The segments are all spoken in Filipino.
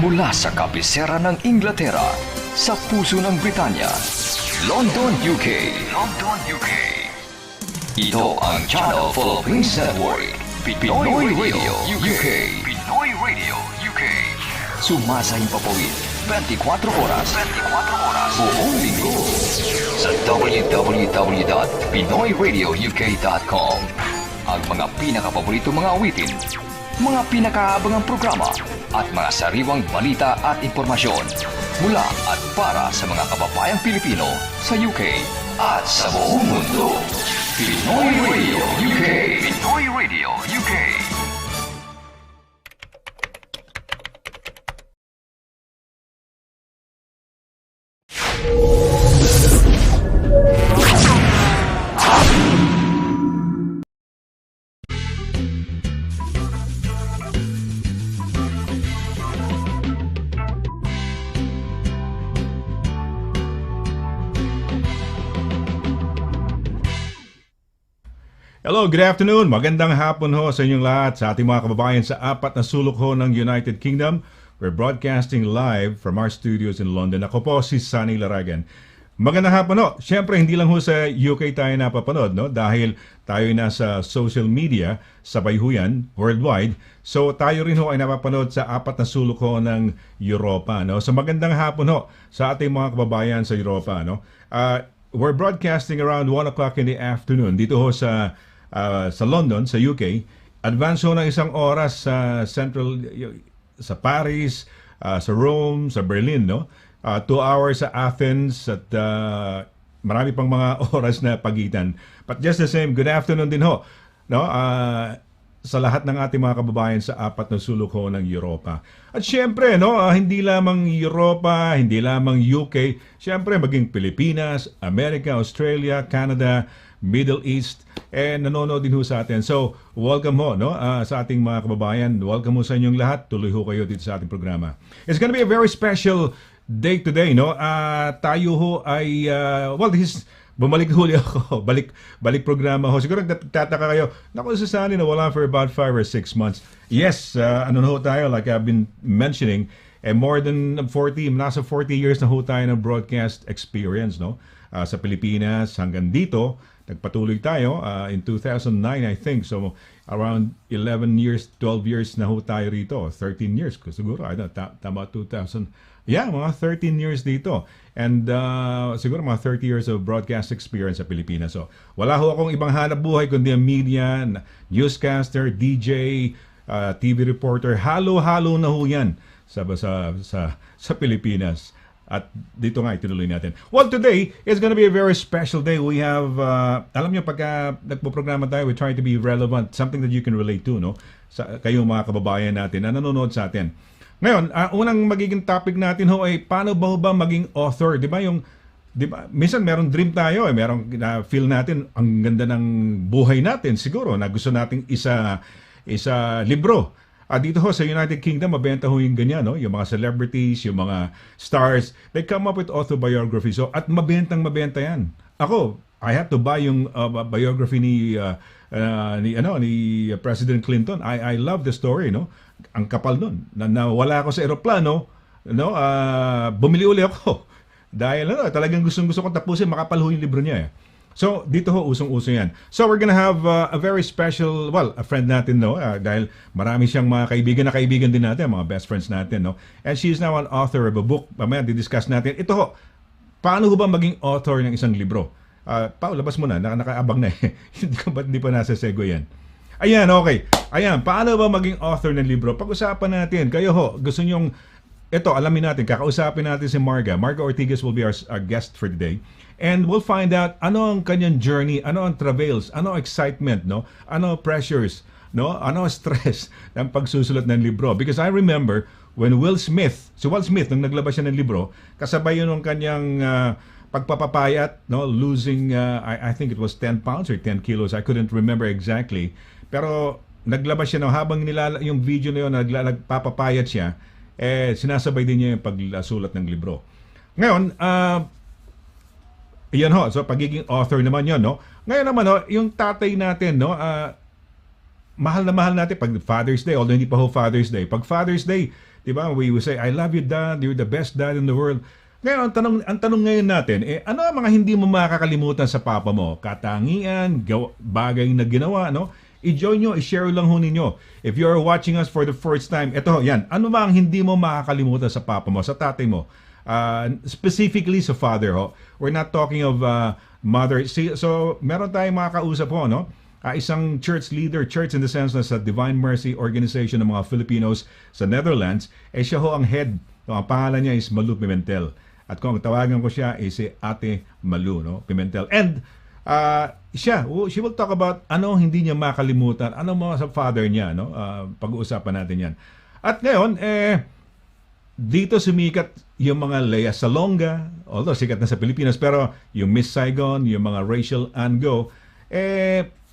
Mula sa kabisera ng Inglaterra, sa puso ng Britanya, London, UK. London, UK. Ito ang Channel Philippines Network, Pinoy Radio UK. Pinoy Radio UK. Sumasahing papawid 24 oras. 24 oras. Buong linggo. Sa www.pinoyradiouk.com. Ang mga pinakapaboritong mga awitin, mga pinakaabangang programa, at mga sariwang balita at impormasyon mula at para sa mga kababayang Pilipino sa UK at sa buong mundo. Pinoy Radio UK. Pinoy Radio UK. Hello, good afternoon. Magandang hapon ho sa inyong lahat, sa ating mga kababayan sa apat na sulok ho ng United Kingdom. We're broadcasting live from our studios in London. Ako po si Sonny Laragan. Magandang hapon ho. Siyempre, hindi lang ho sa UK tayo napapanood, no? Dahil tayo nasa social media, sabay ho yan, worldwide. So, tayo rin ho ay napapanood sa apat na sulok ho ng Europa, no? So, magandang hapon ho sa ating mga kababayan sa Europa, no? We're broadcasting around 1 o'clock in the afternoon dito ho sa London, sa UK. Advance ho ng isang oras sa sa Paris, sa Rome, sa Berlin, no? 2 hours sa Athens at marami pang mga oras na pagitan. But just the same, good afternoon din ho, no? Sa lahat ng ating mga kababayan sa apat na sulok ho ng Europa. At syempre, no, hindi lamang Europa, hindi lamang UK, syempre maging Pilipinas, America, Australia, Canada, Middle East, and nanonood din ho sa atin. So, welcome ho, no, sa ating mga kababayan. Welcome ho sa inyong lahat. Tuloy ho kayo dito sa ating programa. It's gonna be a very special day today, no? Tayo ho ay, bumalik huli ako. Balik programa ho. Siguro tataka kayo, naku, sa Sunny na wala for about 5 or 6 months. Yes, ano ho tayo, like I've been mentioning, more than 40, nasa 40 years na ho tayo ng broadcast experience, no? Sa Pilipinas hanggang dito. Nagpatuloy tayo in 2009, I think. So, around 11 years, 12 years na ho tayo rito. 13 years, siguro. I don't know, tama 2000. Yeah, mga 13 years dito. And siguro mga 30 years of broadcast experience sa Pilipinas. So, wala ho akong ibang hanap buhay kundi ang media, newscaster, DJ, TV reporter. Halo-halo na ho yan sa Pilipinas. At dito nga, itinuloy natin. Well, today is gonna be a very special day. We have, alam nyo, pagka nagpo-programa tayo, we try to be relevant, something that you can relate to, no? Sa kayong mga kababayan natin na nanonood sa atin. Ngayon, unang magiging topic natin ho ay paano ba maging author? Di ba minsan meron dream tayo, merong feel natin, ang ganda ng buhay natin, siguro, na gusto nating isa libro. Dito ho sa United Kingdom, mabenta ho yung ganyan, no? Yung mga celebrities, yung mga stars, they come up with autobiography. So, at mabenta yan. Ako, I have to buy yung biography ni President Clinton. I love the story, no? Ang kapal nun. Nawala ako sa eroplano, no? Bumili uli ako. Dahil talagang gustong-gusto kong tapusin, makapal ho yung libro niya. So, dito ho, usong-uso yan. So, we're gonna have a very special, a friend natin, no? Dahil marami siyang mga kaibigan din natin, mga best friends natin, no? And she is now an author of a book. Mamaya, didiscuss natin. Ito ho, paano ho ba maging author ng isang libro? Pao, labas mo na, nakaabang na eh. Hindi pa nasa segue yan? Ayan, okay. Ayan, paano ba maging author ng libro? Pag-usapan natin. Kayo ho, gusto nyong, ito, alamin natin, kakausapin natin si Marga. Marga Ortigas will be our guest for today. And we'll find out ano ang kanyang journey, ano ang travails, ano ang excitement, no? Ano ang pressures, no? Ano ang stress ng pagsusulat ng libro. Because I remember when Will Smith, nung naglabas siya ng libro, kasabay yun ng kanyang pagpapapayat, no? Losing, I think it was 10 pounds or 10 kilos. I couldn't remember exactly. Pero naglabas siya, no? Habang yung video na yun, nagpapapayat siya, sinasabay din niya yung pagsulat ng libro. Ngayon, yan ho, so pagiging author naman yon, no? Ngayon naman, no, yung tatay natin, no, mahal na mahal natin pag Father's Day, although hindi pa ho Father's Day. Pag Father's Day, Diba? We say, I love you, Dad. You're the best dad in the world. Ngayon, ang tanong ngayon natin, ano ang mga hindi mo makakalimutan sa papa mo? Katangian, bagay na ginawa, no? I-join nyo, i-share lang ho ninyo. If you're watching us for the first time, eto, yan, ano ba ang hindi mo makakalimutan sa papa mo, sa tatay mo? Specifically sa father, ho. We're not talking of mother. So, meron tayong makakausap ho, no? Isang church leader, church in the sense na sa Divine Mercy Organization ng mga Filipinos sa Netherlands, siya ho ang head. No? Ang pangalan niya is Malu Pimentel. At kung tawagan ko siya, si Ate Malu, no? Pimentel. And she will talk about ano hindi niya makalimutan, ano mo sa father niya, no? Pag-uusapan natin yan. At ngayon, dito sumikat yung mga Lea Salonga, although sikat na sa Pilipinas, pero yung Miss Saigon, yung mga Rachel Ango,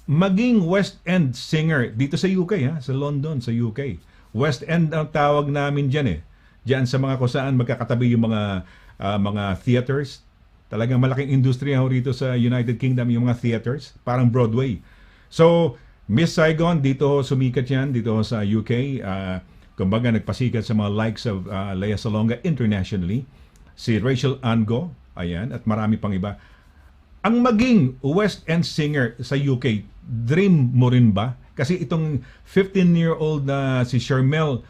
maging West End singer dito sa UK, sa London, sa UK. West End ang tawag namin dyan Diyan sa mga kung saan magkakatabi yung mga theaters. Talagang malaking industriya rito sa United Kingdom yung mga theaters, parang Broadway. So, Miss Saigon, dito sumikat yan, dito sa UK. Kumbaga, nagpasikat sa mga likes of Lea Salonga internationally. Si Rachel Ango, ayan, at marami pang iba. Ang maging West End singer sa UK, dream mo rin ba? Kasi itong 15-year-old na si Charmel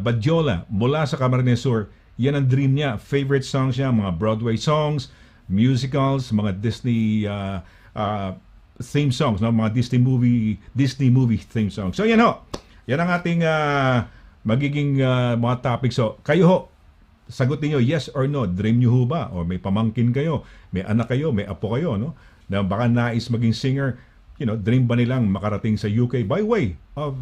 Badjola mula sa Camarines Sur, yan ang dream niya. Favorite songs niya, mga Broadway songs, musicals, mga Disney theme songs, no? Mga Disney movie theme songs. So yan ho. Yan ang ating magiging mga topics. So kayo ho, sagutin nyo yes or no. Dream nyo ho ba? O may pamangkin kayo, may anak kayo, may apo kayo, no? Na baka nais maging singer, dream ba nilang makarating sa UK by way of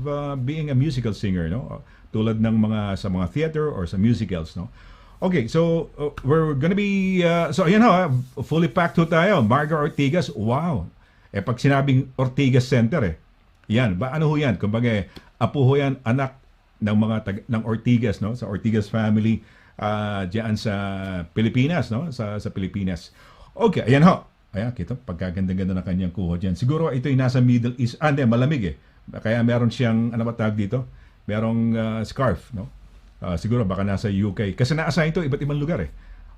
being a musical singer, no? Tulad ng sa mga theater or sa musicals, no? Okay, so we're gonna be so ayan ho, fully packed ho tayo. Marga Ortigas, wow. Pag sinabing Ortigas Center yan, ba ano ho yan? Kumbaga, apo ho yan, anak ng ng Ortigas, no? Sa Ortigas family diyan sa Pilipinas, no? Sa Pilipinas. Okay, ayan ho. Ayan, kita, pagkaganda-ganda na kanyang kuho dyan. Siguro ito ay nasa Middle East. Hindi, malamig Kaya meron siyang, ano ba tawag dito? Merong scarf, no? Siguro baka nasa UK. Kasi na-assign ito, iba't ibang lugar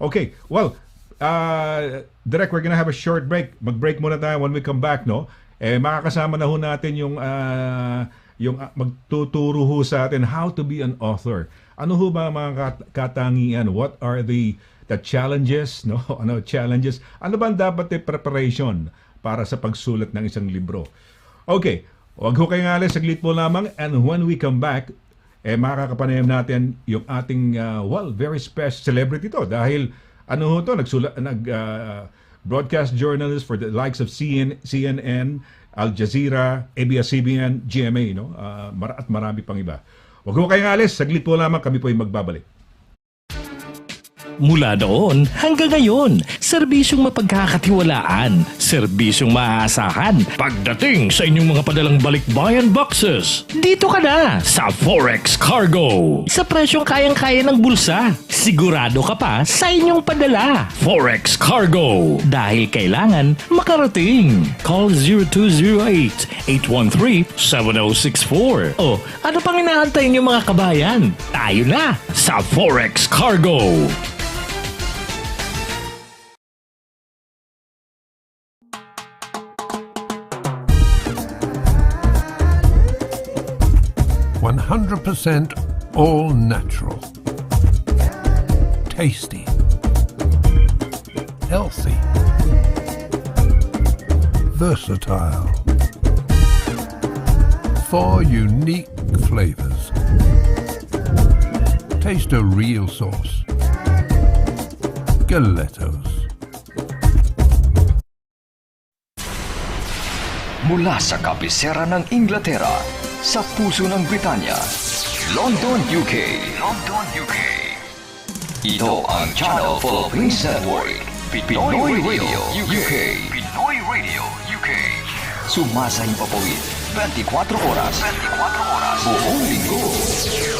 Okay, well, Direk, we're gonna have a short break. Mag-break muna tayo. When we come back, no? Makakasama na ho natin yung magtuturo ho sa atin how to be an author. Ano ho ba mga katangian? What are the challenges, no? Ano challenges? Ano ba ang dapat preparation para sa pagsulat ng isang libro? Okay, wag ho kayong alis, saglit po lamang, and when we come back, makakapanayam natin yung ating very special celebrity to dahil ano ho to, broadcast journalist for the likes of CNN, Al Jazeera, ABS-CBN, GMA, no? At marami pang iba. Wag ho kayong alis, saglit po lamang, kami po ay magbabalik. Mula noon hanggang ngayon, serbisyong mapagkakatiwalaan, serbisyong maaasahan pagdating sa inyong mga padalang balikbayan boxes. Dito ka na sa Forex Cargo. Sa presyong kayang-kaya ng bulsa, sigurado ka pa sa inyong padala. Forex Cargo. Dahil kailangan makarating. Call 0208-813-7064. O ano pang inaantay niyo mga kabayan? Tayo na sa Forex Cargo. %100% all natural, tasty, healthy, versatile, 4 unique flavors. Taste a real sauce. Galettos. Mula sa kabisera ng Inglaterra, sa puso ng Britanya, London, UK. London, UK. Ito ang Channel Philippines Network, Pinoy Radio UK. Pinoy Radio UK. Sumasayang papawid 24 oras. 24 oras. Buong linggo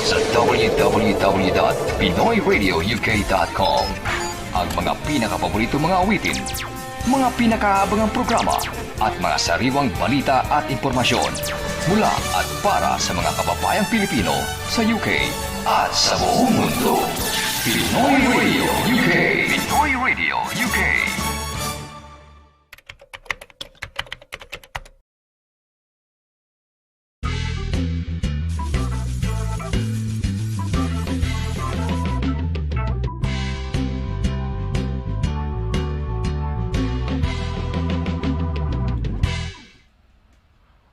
sa www.pinoyradiouk.com. Ang mga pinakapaborito mga awitin, mga pinakaabangang programa, at mga sariwang balita at impormasyon mula at para sa mga kababayang Pilipino sa UK at sa buong mundo. Pinoy Radio UK. Pinoy Radio UK.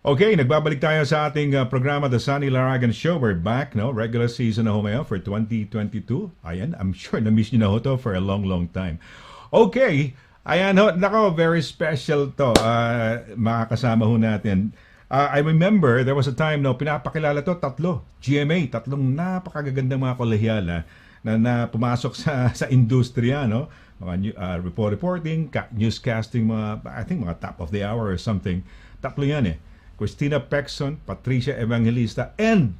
Okay, nagbabalik tayo sa ating programa, The Sonny Laragan Show. We're back, no? Regular season na ho ngayon for 2022. Ayan, I'm sure na-miss nyo na ho to for a long, long time. Okay, ayan ho, nako, very special to. Makakasama ho natin. I remember there was a time, no, pinapakilala to, GMA, tatlong napakagagandang mga kolehyala na pumasok sa industriya, no? Mga reporting, newscasting, I think mga top of the hour or something. Tatlo yan eh. Christina Pexon, Patricia Evangelista, and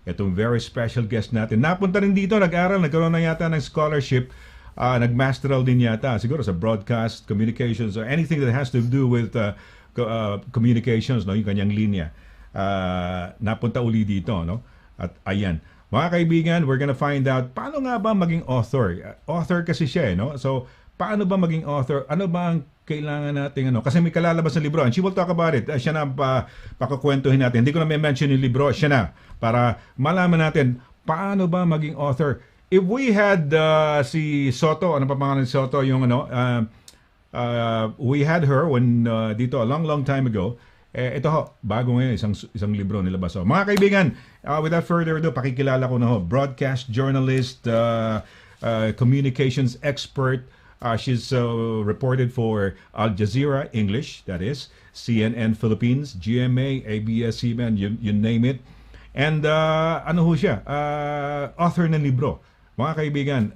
itong very special guest natin. Napunta rin dito, nag-aral, nagkaroon na yata ng scholarship, nag-masteral din yata, siguro sa broadcast, communications, or anything that has to do with communications, no, yung kanyang linya. Napunta uli dito, no? At ayan. Mga kaibigan, we're gonna find out paano nga ba maging author. Author kasi siya, no? So, paano ba maging author? Ano ba ang kailangan natin, ano? Kasi may kalalabas na libro and she will talk about it. Siya na pakakwentuhin natin. Hindi ko na may mention yung libro. Siya na. Para malaman natin paano ba maging author. If we had si Soto, ano pa pangalan ni Soto, yung ano, we had her when dito a long, long time ago. Ito ho, bago ngayon, isang libro nilabas. So, mga kaibigan, without further ado, pakikilala ko na ho. Broadcast journalist, communications expert. She's reported for Al Jazeera English, that is, CNN Philippines, GMA, ABS-CBN, you name it. And ano ho siya? Author ng libro. Mga kaibigan,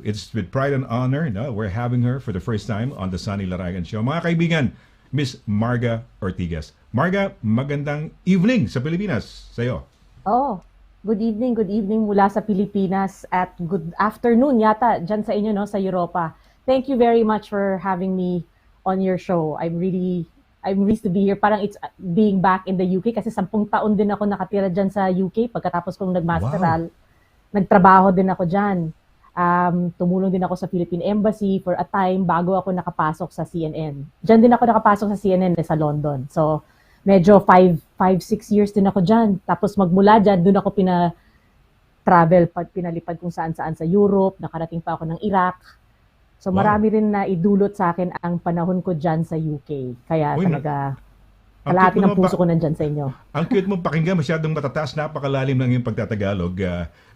it's with pride and honor, no? We're having her for the first time on the Sonny Laragan Show. Mga kaibigan, Miss Marga Ortigas. Marga, magandang evening sa Pilipinas sa'yo. Oh, good evening mula sa Pilipinas at good afternoon yata dyan sa inyo, no, sa Europa. Thank you very much for having me on your show. I'm pleased to be here. Parang it's being back in the UK kasi 10 taon din ako nakatira dyan sa UK pagkatapos kong nagmasteral. Wow. Nagtrabaho din ako dyan. Tumulong din ako sa Philippine Embassy for a time bago ako nakapasok sa CNN. Dyan din ako nakapasok sa CNN sa London. So, medyo 5-6 years din ako dyan. Tapos magmula dyan, doon ako pinalipad kung saan-saan sa Europe. Nakarating pa ako ng Iraq. So marami rin na idulot sa akin ang panahon ko dyan sa UK. Kaya talaga, kalahati ng puso ko nandyan sa inyo. Ang cute mo pakinggan, masyadong matataas, napakalalim ng iyong pagtatagalog.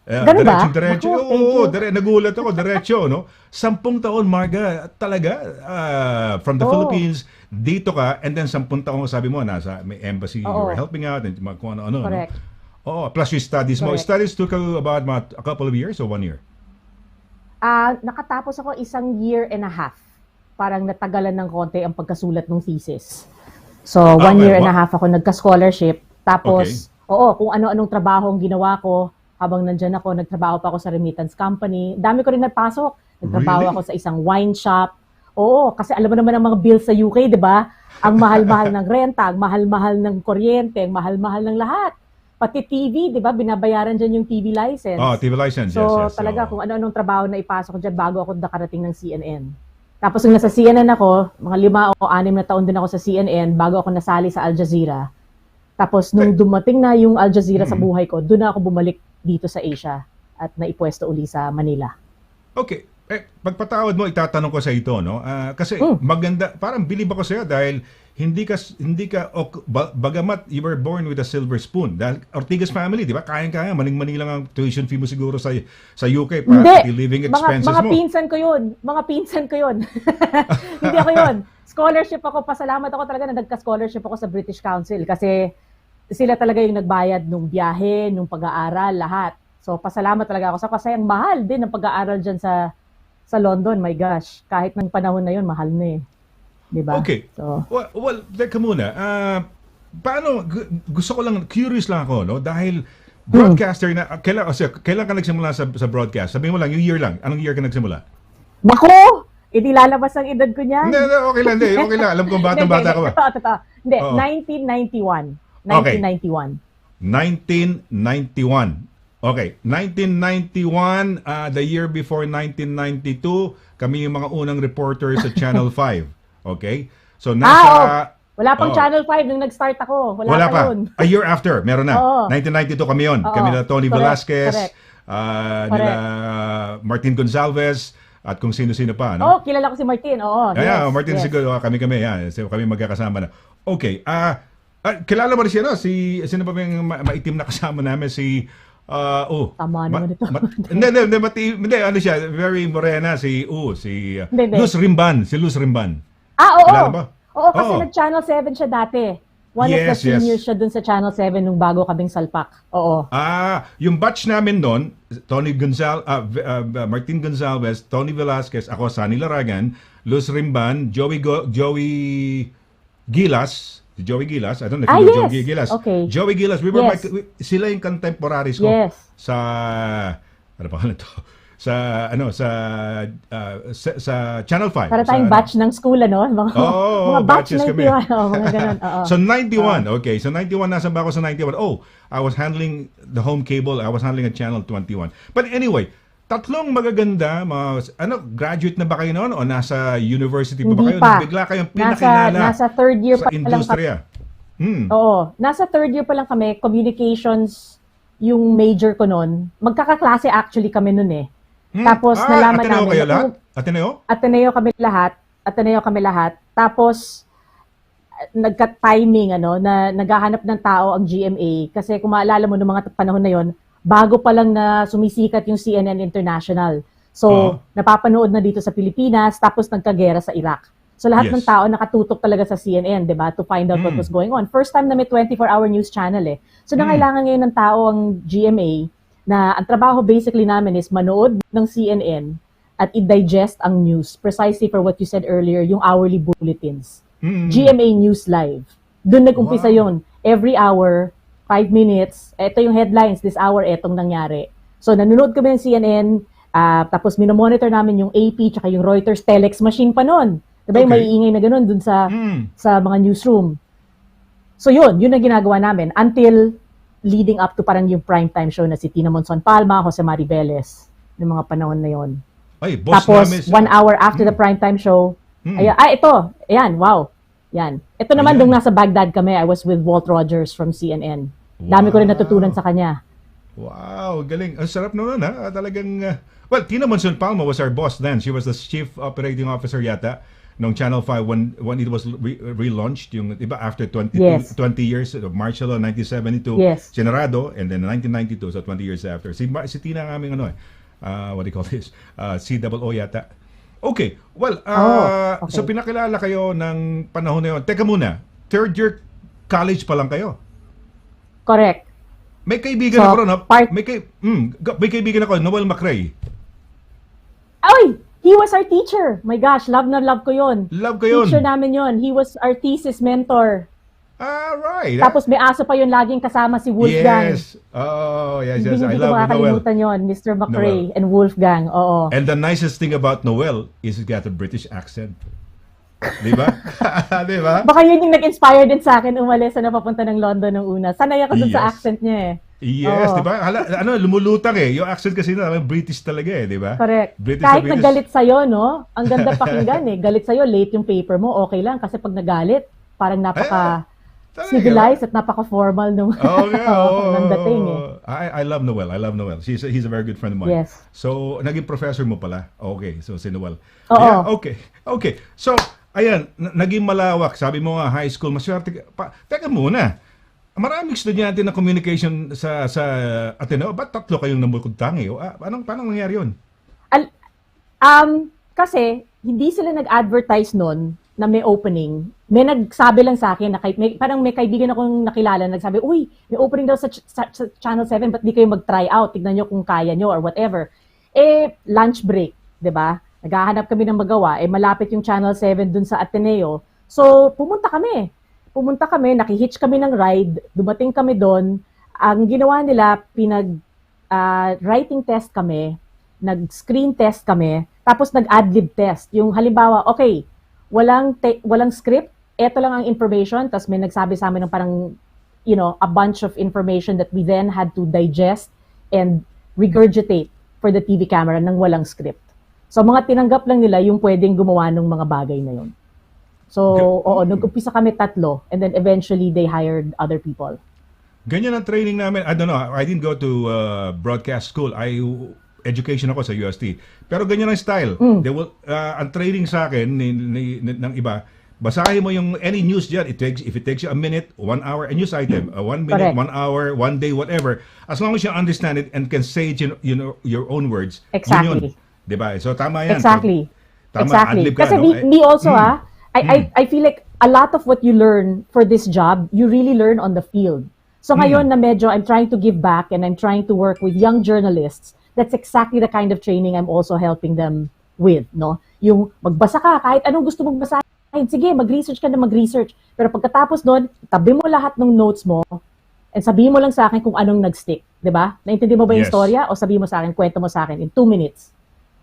Ganun ba? Diretso. Oo, nagulat ako, diretso, no? 10 taon, Marga, talaga, from the Philippines, dito ka, and then 10 taon, sabi mo, nasa may embassy, you were helping out, and kung ano-ano. Correct. No? Plus yung studies mo. Studies took about a couple of years or 1 year? Nakatapos ako 1.5 years. Parang natagalan ng konti ang pagkasulat ng thesis. So, 1.5 years ako nagka-scholarship. Tapos, kung ano-anong trabaho ang ginawa ko, habang nandyan ako, nagtrabaho pa ako sa remittance company. Dami ko rin nagpasok. Nagtrabaho ako sa isang wine shop. Oo, kasi alam mo naman ang mga bills sa UK, di ba? Ang mahal-mahal ng renta, ang mahal-mahal ng kuryente, ang mahal-mahal ng lahat. Pati TV, di ba? Binabayaran dyan yung TV license. TV license, so, yes. So, talaga, kung ano-anong trabaho na ipasok ko dyan bago ako nakarating ng CNN. Tapos, nung nasa CNN ako, mga 5 o 6 na taon din ako sa CNN bago ako nasali sa Al Jazeera. Tapos, nung dumating na yung Al Jazeera sa buhay ko, doon na ako bumalik dito sa Asia at naipwesto uli sa Manila. Okay. Pagpatawad mo, itatanong ko sa ito, no? Kasi maganda, parang bilib ako sa'yo dahil hindi ka bagamat you were born with a silver spoon. Dahil Ortigas family, di ba? Kayang-kaya, maning-mani lang ang tuition fee mo siguro sa UK para living expenses mga mo. Mga pinsan ko yun. Hindi ako yun. Scholarship ako, pasalamat ako talaga na nagka-scholarship ako sa British Council kasi sila talaga yung nagbayad nung biyahe, nung pag-aaral, lahat. So, pasalamat talaga ako kasi ang mahal din ng pag-aaral dyan sa London, my gosh. Kahit ng panahon na yun, mahal na eh. Diba? Okay. So, well, teka muna. Paano, gusto ko lang, curious lang ako, no? Dahil broadcaster na, kailan ka nagsimula sa broadcast? Sabihin mo lang, yung year lang. Anong year ka nagsimula? Naku! Hindi lalabas ang edad ko niyan. Hindi, okay lang. Okay lang. Alam kong batang-bata ka ba? Totoo. Hindi, 1991. 1991. 1991. Okay, 1991, the year before 1992, kami yung mga unang reporters sa Channel 5. Okay? So nasa Wala pang Oo. Channel 5 nung nag-start ako. Wala pa yun. A year after, meron na. Oo. 1992 kami yun. Oo. Kami nila Tony Correct, Velasquez, correct. nila Martin Gonzalez, at kung sino-sino pa. No? Oh, kilala ko si Martin. Oo. Yeah, yes, Martin yes. siguro, kami yan. So, kami magkakasama na. Okay, kilala mo rin siya, no? Sino ba yung maitim na kasama namin? Tama naman ito. Hindi, ano siya, very morena, si Hindi. Luz Rimban. Si Luz Rimban. Oo. Kilala ba? Oo, kasi Oo. nag-Channel 7 siya dati. One of the Yes, yes. seniors siya dun sa Channel 7 nung bago kaming salpak. Oo. Yung batch namin doon, Martin Gonzalez, Tony Velasquez, ako, Sonny Laragan, Luz Rimban, Joey Gilas, I don't know if you know yes. Joey Gilas. Okay. Joey Gilas, Yes. sila yung contemporaries ko Yes. sa, ano pa to? Sa Channel 5. Para tayong batch ng school, ano? Oo, mga batch batches ng kami. mga ganun. Oo. So 91, okay. So 91, nasa ba ako sa 91? Oh, I was handling the home cable. I was handling a channel 21. But anyway, tatlong magaganda, graduate na ba kayo noon o nasa university pa ba Hindi kayo? pa. Bigla kayong pinakilala Nasa third year sa pa lang kami. industriya. Oo. Nasa third year pa lang kami. Communications yung major ko noon. Magkakaklase actually kami noon eh. Tapos nalaman Ateneo namin. kayo lahat? Ateneo? Ateneo kami lahat. Tapos nagka-timing na naghahanap ng tao ang GMA kasi kung maalala mo noong mga panahon na yon, bago pa lang na sumisikat yung CNN International. So, napapanood na dito sa Pilipinas tapos nagkagera sa Iraq. So lahat ng tao nakatutok talaga sa CNN, 'di ba, to find out what was going on. First time na may 24-hour news channel eh. So nangailangan ngayon ng tao ang GMA na ang trabaho basically namin is manood ng CNN at i-digest ang news precisely for what you said earlier, yung hourly bulletins. GMA News Live. Doon nag-umpisa yon. Every hour, 5 minutes, ito yung headlines, this hour, etong nangyari. So nanonood kami ng CNN, tapos minomonitor namin yung AP tsaka yung Reuters telex machine pa noon. Diba yung maiingay na ganun dun sa mga newsroom. So yun ang ginagawa namin until leading up to parang yung primetime show na si Tina Monson Palma, Jose Maribeles, ng mga panahon na yon. Ay, boss Tapos, namin. 1 hour after the primetime show, ito. Ayan, wow. Yan. Ito naman, nung nasa Baghdad kami, I was with Walt Rogers from CNN. Dami ko rin natutunan sa kanya. Wow, galing. Ang sarap naman, ha? Talagang, well, Tina Monson Palma was our boss then. She was the chief operating officer yata nung Channel 5 when it was relaunched, yung, iba, after 20 years, martial law, 1972, Senarado, and then 1992, so 20 years after. Si Tina ang aming, what do you call this? COO yata. Okay, well, so pinakilala kayo ng panahon na yun. Teka muna, third year college pa lang kayo? Correct. May kaibigan ako ron, may kaibigan ako, Noel McRae. Ay! He was our teacher. My gosh, love na love ko yun. Love ko yun. Teacher namin yun. He was our thesis mentor. Right. Tapos may aso pa yun laging kasama si Wolfgang. Yes. Oh, yes. Hindi I ko love Noel. makakalimutan yun, Mr. McRae and Wolfgang. Oo. And the nicest thing about Noel is he's got a British accent. Di ba? Di ba? Baka yun yung nag-inspire din sa akin umalis na papunta ng London nung una. Sanay ako dun sa accent niya eh. Yes, di ba? Lumulutang eh. Yung accent kasi na British talaga eh, di ba? Correct. British Kahit nagalit sa'yo, no? Ang ganda pakinggan eh. Galit sa'yo, late yung paper mo, okay lang. Kasi pag nagalit, parang civilized at napaka-formal nung ng dating eh. I love Noel. He's a very good friend of mine. Yes. So, naging professor mo pala. Okay, so si Noel. Oo. Yeah, okay. So, ayan, naging malawak. Sabi mo nga, high school, maswerte ka. Teka muna. Maraming estudyante na communication sa Ateneo. Ba't tatlo kayong namukutang eh? Paano nangyari yun? Kasi, hindi sila nag-advertise nun na may opening. May nagsabi lang sa akin, parang may kaibigan akong nakilala, nagsabi, uy, may opening daw sa Channel 7, ba't di kayo mag-try out? Tignan nyo kung kaya nyo or whatever. Lunch break, di ba? Naghahanap kami ng magawa, malapit yung Channel 7 dun sa Ateneo. So, pumunta kami, nakihitch kami ng ride, dumating kami doon. Ang ginawa nila, writing test kami, nag-screen test kami, tapos nag-adlib test. Yung halimbawa, okay, walang script, eto lang ang information, tapos may nagsabi sa amin ng parang, a bunch of information that we then had to digest and regurgitate for the TV camera ng walang script. So mga tinanggap lang nila yung pwedeng gumawa ng mga bagay na yun. So, nag-umpisa kami 3 and then eventually they hired other people. Ganyan ang training namin. I don't know, I didn't go to broadcast school. Education ako sa UST. Pero ganyan ang style. They will, ang training sa akin ng iba, basahin mo yung any news dyan. If it takes you a minute, 1 hour, a news item, 1 minute, Correct. 1 hour, 1 day, whatever. As long as you understand it and can say it in your own words. Exactly. Yun. Diba? So tama yan. Exactly. Tama, exactly. adlib ka, Kasi no? me also I feel like a lot of what you learn for this job, you really learn on the field. So ngayon na medyo I'm trying to give back and I'm trying to work with young journalists, that's exactly the kind of training I'm also helping them with, no? Yung magbasa ka, kahit anong gusto mong basahin, sige, mag-research ka na mag-research. Pero pagkatapos doon, tabi mo lahat ng notes mo and sabihin mo lang sa akin kung anong nag-stick, di ba? Naintindi mo ba yung Yes. storya o sabihin mo sa akin, kwento mo sa akin in 2 minutes?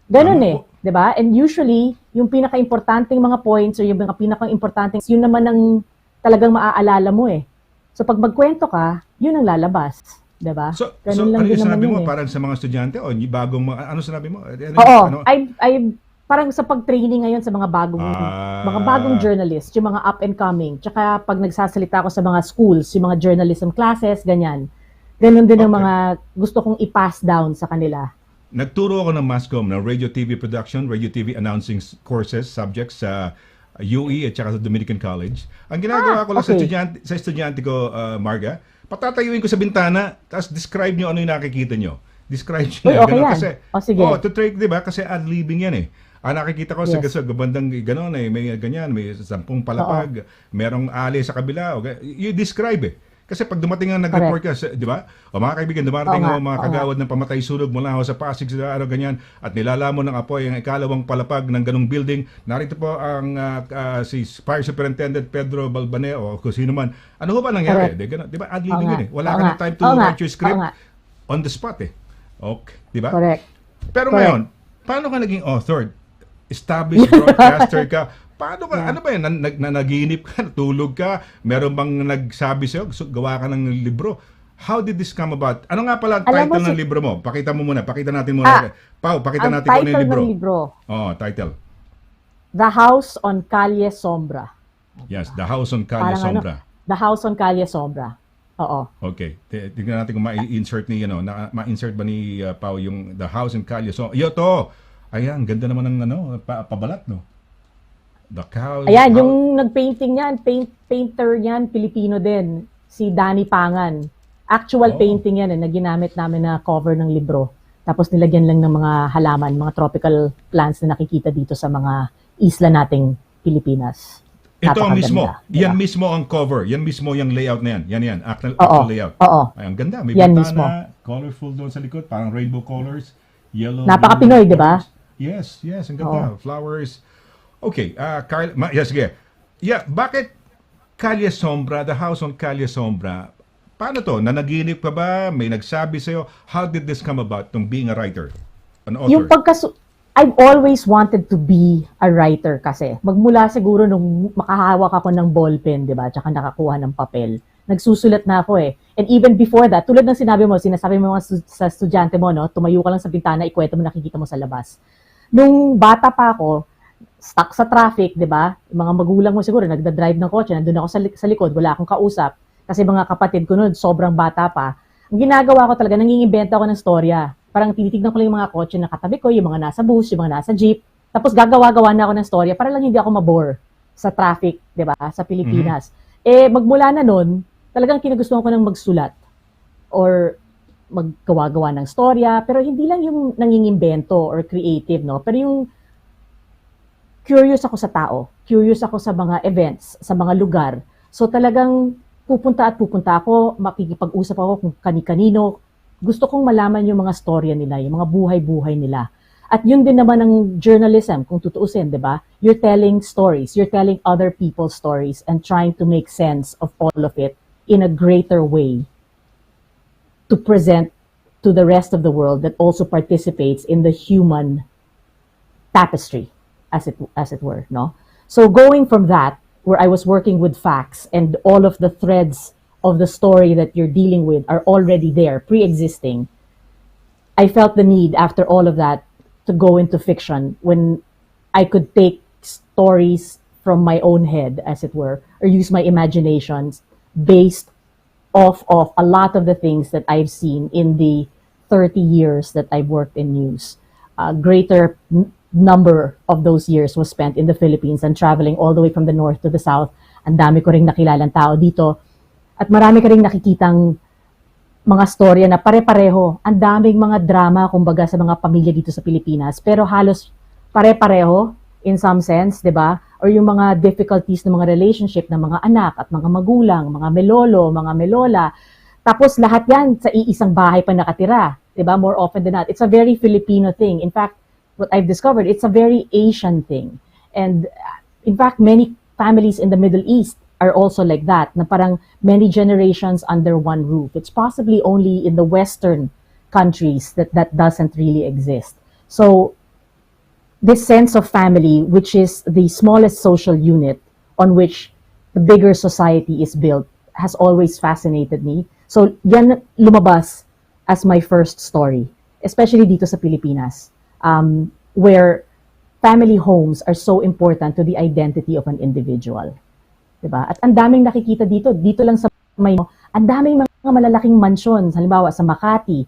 Ganun Tama eh, po. 'di ba? And usually, yung pinaka-importanting mga points or yung mga pinaka-importanting, yun naman ang talagang maaalala mo eh. So pag magkwento ka, yun ang lalabas, 'di ba? So Ganun ano lang din yung naman sinabi yun mo? eh. Parang sa mga estudyante o bagong mga, ano sinabi mo? Oo, Ano? I parang sa pag-training ngayon sa mga bagong journalists, yung mga up and coming. Tsaka pag nagsasalita ako sa mga schools, yung mga journalism classes, ganyan. Ganun din ang Okay. mga gusto kong i-pass down sa kanila. Nagturo ako ng MASCOM, ng radio TV production, radio TV announcing courses, subjects sa UE at saka sa Dominican College. Ang ginagawa ko lang okay. sa estudyante ko, Marga, patatayuin ko sa bintana, tapos describe nyo ano yung nakikita nyo. Describe nyo. Uy, okay ganun. yan. Kasi, O, sige. to track, di ba? Kasi ad-libbing yan eh. Nakikita ko Yes. sa gabandang gano'n eh, may ganyan, may 10 palapag, merong ali sa kabila. You describe eh. Kasi pag dumating ang nag-report ka, di ba? O mga kaibigan, dumarating Oo nga, ang mga oo kagawad ng pamatay sunog mula ho sa Pasig sa ganyan, at nilalamon ng apoy ang ikalawang palapag ng ganung building. Narito po ang si Fire Superintendent Pedro Balbane o kung sino man. Ano ho ba nangyari? Di ba? Ad-libbing Oo yun nga, eh. Wala oo ka na nga, time to oo nga, write your script oo nga. on the spot eh. Okay, di ba? Correct. Pero Correct. ngayon, paano ka naging author? Established broadcaster ka. Paano ka, ano ba yan? Naginip ka, natulog ka, meron bang nagsabi sa'yo, gawa ka ng libro? How did this come about? Ano nga pala Alam mo, title ng libro mo? Pakita mo muna, pakita natin muna. Pau, pakita Ang natin kung ano yung title libro. ng libro, Title. The House on Calle Sombra. Yes, The House on Calle Parang Sombra. The House on Calle Sombra. Oo. Okay. Tingnan natin kung ma-insert ni ma-insert ba ni Pau yung The House on Calle Sombra. Yo to. Ayan, ganda naman ng pabalat, no? The House. Ayan, yung nag-painting niyan, painter niyan, Pilipino din, si Danny Pangan. Actual painting yan na ginamit namin na cover ng libro. Tapos nilagyan lang ng mga halaman, mga tropical plants na nakikita dito sa mga isla nating Pilipinas. Ito ang Napakaganda, mismo. diba? Yan mismo ang cover. Yan mismo yung layout na yan. Yan. Actual layout. Oo. Ay, ang ganda. May Yan bintana, mismo. colorful doon sa likod. Parang rainbow colors. Yellow. Napaka-Pinoy, blue, di ba? Yes. Ang ganda. Flowers. Okay. Carl, sige. Yeah, bakit Calle Sombra, The House on Calle Sombra? Paano to? Nanaginip ka ba? May nagsabi sa'yo? How did this come about, tong being a writer? An author? Yung I've always wanted to be a writer kasi. Magmula siguro nung makahawak ako ng ballpen, di ba? Tsaka nakakuha ng papel. Nagsusulat na ako eh. And even before that, tulad ng sinabi mo sa estudyante mo, no? Tumayo ka lang sa bintana, ikwento mo, nakikita mo sa labas. Nung bata pa ako, stuck sa traffic, di ba? Mga magulang mo siguro, nagda-drive ng kotse, nandun ako sa likod, wala akong kausap. Kasi mga kapatid ko noon, sobrang bata pa. Ang ginagawa ko talaga, nangingimbento ako ng storya. Parang tinitignan ko lang yung mga kotse na katabi ko, yung mga nasa bus, yung mga nasa jeep. Tapos gagawa-gawa na ako ng storya para lang hindi ako mabore sa traffic, di ba? Sa Pilipinas. Magmula na noon, talagang kinagustuhan ko ng magsulat or maggawa-gawa ng storya, pero hindi lang yung nangingimbento or creative, no? Pero yung curious ako sa tao, curious ako sa mga events, sa mga lugar. So talagang pupunta ako, makikipag-usap ako kung kani-kanino. Gusto kong malaman yung mga storya nila, yung mga buhay-buhay nila. At yun din naman ang journalism, kung tutuusin, di ba? You're telling stories, you're telling other people's stories and trying to make sense of all of it in a greater way to present to the rest of the world that also participates in the human tapestry, as it were, no? So going from that, where I was working with facts and all of the threads of the story that you're dealing with are already there, pre-existing, I felt the need after all of that to go into fiction when I could take stories from my own head, as it were, or use my imaginations based off of a lot of the things that I've seen in the 30 years that I've worked in news. A greater number of those years was spent in the Philippines and traveling all the way from the north to the south. Ang dami ko ring nakilalang tao dito. At marami ka ring nakikitang mga storya na pare-pareho. Ang daming mga drama, kumbaga, sa mga pamilya dito sa Pilipinas. Pero halos pare-pareho in some sense, di ba? Or yung mga difficulties ng mga relationship ng mga anak at mga magulang, mga melolo, mga melola. Tapos lahat yan sa iisang bahay pa nakatira. Di ba? More often than not. It's a very Filipino thing. In fact, what I've discovered, it's a very Asian thing. And in fact, many families in the Middle East are also like that, na parang many generations under one roof. It's possibly only in the Western countries that doesn't really exist. So this sense of family, which is the smallest social unit on which the bigger society is built, has always fascinated me. So yan lumabas as my first story, especially dito sa Pilipinas, where family homes are so important to the identity of an individual. Diba? At ang daming nakikita dito lang sa may, ang daming mga malalaking mansyon, halimbawa sa Makati.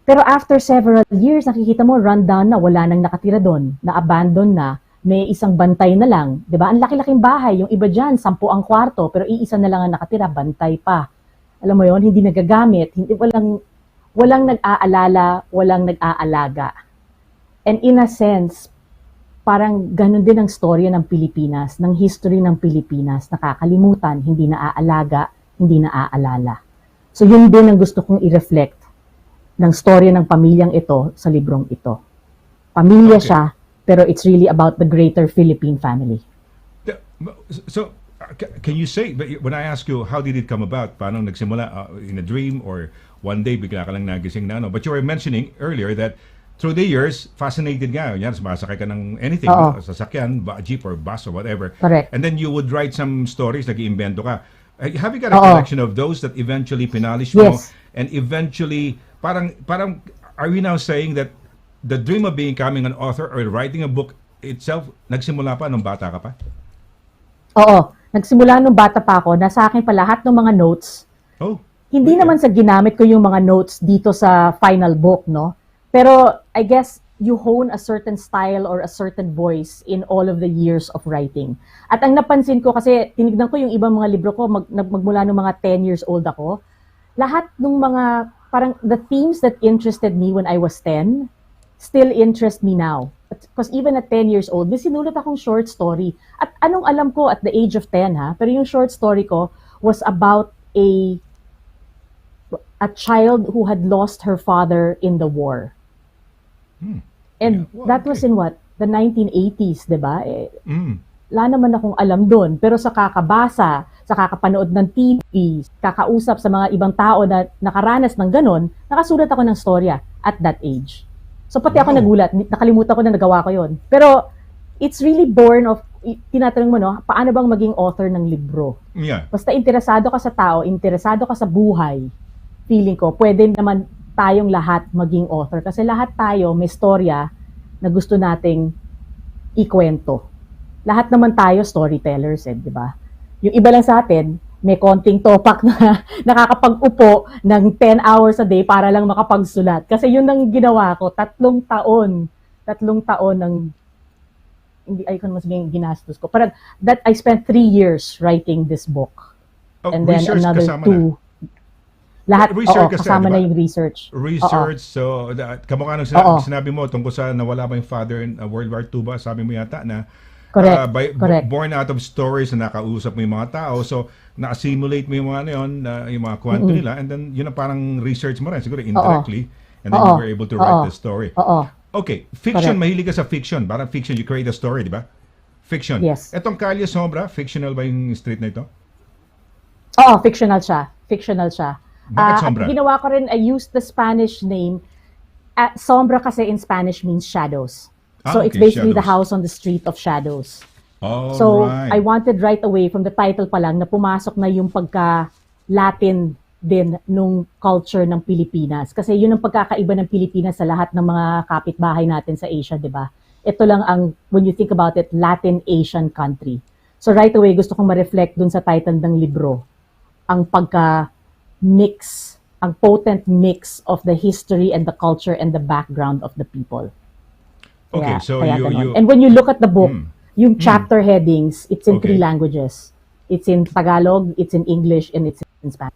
Pero after several years, nakikita mo, rundown na, wala nang nakatira doon, na-abandon na, may isang bantay na lang. Diba? Ang laki-laking bahay, yung iba dyan, 10 ang kwarto, pero iisa na lang ang nakatira, bantay pa. Alam mo yon, hindi nagagamit, walang nag-aalala, walang nag-aalaga. And in a sense, parang ganun din ang storya ng Pilipinas, ng history ng Pilipinas, nakakalimutan, hindi naaalaga, hindi naaalala. So yun din ang gusto kong i-reflect ng storya ng pamilyang ito sa librong ito. Pamilya siya, pero it's really about the greater Philippine family. So, can you say, but when I ask you, how did it come about? Paano nagsimula? In a dream or one day bigla ka lang nagising na, no? But you were mentioning earlier that through the years, fascinated ka. Yan, sumasakay ka ng anything, sasakyan, jeep or bus or whatever. Correct. And then you would write some stories, nag-iimbento ka. Have you got a collection of those that eventually pinalish mo? Yes. And eventually, parang, are we now saying that the dream of becoming an author or writing a book itself, nagsimula pa nung bata ka pa? Oo. Nagsimula nung bata pa ako, nasa akin pa lahat ng mga notes. Oh. Hindi naman sa ginamit ko yung mga notes dito sa final book, no? Pero I guess you hone a certain style or a certain voice in all of the years of writing. At ang napansin ko, kasi tinignan ko yung ibang mga libro ko, magmula nung mga 10 years old ako, lahat ng mga, parang the themes that interested me when I was 10, still interest me now. Because even at 10 years old, may sinulat akong short story. At anong alam ko at the age of 10, ha? Pero yung short story ko was about a child who had lost her father in the war. And that was in what? The 1980s, di ba? Wala naman akong alam doon. Pero sa kakabasa, sa kakapanood ng TV, kakausap sa mga ibang tao na nakaranas ng ganon, nakasulat ako ng storya at that age. So pati ako nagulat, nakalimutan ko na nagawa ko yon. Pero it's really born of, tinatanong mo, no, paano bang maging author ng libro? Yeah. Basta interesado ka sa tao, interesado ka sa buhay, feeling ko, pwede naman tayong lahat maging author. Kasi lahat tayo may storya na gusto nating ikwento. Lahat naman tayo storytellers, di ba? Yung iba lang sa atin, may konting topak na nakakapag-upo ng 10 hours a day para lang makapagsulat. Kasi yun ang ginawa ko, 3 taon ng, hindi ay ko naman sabihin ginastos ko. Parang, that I spent 3 years writing this book. And then another 2. Lahat, kasama na yung research. Research, so, kamukha nung sinabi mo tungkol sa nawala ba yung father in World War II ba? Sabi mo yata na, correct. Born out of stories na nakausap mo yung mga tao. So, na-assimilate mo yung mga yun, yung mga kwento nila, and then, yun ang parang research mo rin, siguro indirectly, and then you were able to write the story. Okay, fiction, mahilig ka sa fiction. Parang fiction, you create a story, di ba? Fiction. Yes. Etong Kalye Sombra, fictional ba yung street na ito? Oo, fictional siya. Bakit Sombra? Ginawa ko rin, I used the Spanish name. Sombra kasi in Spanish means shadows. So it's basically shadows. The house on the street of shadows. So I wanted right away from the title pa lang na pumasok na yung pagka-Latin din nung culture ng Pilipinas. Kasi yun ang pagkakaiba ng Pilipinas sa lahat ng mga kapitbahay natin sa Asia, di ba? Ito lang ang, when you think about it, Latin Asian country. So right away, gusto kong ma-reflect dun sa title ng libro, ang pagka-mix, ang potent mix of the history and the culture and the background of the people. Okay, so ganun. you And when you look at the book, yung chapter headings, it's in 3 languages. It's in Tagalog, it's in English, and it's in Spanish.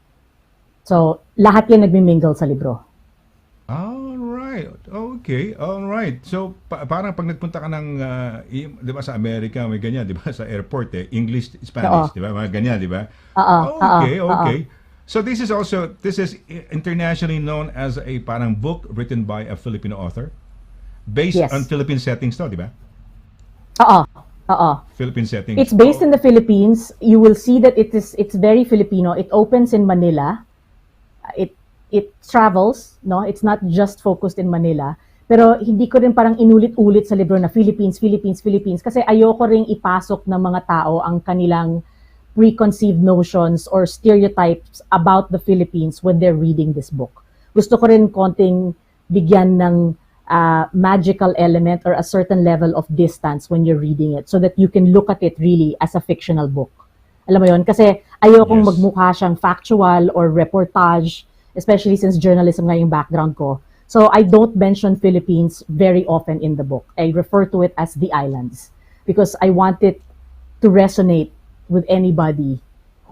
So, lahat yan nagmi-mingle sa libro. All right. Okay. All right. So parang pag nagpunta ka ng 'di ba sa Amerika may ganyan, 'di ba sa airport English, Spanish, 'di ba? Mga ganyan, 'di ba? Okay, okay. So this is internationally known as a parang book written by a Filipino author based on Philippine settings, to, 'di ba? Philippine settings. It's based in the Philippines. You will see that it's very Filipino. It opens in Manila. It travels, no? It's not just focused in Manila. Pero hindi ko rin parang inulit-ulit sa libro na Philippines kasi ayoko ring ipasok ng mga tao ang kanilang preconceived notions or stereotypes about the Philippines when they're reading this book. Gusto ko rin konting bigyan ng magical element or a certain level of distance when you're reading it so that you can look at it really as a fictional book. Alam mo yon? Kasi ayokong magmukha siyang factual or reportage, especially since journalism nga yung background ko. So I don't mention Philippines very often in the book. I refer to it as the islands because I want it to resonate with anybody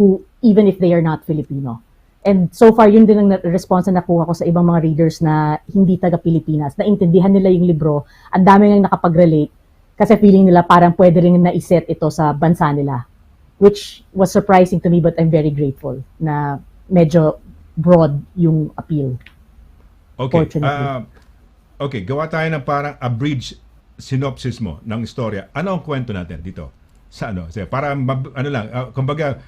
who, even if they are not Filipino. And so far, yun din ang response na nakuha ko sa ibang mga readers na hindi taga-Pilipinas. Naintindihan nila yung libro, ang dami nang nakapag-relate kasi feeling nila parang pwede rin na-iset ito sa bansa nila. Which was surprising to me, but I'm very grateful na medyo broad yung appeal. Okay. Okay, gawa tayo ng parang abridged synopsis mo ng istorya. Ano ang kwento natin dito? Sa ano? Para kumbaga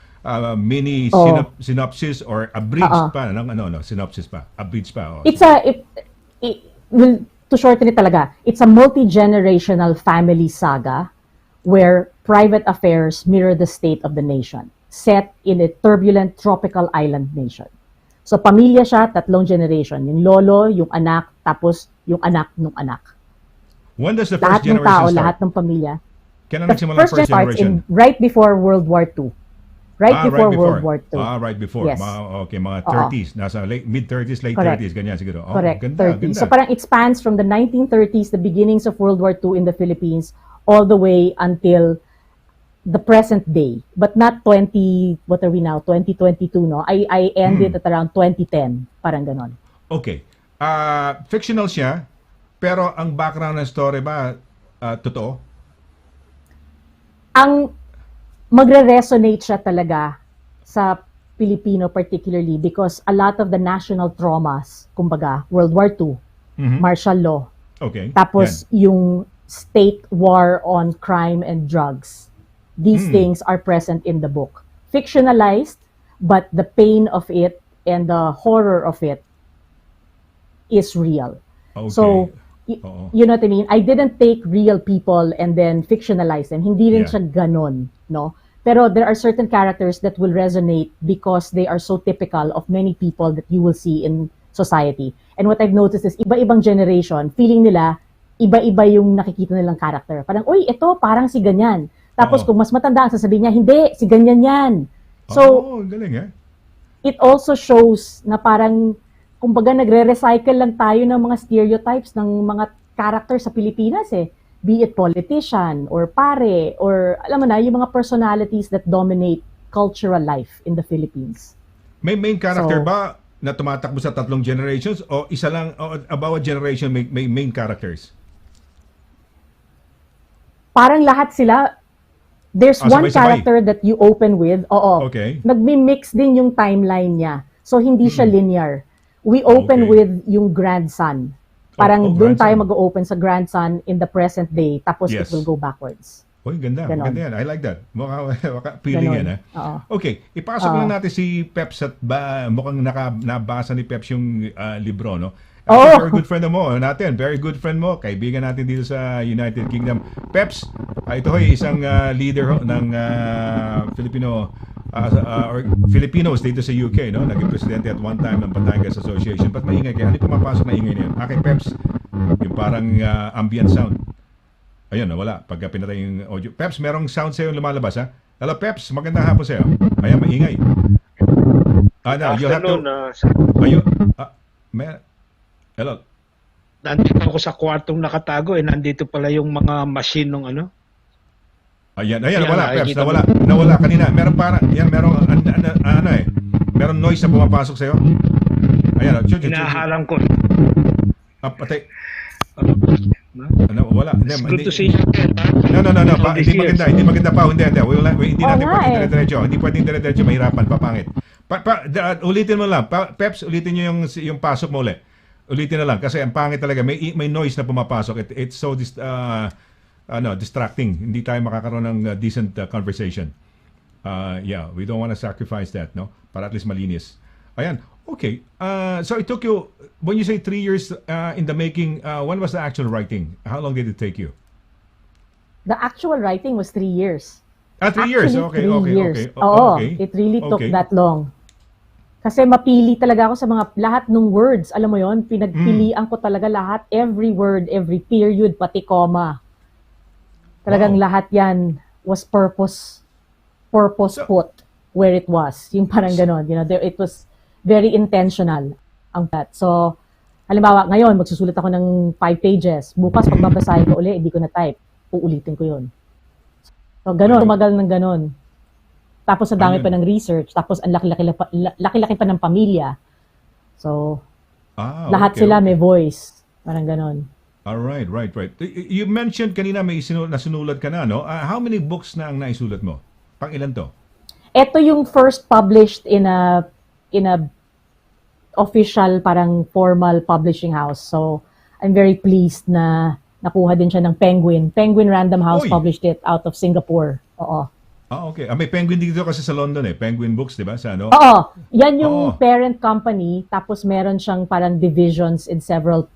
mini synopsis or abridged pa synopsis pa. Abridged pa. To shorten it talaga, it's a multi-generational family saga where private affairs mirror the state of the nation, set in a turbulent tropical island nation. So pamilya siya, 3 generation. Yung lolo, yung anak, tapos yung anak ng anak. When does the lahat first generation ng tao, start? lahat ng pamilya. Kailan The nagsimula first ang first generation? right before World War II. Right before World War II. Right before. Yes. Mga 30s. Nasa mid-30s, late Correct. 30s, ganyan siguro. Correct, Ganda, 30s. ganda. So parang it spans from the 1930s, the beginnings of World War II in the Philippines, all the way until the present day, but not 2022, no? I ended at around 2010, parang ganon. Okay. Fictional siya, pero ang background ng story ba totoo? Ang magre-resonate siya talaga sa Pilipino particularly because a lot of the national traumas, kumbaga, World War II, martial law, Okay. tapos yung state war on crime and drugs. These things are present in the book. Fictionalized, but the pain of it and the horror of it is real. Okay. So, you know what I mean? I didn't take real people and then fictionalize them. Hindi rin siya ganon, no? Pero there are certain characters that will resonate because they are so typical of many people that you will see in society. And what I've noticed is iba-ibang generation, feeling nila, iba-iba yung nakikita nilang character. Parang, uy, ito parang si ganyan. Tapos kung mas matanda, sasabihin niya, hindi, si ganyan yan. So, galing it also shows na parang, kumbaga nagre-recycle lang tayo ng mga stereotypes ng mga character sa Pilipinas Be it politician or pare or alam mo na, yung mga personalities that dominate cultural life in the Philippines. May main character ba na tumatakbo sa 3 generations o isa lang o bawat generation may main characters? Parang lahat sila. There's one sabay-sabay. character that you open with. Okay. Nagmi-mix din yung timeline niya. So hindi siya linear. We open with yung grandson. Parang doon tayo mag-open sa grandson in the present day. Tapos it will go backwards. Uy, ganda. Ganon. Maganda yan. I like that. Mukha feeling Ganon. yan. Okay, ipasok lang natin si Peps at mukhang nabasa ni Peps yung libro, no? Very good friend mo natin. Very good friend mo. Kaibigan natin dito sa United Kingdom. Peps, ito ay isang leader ng Filipino or Filipinos dito sa UK, no? Naging presidente at one time ng Batangas Association. Ba't maingay kayo? Ano yung pumapasok na ingay na yun? Aking Peps, yung parang ambient sound. Ayun, nawala. Pagka pinatay yung audio. Peps, merong sound sa'yo lumalabas, ha? Hello, Peps. Magandang hapon sa'yo. Ayan, maingay. Now, you'll have to... Ayun. Hello. Nandito ako sa kwartong nakatago nandito pala yung mga machine ng ano. Ayan, wala, Peps, nawala kanina. Meron meron noise na pumapasok sa'yo. Ayan, Hinahalang ko. Patay. Wala. It's good to see you. No. Hindi maganda pa. Hindi natin pwedeng dire-diretso. Hindi pwedeng dire-diretso. Mahirapan, papangit. Ulitin mo lang. Peps, ulitin nyo yung pasok mo ulit. Ulitin na lang. Kasi ang pangit talaga. May noise na pumapasok. It's so distracting. Hindi tayo makakaroon ng decent conversation. We don't want to sacrifice that, no? Para at least malinis. Ayan. Okay. So it took you, when you say 3 years in the making, when was the actual writing? How long did it take you? The actual writing was 3 years. 3 years? Actually, Okay. 3 years. Oo, it really took that long. Kasi mapili talaga ako sa lahat ng words. Alam mo yon, pinagpilian ko talaga lahat. Every word, every period, pati comma. Talagang lahat yan was purpose put where it was. Yung parang ganon. It was very intentional ang that. So, halimbawa, ngayon, magsusulat ako ng 5 pages. Bukas, pag babasahin ko uli, hindi ko na type. Uulitin ko yun. So, ganon. Tumagal ng ganon. Tapos, ang dami pa ng research. Tapos, ang laki-laki pa ng pamilya. So, lahat sila may voice. Parang ganon. Right. You mentioned kanina may nasunulat ka na, no? How many books na ang naisulat mo? Pang ilan to? Ito yung first published in a official, parang formal publishing house. So, I'm very pleased na nakuha din siya ng Penguin. Penguin Random House published it out of Singapore. Oo. Okay. May Penguin dito kasi sa London Penguin Books, di ba? Sa ano? Oo. Yan yung parent company. Tapos meron siyang parang divisions in several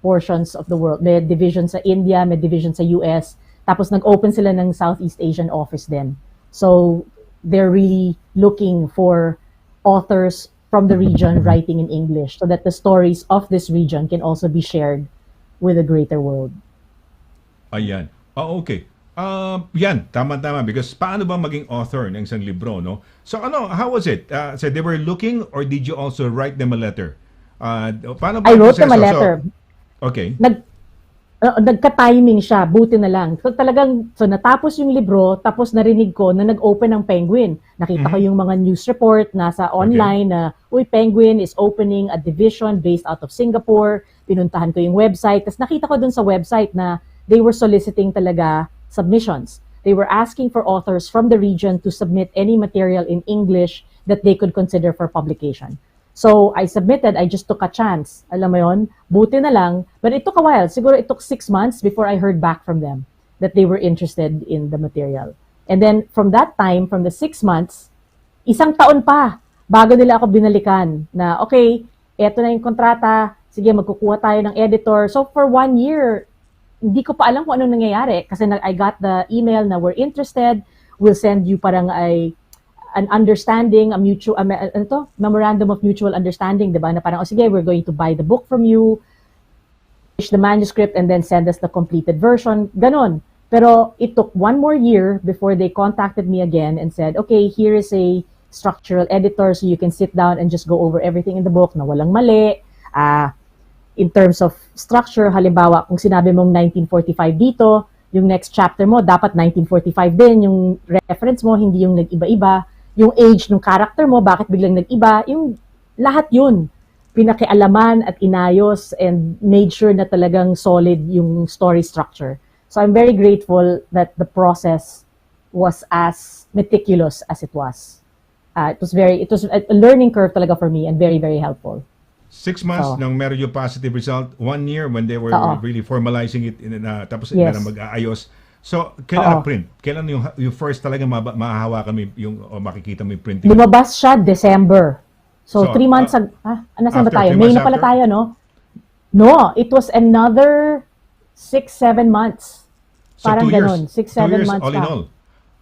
portions of the world. May division sa India, may division sa US. Tapos nag-open sila ng Southeast Asian office din. So, they're really looking for authors from the region writing in English so that the stories of this region can also be shared with the greater world. Ayan. Okay. Yan, tama-tama. Because paano ba maging author ng isang libro, no? So, how was it? So they were looking or did you also write them a letter? Paano ba I wrote them a letter. Okay. Nagka-timing siya, buti na lang. So natapos yung libro, tapos narinig ko na nag-open ang Penguin. Nakita ko yung mga news report nasa online na, Penguin is opening a division based out of Singapore. Pinuntahan ko yung website. Tapos nakita ko dun sa website na they were soliciting talaga submissions. They were asking for authors from the region to submit any material in English that they could consider for publication. So, I submitted, I just took a chance. Alam mo yun? Buti na lang. But it took a while. Siguro it took 6 months before I heard back from them that they were interested in the material. And then, from that time, from the 6 months, 1 taon pa bago nila ako binalikan na, okay, eto na yung kontrata, sige, magkukuha tayo ng editor. So, for 1 year, hindi ko pa alam kung ano nangyayari. Kasi I got the email na we're interested, we'll send you parang an understanding, memorandum of mutual understanding, diba? Na parang, sige, we're going to buy the book from you, finish the manuscript, and then send us the completed version. Ganon. Pero it took 1 more year before they contacted me again and said, okay, here is a structural editor so you can sit down and just go over everything in the book na walang mali. In terms of structure, halimbawa, kung sinabi mong 1945 dito, yung next chapter mo, dapat 1945 din. Yung reference mo, hindi yung nag-iba-iba. Yung age ng character mo, bakit biglang nag-iba, yung lahat yun, pinakialaman at inayos and made sure na talagang solid yung story structure. So I'm very grateful that the process was as meticulous as it was. It was a learning curve talaga for me and very, very helpful. 6 months nang meron yung positive result, 1 year when they were really formalizing it, tapos meron mag-aayos. So, kailan na-print? Kailan yung first talaga mahahawakan o makikita mo yung printing? Lumabas siya December. So 3 months, nasan ba tayo? May na pala tayo, no? No, it was another 6-7 months. So Parang 2 years. ganun. 6-7 months all in all.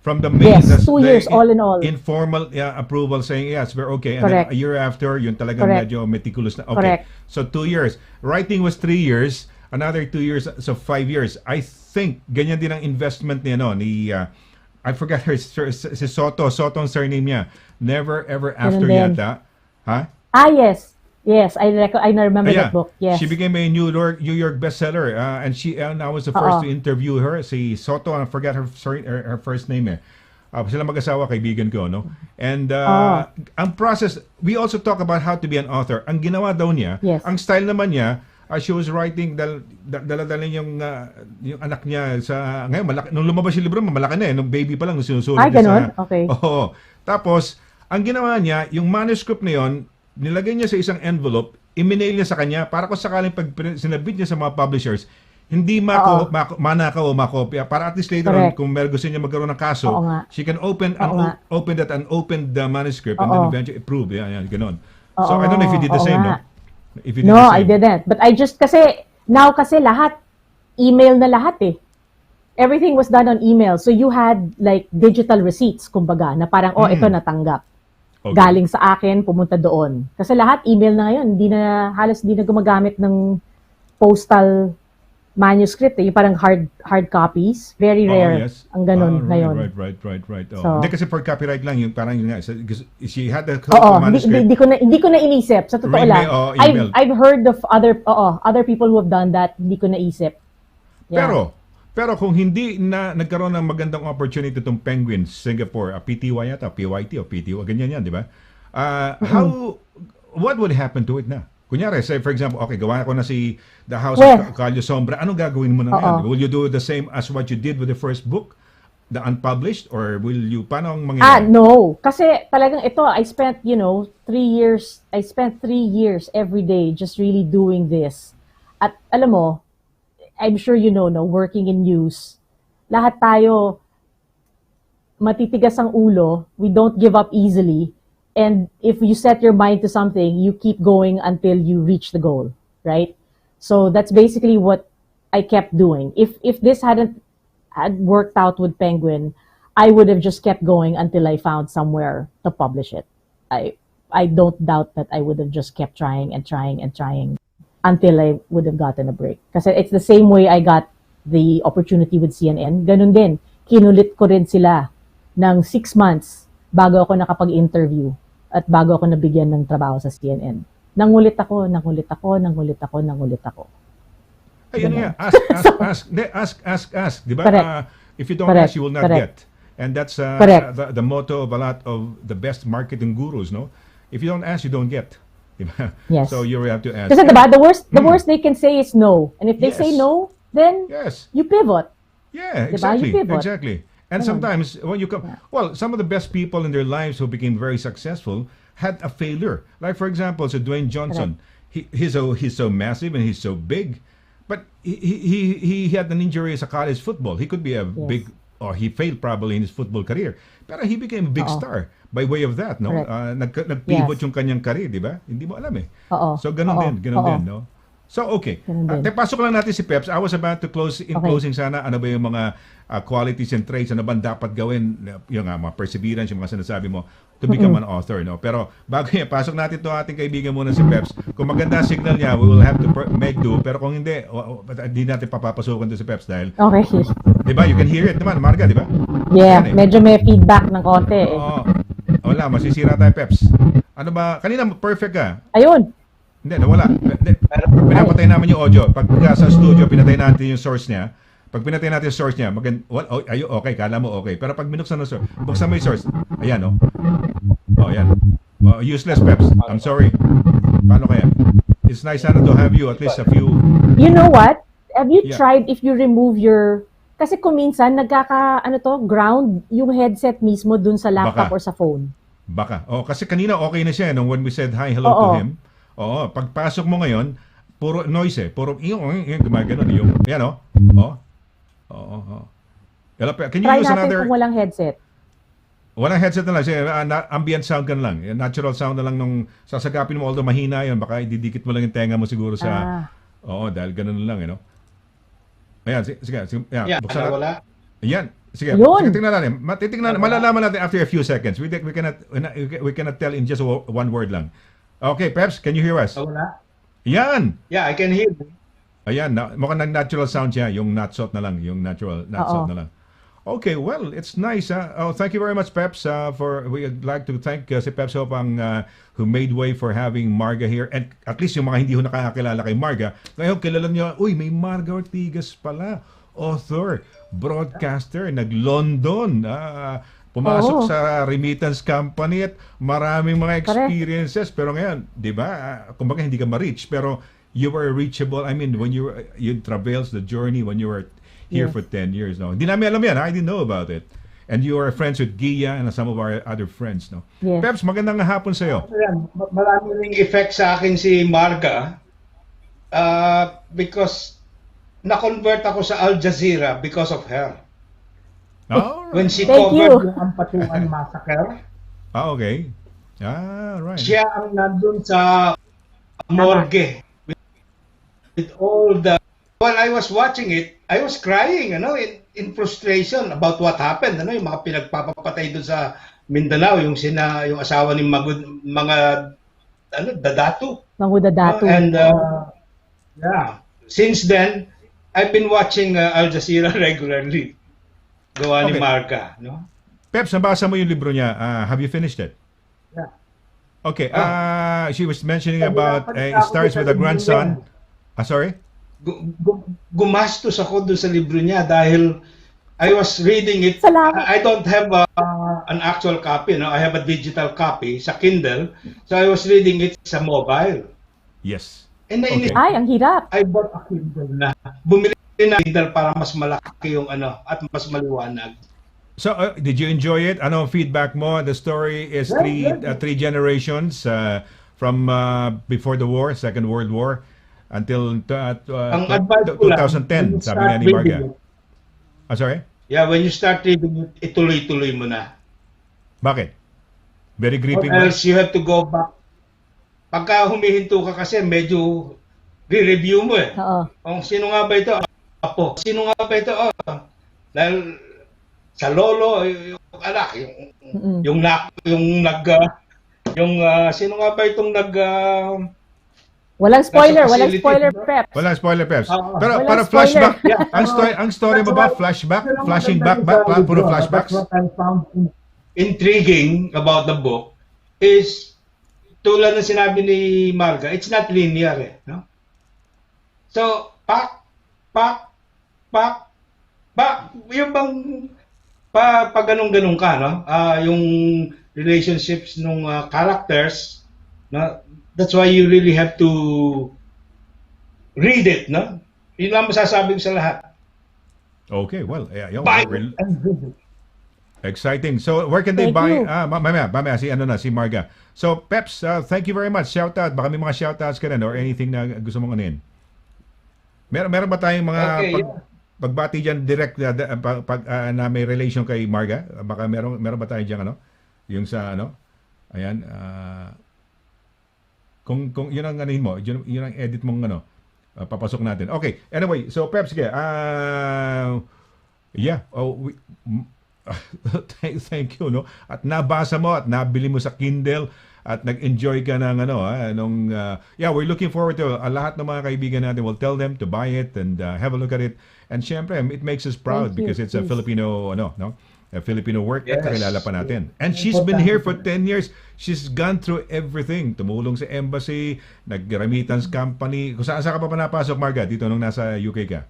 From the main, Yes, 2 years all in all. informal approval saying, yes, we're okay. And Correct. then a year after, yun talagang Correct. medyo meticulous na. Okay, Correct. so 2 years. Writing was 3 years, another 2 years, so 5 years. I think, ganyan din ang investment niya, no, ni, I forgot her, si Soto ang surname niya. Never, ever after din. yata. Ha? Yes. Yes, I remember Yeah. that book. Yes. She became a New York bestseller, and I was the first to interview her. Si Soto, I forgot her first name. Sila mag-asawa, kaibigan ko, no? And ang process, we also talk about how to be an author. Ang ginawa daw niya, Yes. ang style naman niya, she was writing dala-dala yung anak niya sa ngayon malaki, nung lumabas yung libro malaki na nung baby pa lang sinusulat Ay, niya ganun? sa Okay. Oo. Tapos ang ginawa niya, yung manuscript na yon, nilagay niya sa isang envelope, i-mail niya sa kanya para kung sakaling pag sinabit niya sa mga publishers, hindi manakaw o makopya para at least later on, Correct. kung meron gusto niya magkaroon ng kaso, Oo nga. she can open Oo nga. that unopened manuscript and Oo. then eventually approve. Yan, ganun. So Oo, I don't know if you did the oo same, nga. no? If you did No, the I same. didn't. But I just now kasi lahat email na lahat eh. Everything was done on email. So you had like digital receipts, kumbaga, na parang ito natanggap. Okay. Galing sa akin, pumunta doon. Kasi lahat email na ngayon, halos hindi na gumagamit ng postal manuscript eh. Yung parang hard copies. Very rare. Yes. Ang ganun ngayon. Right. Oh. So- Hindi kasi for copyright lang, yung parang yun nga. She had the Oo, manuscript. hindi ko na inisip. Sa totoo Email, lang. email. I've heard of other people who have done that. Hindi ko naisip. Yeah. Pero kung hindi na nagkaroon ng magandang opportunity itong Penguin, Singapore, PTY yata, PYT o PTY, ganyan yan, di ba? What would happen to it na? Kunyari, say for example, okay, gawa ko na si The House Well, of Calio Sombra, anong gagawin mo na ngayon? Will you do the same as what you did with the first book, the unpublished, or will you, paano ang mangyayari? No. Kasi talagang ito, I spent, 3 years, every day just really doing this. At alam mo, I'm sure you know, no, working in news, lahat tayo matitigas ang ulo, we don't give up easily, and if you set your mind to something, you keep going until you reach the goal, right? So that's basically what I kept doing. If this had worked out with Penguin, I would have just kept going until I found somewhere to publish it. I don't doubt that I would have just kept trying and trying and trying until I would have gotten a break. Kasi it's the same way I got the opportunity with CNN. Ganun din. Kinulit ko rin sila ng 6 months bago ako nakapag-interview at bago ako nabigyan ng trabaho sa CNN. Nangulit ako. Ayun nga, ask. Di ba? Correct. If you don't Correct. ask, you will not Correct. get. And that's Correct. the motto of a lot of the best marketing gurus, no? If you don't ask, you don't get. Diba? Yes. So you have to ask. Kasi diba, the worst they can say is no. And if they Yes. say no, then Yes. you pivot. Yeah, Diba? You exactly. pivot. Exactly. And sometimes when you come, some of the best people in their lives who became very successful had a failure. Like for example, so Dwayne Johnson, he's so massive and he's so big, but he had an injury sa college football. He could be a big, or he failed probably in his football career, pero he became a big star by way of that, no? Correct. Nagpivot Yes. yung kanyang career, di ba? Hindi mo alam eh. Oo. So ganun Oo. din, Oo. no? So okay. Ganun din. Pasok lang natin si Peps. I was about to close in Okay. closing sana, ano ba yung mga qualities and traits, ano ba dapat gawin, yung mga perseverance, yung mga sinasabi mo to become an author, no? Pero bago yan, pasok natin to ating kaibigan muna si Peps. Kung maganda ang signal niya, we will have to make do. Pero kung hindi, hindi natin papapasukan to si Peps dahil, Okay. di ba, you can hear it naman, Marga, di ba? Yeah, Yan eh. medyo may feedback ng konti eh. Oo. Wala, masisira tayo, Peps. Ano ba, kanina perfect ka. Ayun. Hindi, nawala. Pinapatay namin yung audio. Pag sa studio, pinatay natin yung source niya. Pag pinatay natin yung source niya, okay, kala mo okay. Pero pag binuksan mo source, buksan mo yung source. Ayan, oh. Oh, ayan. Useless, Peps. I'm sorry. Paano kaya? It's nice sana to have you, at least a few. You know what? Have you Yeah. tried if you remove your... Kasi kung minsan, ground yung headset mismo dun sa laptop Baka. or sa phone. Baka. Oh, kasi kanina okay na siya nung when we said hello to Oo. him. Oo, pagpasok mo ngayon, puro noise eh. Puro gumagano yung yan oh. Oh. Oo. Can you Try use natin another kung walang headset. Walang headset na lang. Ambient sound ka na lang. Natural sound na lang nung sasagapin mo. Although mahina yun, baka ididikit mo lang yung tenga mo siguro sa... Oo, dahil ganun lang, Ayan, sige. Yeah, buksan wala. Ayan. Sige, Yun. sige, tingnan natin. Malalaman natin after a few seconds. We cannot tell in just one word lang. Okay, Peps, can you hear us? Wala? Yan! Yeah, I can hear you. Ayan, mukhang natural sound siya, yung not-sot na lang, yung natural not-sot na lang. Okay, well, it's nice. Oh, thank you very much, Peps. We'd like to thank si Peps Hopang who made way for having Marga here. And at least yung mga hindi ho nakakakilala kay Marga, ngayon kilala niyo, uy, may Marga Ortigas pala. Author, broadcaster, nag-London. Pumasok sa remittance company at maraming mga experiences. Pero ngayon, di ba, kumbaga hindi ka ma-reach. Pero you were reachable. I mean, when you traversed the journey when you were here for 10 years. No? Hindi namin alam yan. I didn't know about it. And you are friends with Gia and some of our other friends. No? Yes. Peps, magandang hapon sa'yo. Marami ring effect sa akin si Marga because na-convert ako sa Al Jazeera because of her. Oh, When she Thank covered you. yung Ampatuan Massacre, okay. Right. siya ang nandun sa morgue with all the... While I was watching it, I was crying, in frustration about what happened, yung mga pinagpapapatay doon sa Mindanao, yung asawa ni mga dadatu. Mangudadatu. And yeah, since then I've been watching Al Jazeera regularly. Gawa ni Okay. Marga, no? Peps, nabasa mo yung libro niya. Have you finished it? Yeah. Okay. She was mentioning about it starts with a grandson. Sorry? Gumastos ako doon sa libro niya dahil I was reading it. Salamat. I don't have an actual copy, no? I have a digital copy sa Kindle. So I was reading it sa mobile. Yes. And Okay. Ay, ang hirap. I bought a Kindle na. Bumili na Kindle para mas malaki yung at mas maliwanag. So, did you enjoy it? Ano ang feedback mo? The story is three generations from before the war, Second World War, until Ang advice ko lang, 2010, when you sabi start nga ni reading Marga. Sorry? Yeah, when you start reading it, ituloy-tuloy mo na. Bakit? Very Or gripping ba? else you have to go back. Pagka humihinto ka kasi, medyo re-review mo eh. Oo. Kung sino nga ba ito? Apo. Sino nga ba ito? Dahil sa lolo, yung anak, sino nga ba itong Walang spoiler, Nasa walang facility. spoiler, Peps. Walang spoiler, Peps. Pero Walang para spoiler. flashback, ang story mo ba? Flashback? Flashing back ba? Puro flashbacks? That's what I found intriguing about the book is tulad ng sinabi ni Marga, it's not linear eh. No? So, pak, yung bang pa ganun-ganun ka, no? Yung relationships ng characters, no? That's why you really have to read it, no? Yun lang masasabi ko sa lahat. Okay, well, Buy it and read it. exciting. So, where can they Thank buy? you. Mamaya, si Marga. So, Peps, thank you very much. Shout out. Baka may mga shout outs ka rin or anything na gusto mong anin. Meron ba tayong mga Okay, pagbati dyan direct na may relation kay Marga? Baka meron ba tayo dyan yung sa ayan, kung yun ang anin mo, yun ang edit mong papasok natin. Okay, anyway, so Peps, sige, thank you, no? At nabasa mo at nabili mo sa Kindle at nag-enjoy ka ng we're looking forward to lahat ng mga kaibigan natin. We'll tell them to buy it and have a look at it. And syempre, it makes us proud Thank you, because it's a please. Filipino a Filipino work at Yes. kakilala pa natin. And she's been here for 10 years. She's gone through everything. Tumulong sa embassy, nag-remittance company. Kung saan ka pa napasok, Marga, dito nung nasa UK ka?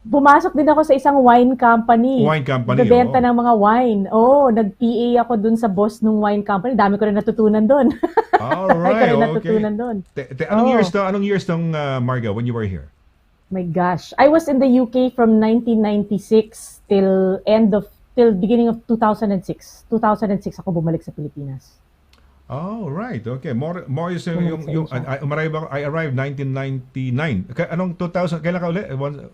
Pumasok din ako sa isang wine company. Wine company, Nagbebenta oo. ng mga wine. Nag-PA ako dun sa boss ng wine company. Dami ko rin natutunan dun. Dami ko Alright, rin okay. natutunan dun. Anong years tong Marga, when you were here? My gosh. I was in the UK from 1996 till beginning of 2006. 2006 ako bumalik sa Pilipinas. Oh, right. Okay. More is I arrived 1999. Anong 2000? Kailan ka uli?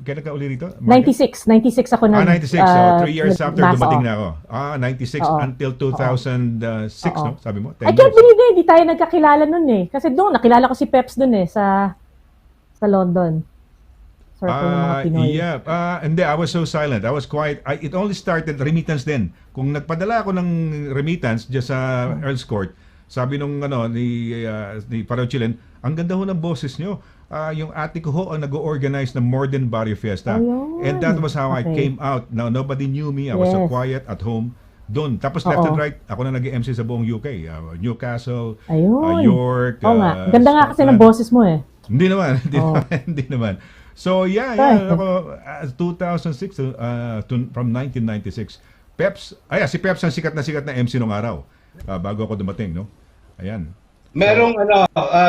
Kailan ka uli rito? Marga? 96 ako 96. So 3 years after nag-mass dumating off. na ako. 96 Oo. until 2006, Oo. no? Sabi mo? 10 I can't years. believe hindi tayo nagkakilala nun eh. Kasi doon, nakilala ko si Peps doon eh, sa London. circle ng mga Pinoy? Yeah. Hindi, I was so silent. I was quiet. It only started remittance din. Kung nagpadala ako ng remittance just sa Earl's Court, sabi nung ni Parao Chilen, ang ganda ho ng boses nyo. Yung ate ko ho ang nag-organize ng Modern Barrio Fiesta. Ayun. And that was how I Okay. came out. Now, nobody knew me. I was so Yes. quiet at home. Doon. Tapos left and Oo. right, ako na nag-MC sa buong UK. Newcastle, Ayun. York, Oo nga. Ganda nga kasi ng Scotland. boses mo eh. Hindi naman, hindi Oo. naman, hindi naman. So yeah, Right. ako 2006 from 1996. Si Peps ang sikat na MC nung araw. Bago ako dumating, no? Ayan. Merong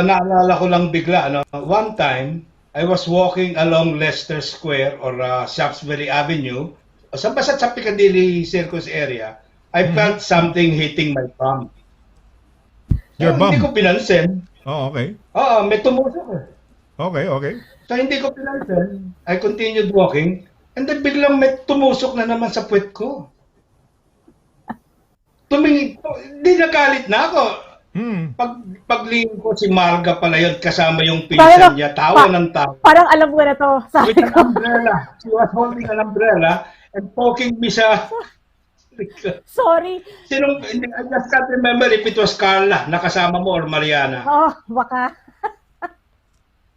naalala ko lang bigla, one time, I was walking along Leicester Square or Shaftesbury Avenue, basta sa Piccadilly Circus area, I felt something hitting my bum. Your Hindi bum? ko pinansin. Oh, okay. Oo, may tumusok eh. Okay. So hindi ko pinansin. I continued walking, and then biglang may tumusok na naman sa puwet ko. Hindi nagalit na ako. Paglingin ko si Marga pala yun, kasama yung pinsan niya, tawa ng tawa. Parang alam ko na to. Sabi With an ko. umbrella. She was holding an umbrella and poking me sa... Sorry. I just can't remember if it was Carla, nakasama mo, or Mariana. Oh, baka.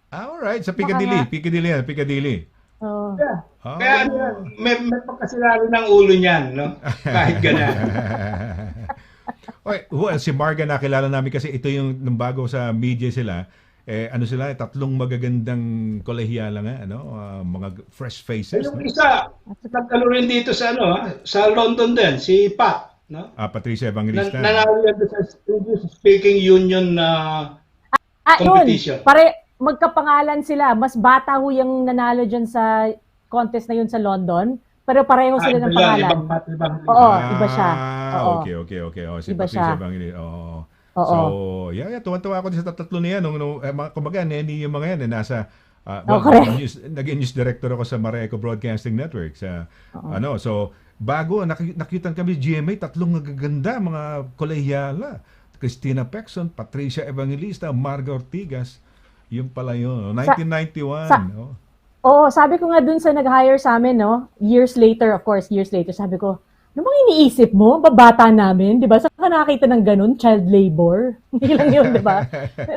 Alright, sa Piccadilly. Piccadilly. Oh. Yeah. Oh. Kaya may pagkasilari ng ulo niyan, no? Kahit ganun. Okay, si Marga nakilala namin kasi ito yung nung bago sa media sila, sila, tatlong magagandang kolehiyala nga, mga fresh faces. Yung isa, rin dito sa sa London din, si Pat, no? Patricia Evangelista. Nanalo yan sa English Speaking Union competition. Yun. Magkapangalan sila. Mas bata ho yung nanalo dyan sa contest na yun sa London. Pero pareho sila ng pangalan. Ibang Pat, ibang Oo, iba siya. Oo. Okay. Si Iba Patricia siya. Evangelista. Oo. Oo. So, tuwan-tuwa ako din sa tatlo niya. Kumbaga, Nenny yung mga yan, nasa, correct. naging news director ako sa Mareco Broadcasting Network. So, bago, nakitan kami GMA, tatlong nagaganda, mga kolehiyala. Christina Pexon, Patricia Evangelista, Marga Ortigas. Yung pala yun. 1991. Oo, sabi ko nga dun sa nag-hire sa amin, years later, sabi ko, ano bang iniisip mo? Babata namin, di ba? Saan ka nakakita ng ganun? Child labor? Hindi lang yun, di ba?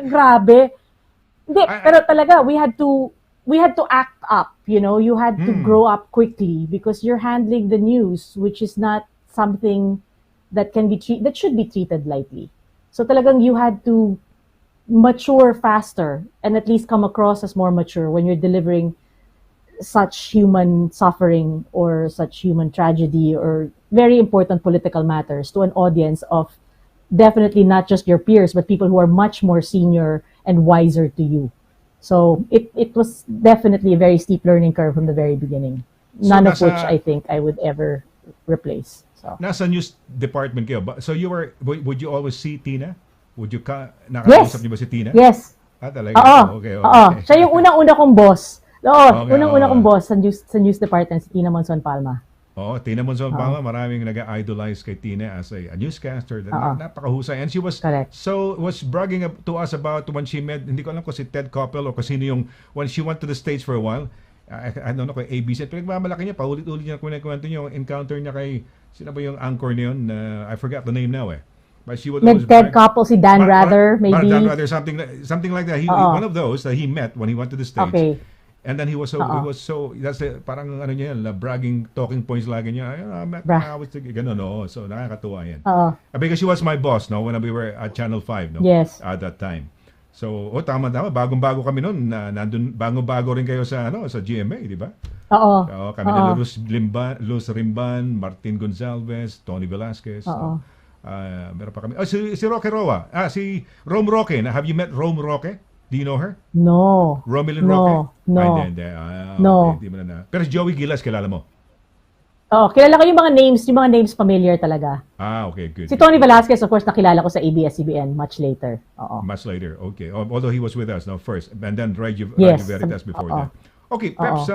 Grabe. Hindi, pero talaga, we had to act up, you had to grow up quickly because you're handling the news, which is not something that should be treated lightly. So talagang you had to mature faster and at least come across as more mature when you're delivering such human suffering or such human tragedy or very important political matters to an audience of definitely not just your peers but people who are much more senior and wiser to you. So it was definitely a very steep learning curve from the very beginning. None of which I think I would ever replace. So Nasa news department kayo. So would you always see Tina? Would you nakakausap niyo ba si Tina? Yes. Talaga? Oo. Okay. Siya yung unang-una kong boss. Oo, Okay, unang-una oo. kong boss sa news department, si Tina Monson Palma. Oo, Tina Monson Palma, maraming nag-idolize kay Tina as a newscaster. Napakahusay. And she was Correct. was bragging to us about when she met, hindi ko alam kung si Ted Koppel o kasi yung, when she went to the States for a while, I don't know kay ABC, pero nagmamalaki niya, paulit-ulit niya kwento niya yung encounter niya kay, sino ba yung anchor niya yun? I forgot the name now But she would always Ted brag. Koppel, si Dan Rather, maybe. Dan Rather, something like that. One of those that he met when he went to the States. Okay. And then he was so that's parang niya, bragging talking points lagi niya. I was thinking, ganun, so nakakatuwa yan. Because she was my boss, when we were at Channel 5, Yes. at that time. So, tama, bagong-bago kami noon, nandun, bagong-bago rin kayo sa GMA, di ba? Oo. Kami ni Luz Rimban, Martin Gonzalez, Tony Velasquez. Meron pa kami. Si Roque Roa. Si Rome Roque. Have you met Rome Roque? Do you know her? No. Romilyn No. Roque? No. Hindi. No. Okay, hindi mo na. Pero si Joey Gilas, kilala mo? Kilala ko yung mga names familiar talaga. Okay, good. Si Tony Velasquez, of course, nakilala ko sa ABS-CBN much later. Oo. Much later, okay. Although he was with us first. And then Radio Yes. Veritas before that. Okay, Peps,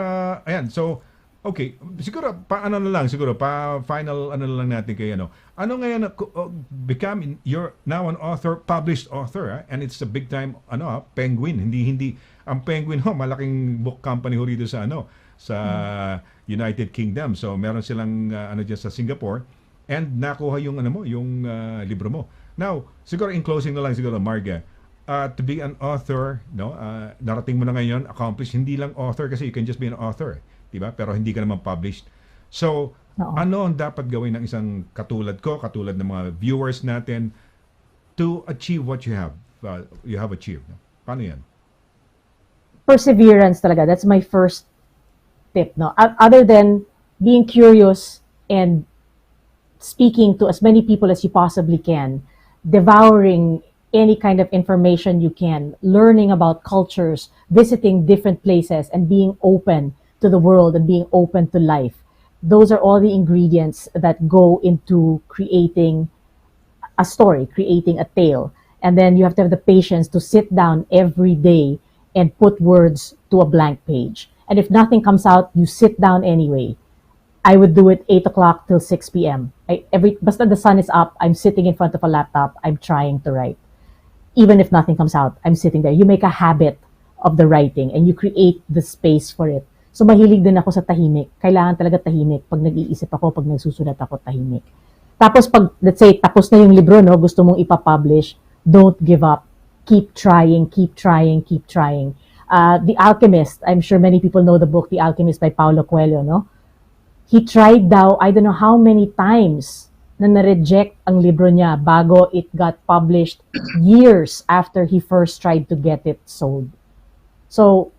ayan. So, Okay, siguro paano na lang siguro pa final ano na lang natin kay ano. Ano ngayon become you're now an author, published author, and it's a big time Penguin. Hindi ang Penguin malaking book company ho rito sa sa United Kingdom. So meron silang diyan sa Singapore and nakuha yung yung libro mo. Now, siguro in closing na lang siguro Marga, to be an author, narating mo na ngayon, accomplished, hindi lang author kasi you can just be an author, di ba? Pero hindi ka naman published. So, Oo. ano ang dapat gawin ng isang katulad ko, katulad ng mga viewers natin to achieve what you have achieved? Paano yan? Perseverance talaga. That's my first tip, no? Other than being curious and speaking to as many people as you possibly can, devouring any kind of information you can, learning about cultures, visiting different places, and being open to the world and being open to life. Those are all the ingredients that go into creating a story, creating a tale. And then you have to have the patience to sit down every day and put words to a blank page. And if nothing comes out, you sit down anyway. I would do it 8 o'clock till 6 p.m. Basta the sun is up, I'm sitting in front of a laptop, I'm trying to write. Even if nothing comes out, I'm sitting there. You make a habit of the writing and you create the space for it. So mahilig din ako sa tahimik. Kailangan talaga tahimik. Pag nag-iisip ako, pag nagsusulat ako, tahimik. Tapos pag, let's say, tapos na yung libro, no, gusto mong ipapublish, don't give up. Keep trying, keep trying, keep trying. The Alchemist, I'm sure many people know the book, The Alchemist by Paulo Coelho, no? He tried daw, I don't know how many times na na-reject ang libro niya bago it got published years after he first tried to get it sold. So,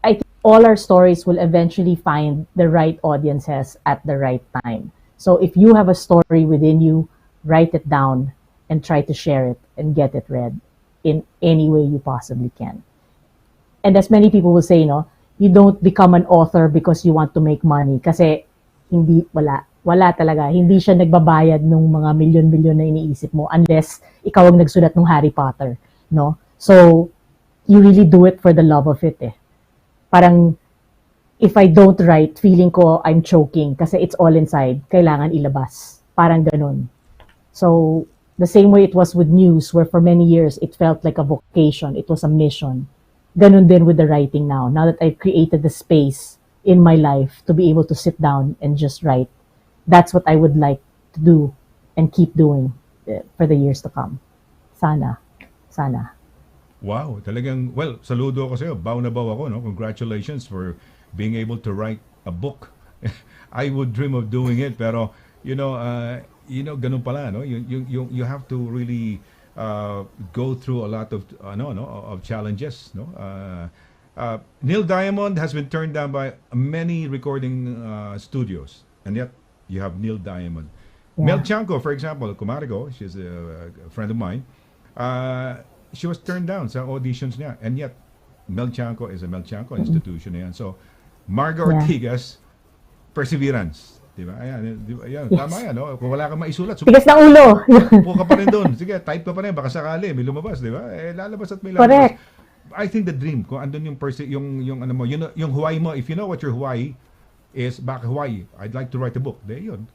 I think all our stories will eventually find the right audiences at the right time. So, if you have a story within you, write it down and try to share it and get it read in any way you possibly can. And as many people will say, you don't become an author because you want to make money. Kasi wala talaga. Hindi siya nagbabayad ng mga milyon-milyon na iniisip mo unless ikaw ang nagsulat ng Harry Potter, no? So, you really do it for the love of it, eh. Parang, if I don't write, feeling ko I'm choking kasi it's all inside. Kailangan ilabas. Parang ganun. So, the same way it was with news, where for many years, it felt like a vocation. It was a mission. Ganun din with the writing now. Now that I've created the space in my life to be able to sit down and just write, that's what I would like to do and keep doing for the years to come. Sana. Wow, talagang, well, saludo ako sa'yo. Bow na bow ako, no? Congratulations for being able to write a book. I would dream of doing it, pero, ganun pala, no? You have to really go through a lot of, of challenges, no? Neil Diamond has been turned down by many recording studios, and yet you have Neil Diamond. Yeah. Mel Chanco, for example, Kumarigo, she's a friend of mine. She was turned down sa auditions niya, and yet Mel Chanco is a Mel Chanco institution na yan. So, Marga Ortigas, perseverance. Diba? Ayan, Yes. Tama yan, no? Kung wala kang maisulat, Tigas ng ulo. upo ka pa rin doon. Sige, type ka pa rin. Baka sakali, may lumabas, di ba? Lalabas at may lalabas. Correct. I think the dream, kung andun yung ano mo, yung Hawaii mo, if you know what your Hawaii is, back Hawaii, I'd like to write a book. Yun,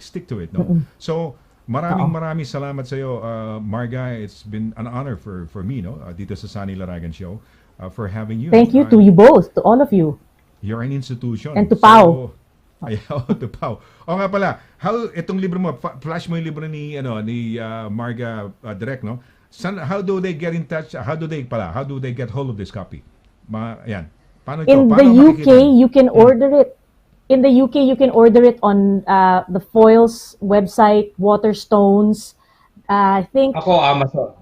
stick to it, no? So, maraming salamat sa iyo, Marga. It's been an honor for me, no? Dito sa Sonny Laragan Show, for having you. Thank you to you both, to all of you. You're an institution. And to Pao. Ayaw, to Pao. O nga pala, itong libro mo, flash mo yung libro ni Marga direct, no? How do they get in touch? How do they get hold of this copy? Ayan. Paano ito? In the Paano UK, makikita? you can order it. In the UK, you can order it on the Foyles website, Waterstones. I think Ako, Amazon.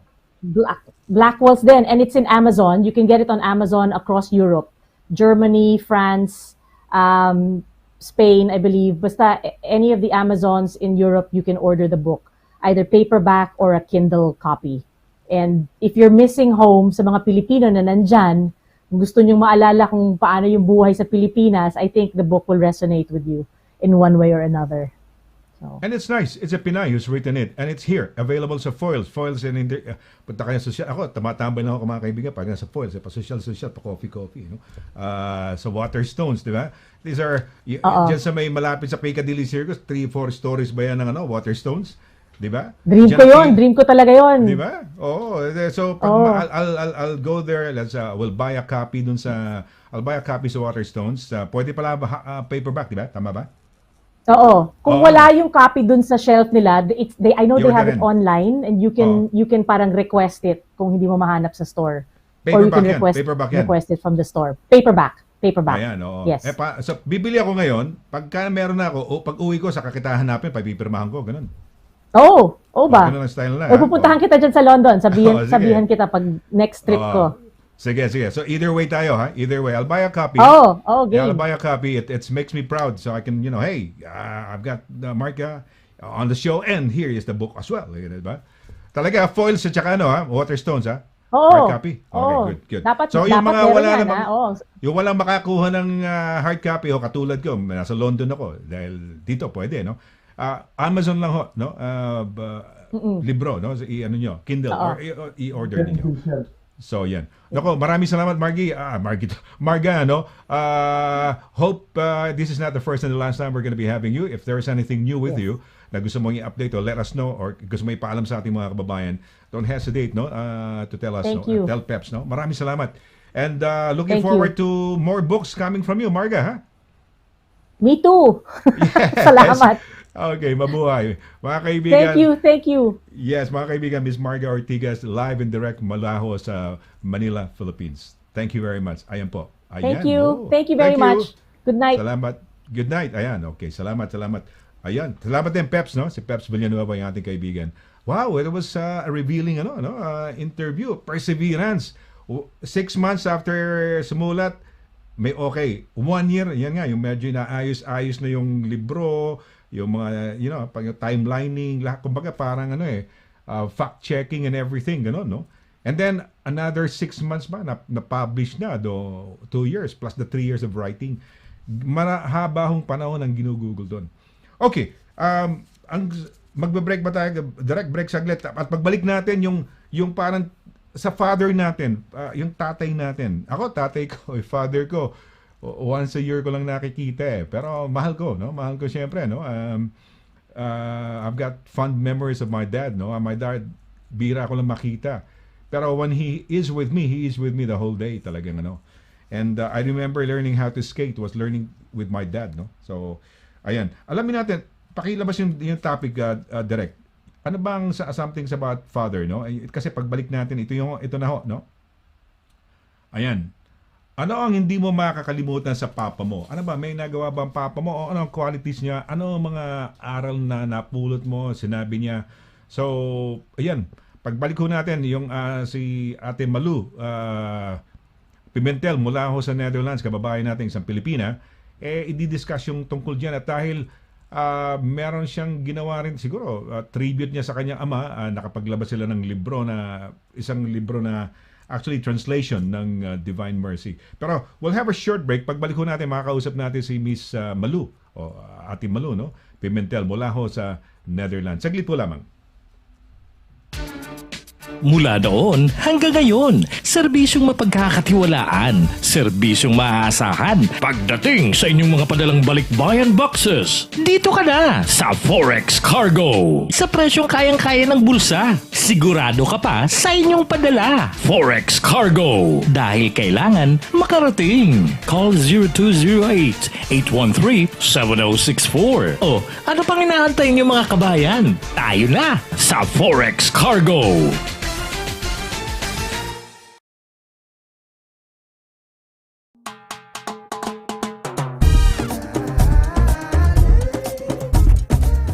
Blackwell's then, and it's in Amazon. You can get it on Amazon across Europe, Germany, France, Spain, I believe. Basta any of the Amazons in Europe, you can order the book, either paperback or a Kindle copy. And if you're missing home sa mga Pilipino na nandyan, kung gusto nyong maalala kung paano yung buhay sa Pilipinas, I think the book will resonate with you in one way or another. So, And it's nice. It's a Pinay who's written it. And it's here. Available sa Foils. Foils and punta kayo sa social. Ako, tumatambay lang ako mga kaibigan pag nasa Foils. Pa-social, pa-coffee. No? Sa Waterstones, di ba? These are, dyan sa may malapit sa Piccadilly Circus, 3-4 stories ba yan ng Waterstones? Di ba? dream Dyan ko ang yun. Dream ko talaga yun. Di ba? Oo. So, pag I'll go there. We'll buy a copy I'll buy a copy sa Waterstones. Pwede pala paperback, di ba? Tama ba? Oo. Kung wala yung copy dun sa shelf nila, I know they have it Yordanin. online and you can parang request it kung hindi mo mahanap sa store. Or you Paperback can yan. request Paperback yan. request it from the store. Paperback. Ayan, oo. Yes. So, bibili ako ngayon. Pagka meron na ako, pag uwi ko, saka kita hanapin, pipirmahan ko. Ganun. Ba? Ganun ang style na. O pupuntahan kita dyan sa London. Sige. Sabihan kita pag next trip ko. Sige. So, either way tayo, ha? Either way. I'll buy a copy. Yeah, I'll game. buy a copy. It makes me proud. So, I can, hey, I've got Marka on the show and here is the book as well. Diba? Talaga, foils at saka Waterstones, ha? Hard copy? Okay, good. Dapat, So, yung mga meron wala yan, namang, ha? yung walang makakuha ng hard copy, katulad ko, nasa London ako, dahil dito pwede, no? Amazon lang ho, no? Libro, no? Ano nyo, Kindle, or i-order ninyo. So, yan. Nako, maraming salamat, Marga, no? Hope this is not the first and the last time we're gonna be having you. If there's anything new with you na gusto mong i-update or let us know or gusto mo ipaalam sa ating mga kababayan, don't hesitate, no? To tell us, Thank no? you. Tell Peps, no? Maraming salamat. And looking Thank forward you. to more books coming from you, Marga, ha? Me too. Salamat. Okay, mabuhay. Mga kaibigan. Thank you. Yes, mga kaibigan, Miss Marga Ortigas, live and direct mula ho sa Manila, Philippines. Thank you very much. Ayan po. Ayan. Thank you. Oh. Thank you very much. Good night. Salamat. Good night. Ayan, okay. Salamat. Ayan. Salamat din, Peps, no? Si Peps Villanueva, yung ating kaibigan. Wow, it was a revealing interview. Perseverance. 6 months after sumulat, may okay. 1 year, yan nga, yung medyo naayos-ayos na yung libro, yung mga, pag timelining, lahat, kumbaga parang fact-checking and everything, gano'n, no? And then, another 6 months ba, na-publish na, 2 years, plus the 3 years of writing. Mahaba hong panahon ang ginugugol doon. Okay, magbe-break ba tayo? Direct break saglit. At pagbalik natin, yung parang sa father natin, yung tatay natin. Ako, tatay ko, father ko, once a year ko lang nakikita Pero mahal ko, no? Mahal ko siyempre, no? I've got fond memories of my dad, no? My dad, bira ko lang makita. Pero when he is with me the whole day talagang, And I remember learning how to skate was learning with my dad, no? So, ayan. Alamin natin, pakilabas yung topic, direct. Ano bang something about father, no? Kasi pagbalik natin, ito na ho, no? Ayan. Ano ang hindi mo makakalimutan sa papa mo? Ano ba? May nagawa ba ang papa mo? O ano ang qualities niya? Ano ang mga aral na napulot mo? Sinabi niya? So, ayan. Pagbalik ko natin, yung si Ate Malu, Pimentel, mula ho sa Netherlands, kababayan natin isang Pilipina, i-discuss yung tungkol dyan. At dahil meron siyang ginawa rin, siguro, tribute niya sa kanyang ama, nakapaglabas sila ng isang libro na actually translation ng Divine Mercy. Pero we'll have a short break. Pagbalik ho natin, makakausap natin si Miss Malu, o Ate Malu, no? Pimentel, mula ho sa Netherlands. Saglit po lamang. Mula noon hanggang ngayon, serbisyong mapagkakatiwalaan, serbisyong maaasahan pagdating sa inyong mga padalang balikbayan boxes. Dito ka na sa Forex Cargo. Sa presyong kayang-kaya ng bulsa, sigurado ka pa sa inyong padala. Forex Cargo. Dahil kailangan makarating. Call 0208-813-7064. O, ano pang inaantay niyo mga kabayan? Tayo na sa Forex Cargo.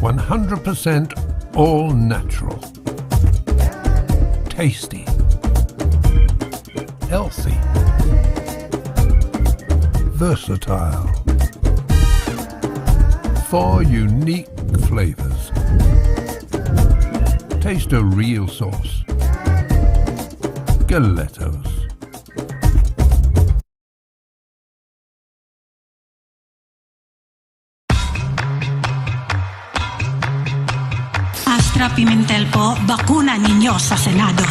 %100% all natural. Tasty. Healthy. Versatile. 4 unique flavors. Taste a real sauce. Galetos. Pimentel po, bakuna ninyo sa Senado.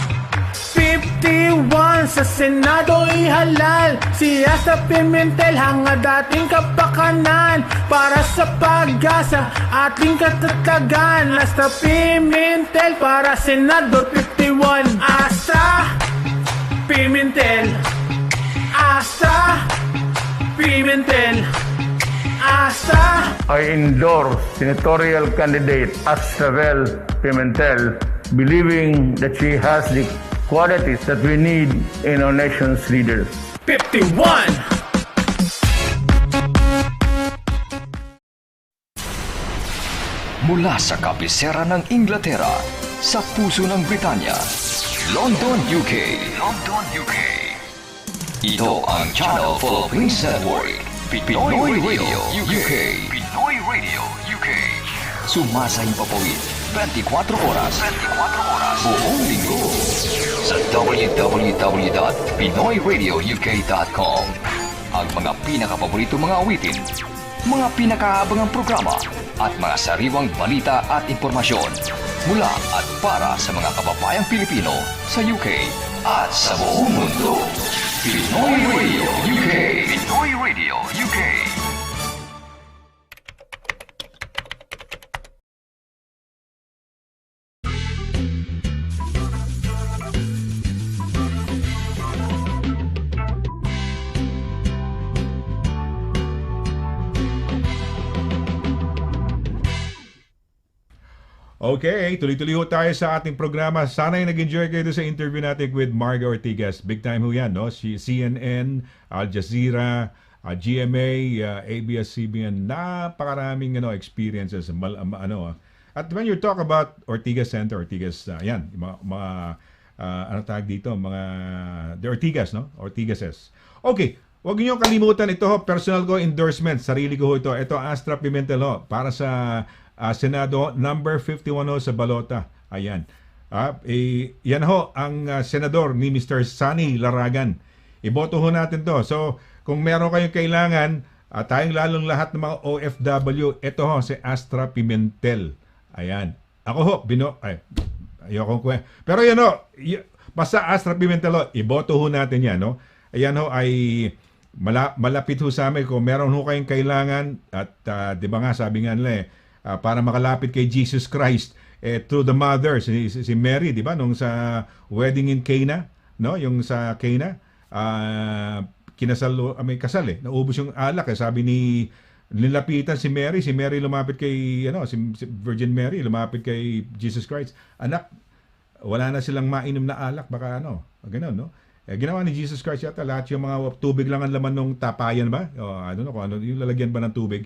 51 sa Senado ihalal. Si Astra Pimentel hangad ating kapakanan. Para sa pag-asa ating katatagan. Astra Pimentel para Senador 51. Astra Pimentel, Astra Pimentel, Astra. I endorse senatorial candidate Astravel Pimentel, believing that she has the qualities that we need in our nation's leaders. 51. Mula sa kabisera ng Inglaterra, sa puso ng Britanya, London, UK. London, UK. Ito ang Channel Philippines Network, Pinoy Radio, UK. Pinoy Radio, UK. Sumasayang papawid, 24 oras. 24 oras. Buong linggo. Sa www.pinoyradiouk.com. Ang mga pinakapaborito mga awitin, mga pinakaabangang programa, at mga sariwang balita at impormasyon mula at para sa mga kababayang Pilipino sa UK at sa buong mundo. Pinoy Radio UK. Pinoy Radio UK. Okay, tuloy-tuloy ho tayo sa ating programa. Sana'y nag-enjoy kayo sa interview natin with Marga Ortigas. Big time ho yan, no? CNN, Al Jazeera, GMA, ABS-CBN, napakaraming experiences. At when you talk about Ortigas Center, Ortigas, yan, ano tawag dito, the Ortigas, no? Ortigases. Okay, huwag niyo kalimutan ito, personal ko endorsement, sarili ko ito. Ito, Astra Pimentel, para sa Senado, number 51 sa balota. Ayan. Yan ho, ang senador ni Mr. Sonny Laragan. Iboto ho natin to. So, kung meron kayong kailangan, tayong lalong lahat ng mga OFW, ito ho, si Astra Pimentel. Ayan. Ako ho, ayoko ko. Pero yan ho, basta Astra Pimentel ho, iboto ho natin yan, no? Ayan ho, ay malapit ho sa amin kung meron ho kayong kailangan at di ba nga, sabi nga nila para makalapit kay Jesus Christ through the mother si Mary, di ba, nung sa wedding in Cana, no, yung sa Cana, may kasal naubos yung alak, sabi nilapitan si Mary lumapit kay si Virgin Mary lumapit kay Jesus Christ, anak, wala na silang mainom na alak, baka gano'n, no? Ginawa ni Jesus Christ yata lahat yung mga tubig lang ang laman ng tapayan ba, I don't know kung ano yung lalagyan ba ng tubig.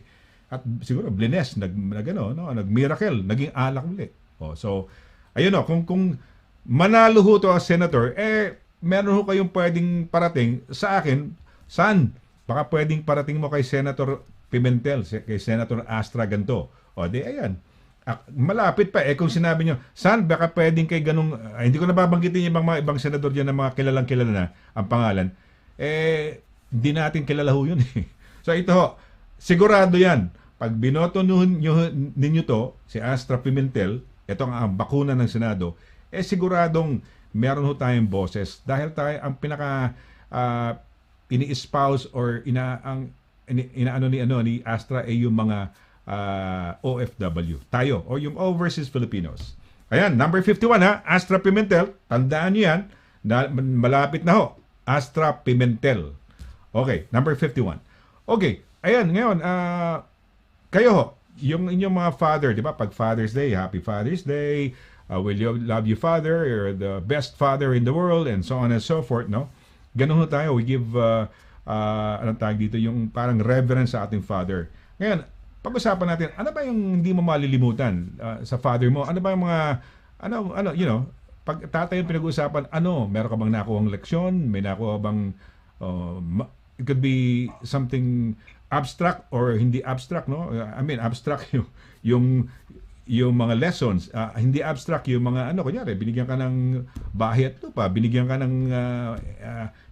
At siguro blines nag-miracle, naging alak ulit. So ayun, kung manalo ho to as senator, meron ho kayong pwedeng parating sa akin. Saan? Baka pwedeng parating mo kay Senator Pimentel, kay Senator Astra ganto. Di ayan. Malapit pa kung sinabi nyo, saan baka pwedeng kay ganung, hindi ko nababanggitin yung mga ibang senador diyan na mga kilalang kilala na ang pangalan. Hindi natin kilala ho yun. So ito ho, sigurado yan. Pag binoto ninyo to, si Astra Pimentel, ito ang bakuna ng Senado, siguradong meron ho tayong boses. Dahil tayo ang pinaka ini-espouse or inaano ni Astra yung mga OFW. Tayo, o yung overseas Filipinos. Ayan, number 51 Astra Pimentel. Tandaan nyo yan, malapit na ho. Astra Pimentel. Okay, number 51. Okay, ayan, ngayon, kayo ho, yung inyong mga father, di ba? Pag Father's Day, Happy Father's Day, will you love you Father, you're the best father in the world, and so on and so forth, no? Ganun ho tayo, we give, anong tawag dito, yung parang reverence sa ating father. Ngayon, pag-usapan natin, ano ba yung hindi mo malilimutan sa father mo? Ano ba yung mga, pag tatay yung pinag-uusapan, meron ka bang nakuhang leksyon? May nakuha bang, it could be something abstract or hindi abstract, no? I mean, abstract yung mga lessons. Hindi abstract yung mga, kunyari, binigyan ka ng bahay at lupa, binigyan ka ng,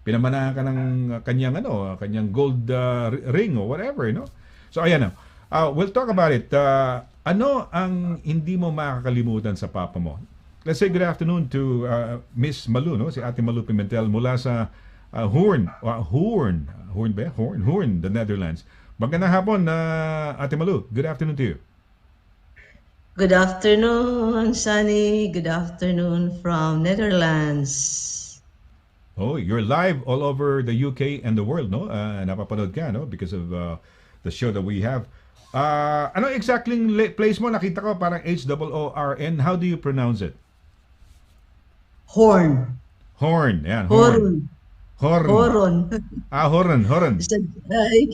pinamanahan ka ng kanyang gold ring or whatever, no? So, ayan na. We'll talk about it. Ano ang hindi mo makakalimutan sa papa mo? Let's say good afternoon to Miss Malu, no? Si Ate Malu Pimentel mula sa Hoorn, the Netherlands. Magandang hapon, Ate Malu. Good afternoon to you. Good afternoon, Sunny. Good afternoon from Netherlands. Oh, you're live all over the UK and the world, no? Napapanood ka, no? Because of the show that we have. Ano exactly place mo? Nakita ko parang H-O-O-R-N. How do you pronounce it? Horn. Horn. Yan, Horn. Horn. Horon. Horn. So,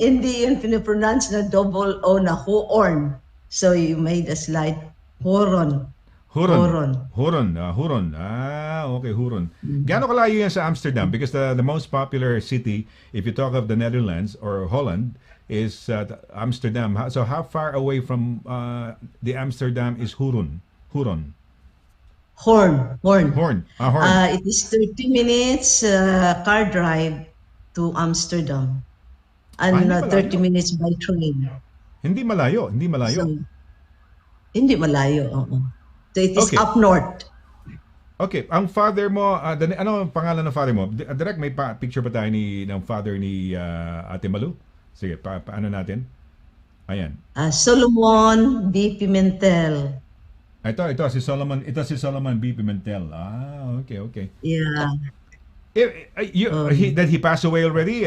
hindi yun pinapronounce na double O na horn. So you made a slight horon. Huron. Okay, Huron. Gaano kalayo yan sa Amsterdam? Because the most popular city, if you talk of the Netherlands or Holland, is Amsterdam. So how far away from the Amsterdam is Horn. Horn. Horn. It is 30 minutes car drive to Amsterdam. And 30 minutes by train. Hindi malayo. So, hindi malayo, oo. So it is Okay. up north. Okay, ang father mo, ano ang pangalan ng father mo? Direct, may picture ba tayo ng father ni Ate Malu? Sige, paano natin? Ayan. Solomon B. Pimentel. Ito si Solomon B. Pimentel. Okay. Yeah. Did he pass away already?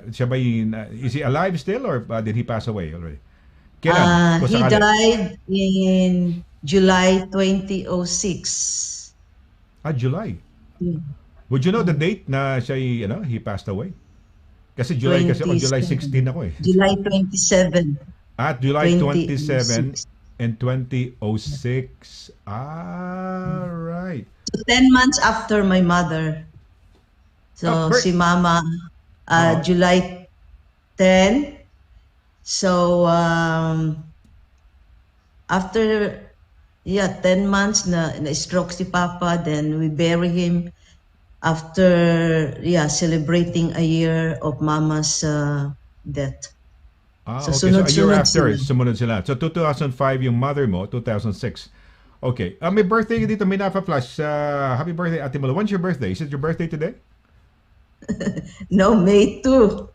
Siya ba is he alive still or did he pass away already? Kailan? Kung He sakali. died in July 2006. July. Hmm. Would you know the date na siya he passed away? Kasi July 16 ako eh. July 27. At July 27 2006. and 2006. Right. So 10 months after my mother. So si Mama July 10. So after 10 months na stroke si Papa, then we bury him after celebrating a year of Mama's death. So okay. So a year after, sumunod sila. So 2005 yung mother mo, 2006. Okay. May birthday dito, may napa-flash. Happy birthday, Ate Malu. When's your birthday? Is it your birthday today? No, May 2.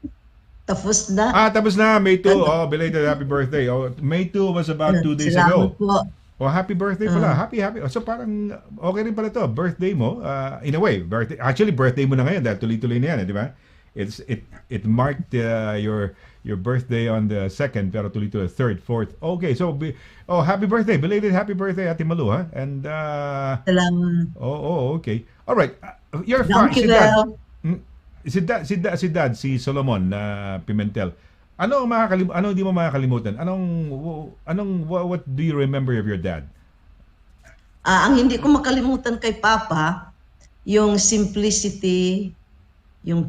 Tapos na. Tapos na. May 2. Oh, belated happy birthday. Oh, May 2 was about 2 days ago. Po. Oh, happy birthday pala. Happy. So parang okay rin pala to. Birthday mo, in a way. Actually, birthday mo na ngayon dahil tuloy-tuloy na yan, di ba? It marked your birthday on the 2nd, pero tuloy-tuloy 3rd, 4th. Okay, so happy birthday. Belated happy birthday, Ate Malu, ha? And Salamat. Okay. All right. Your si Dad, si Solomon Pimentel. Ano hindi mo makakalimutan? What do you remember of your dad? Ang hindi ko makalimutan kay Papa, yung simplicity, yung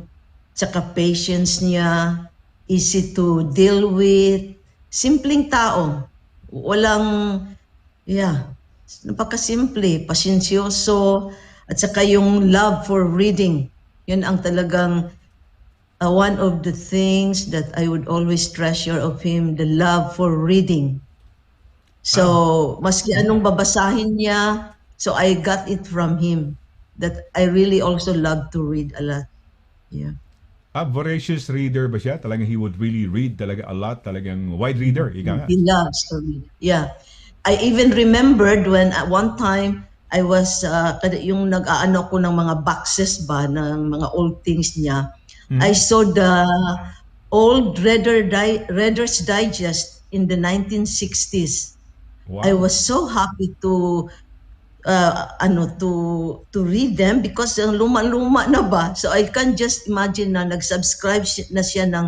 tsaka patience niya, easy to deal with, simpleng tao. Walang, napakasimple, pasensyoso, at saka yung love for reading. Yun ang talagang one of the things that I would always treasure of him, the love for reading. So, maski anong babasahin niya, so I got it from him, that I really also love to read a lot. Yeah. Voracious reader ba siya? Talagang he would really read talaga a lot, talagang wide reader. Ika nga. He loves to read. Yeah. I even remembered when at one time I was, yung nag-aano ko ng mga boxes ba, ng mga old things niya. I saw the old Reader's Digest in the 1960s. Wow. I was so happy to read them because luma-luma na ba. So I can just imagine na nag-subscribe na siya ng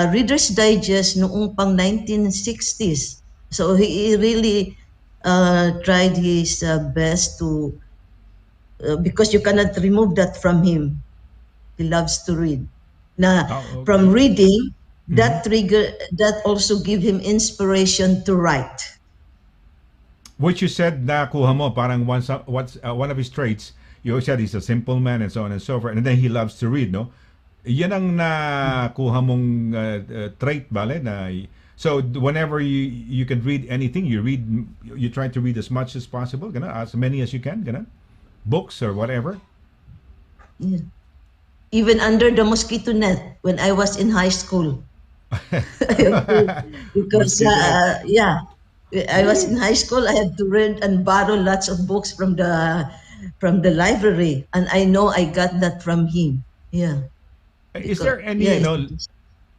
Reader's Digest noong pang 1960s. So he really tried his best to because you cannot remove that from him. He loves to read. From reading, that also give him inspiration to write. What you said na kuha mo, parang one of his traits, you said he's a simple man and so on and so forth, and then he loves to read, no? Yan ang nakuha mong trait, bale, na So whenever you can read anything, you try to read as much as possible, as many as you can, books or whatever. Yeah. Even under the mosquito net when I was in high school. Because Mosquito net. yeah, I was in high school. I had to read and borrow lots of books from the library, and I know I got that from him. Yeah, Is because there any, yeah,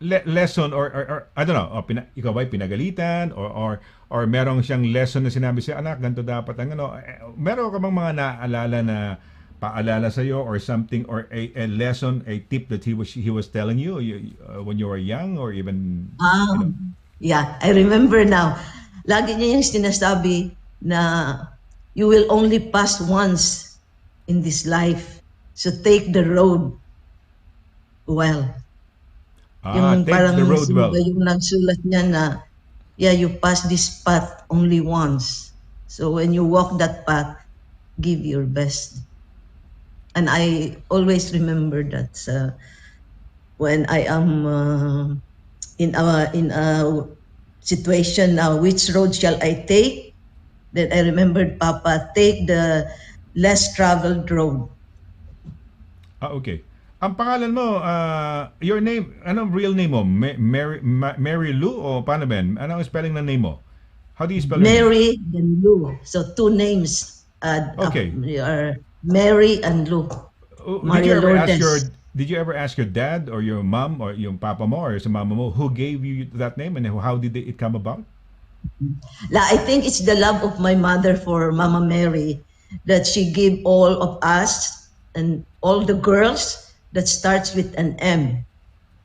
lesson or I don't know, ikaw ba'y pinagalitan or merong siyang lesson na sinabi siya, anak, ganito dapat ang meron ka bang mga naaalala na paalala sa iyo or something or a lesson, a tip that he was telling you, when you were young or even yeah, I remember now. Lagi niya yung sinasabi na you will only pass once in this life, so take the road well. Yung take parang the road sino well. ba yung nagsulat niya na, yeah, you pass this path only once. So when you walk that path, give your best. And I always remember that when I am in a situation now, which road shall I take? Then I remembered Papa, take the less traveled road. Okay. Ang pangalan mo, your name, anong real name mo? Mary Lou o paano ba yan? Ano ang spelling ng name mo? How do you spell your name? Mary and Lou. So two names. Okay. Are Mary and Lou. Did you ever ask your dad or your mom or yung papa mo or sa mama mo who gave you that name and how did it come about? I think it's the love of my mother for Mama Mary that she gave all of us and all the girls that starts with an M.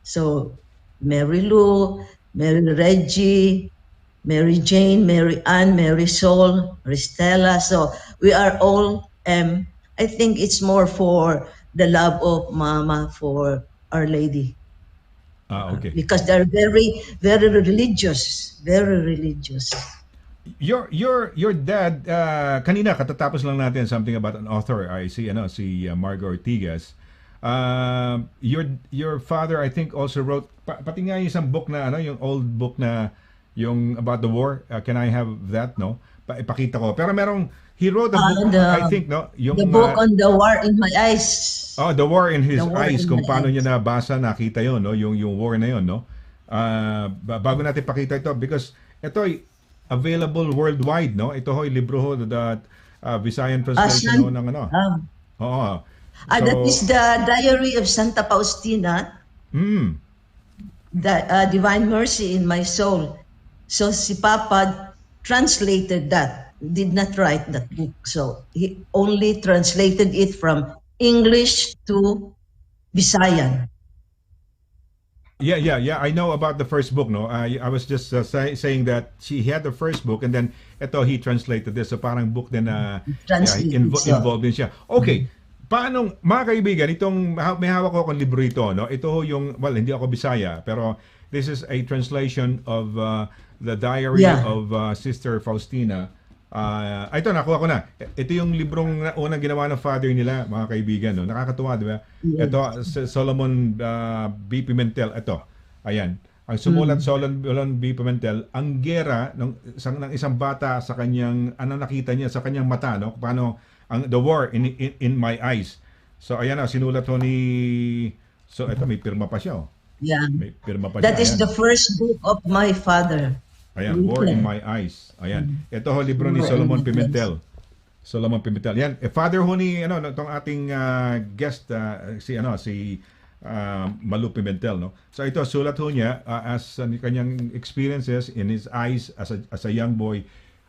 So Mary Lou, Mary Reggie, Mary Jane, Mary Ann, Mary Sol, Ristella. So we are all M. I think it's more for the love of Mama for Our Lady. Okay. Because they're very, very religious. Very religious. Your dad, kanina katatapos lang natin something about an author. I see, si Margo Ortigas. Your father, I think, also wrote pati nga yung isang book na yung old book na yung about the war. Can I have that? No, ipakita ko. Pero he wrote a book, I think, no, yung the book on the war in my eyes. Oh, the war in his eyes. Kung paano eyes. niya nabasa, nakita yon, no, yung war na yon, no. Bago natin pakita ito, because ito ay available worldwide, no. Ito hoy libro ho that Visayan translation ho ng Oo. That is the Diary of Santa Faustina. The Divine Mercy in My Soul. So si Papa translated that, did not write that book. So he only translated it from English to Visayan. Yeah. I know about the first book, no. I was just saying that he had the first book and then he translated this. So parang book din na involved din siya. Okay. Paano, mga kaibigan, may hawak ko akong libro ito, no? Ito yung, hindi ako Bisaya, pero this is a translation of the diary of Sister Faustina. Ito, nakuha ko na. Ito yung librong unang ginawa ng father nila, mga kaibigan, no? Nakakatuwa, di ba? Ito, Solomon B. Pimentel. Ito, ayan. Ang sumulat Solomon B. Pimentel, ang gera ng isang bata sa kanyang, nakita niya sa kanyang mata, no? Paano the war in my eyes. So ayan sinulat ho ni, so ito may pirma pa siya. Yeah. May pirma pa That siya. is the first book of my father. Ayan, War in My Eyes. Ayan. Ito ho libro ni Solomon Pimentel. Solomon Pimentel. Yan, father ho ni itong ating guest si Malu Pimentel, no. So ito sulat ho niya as kanyang experiences in his eyes as a young boy,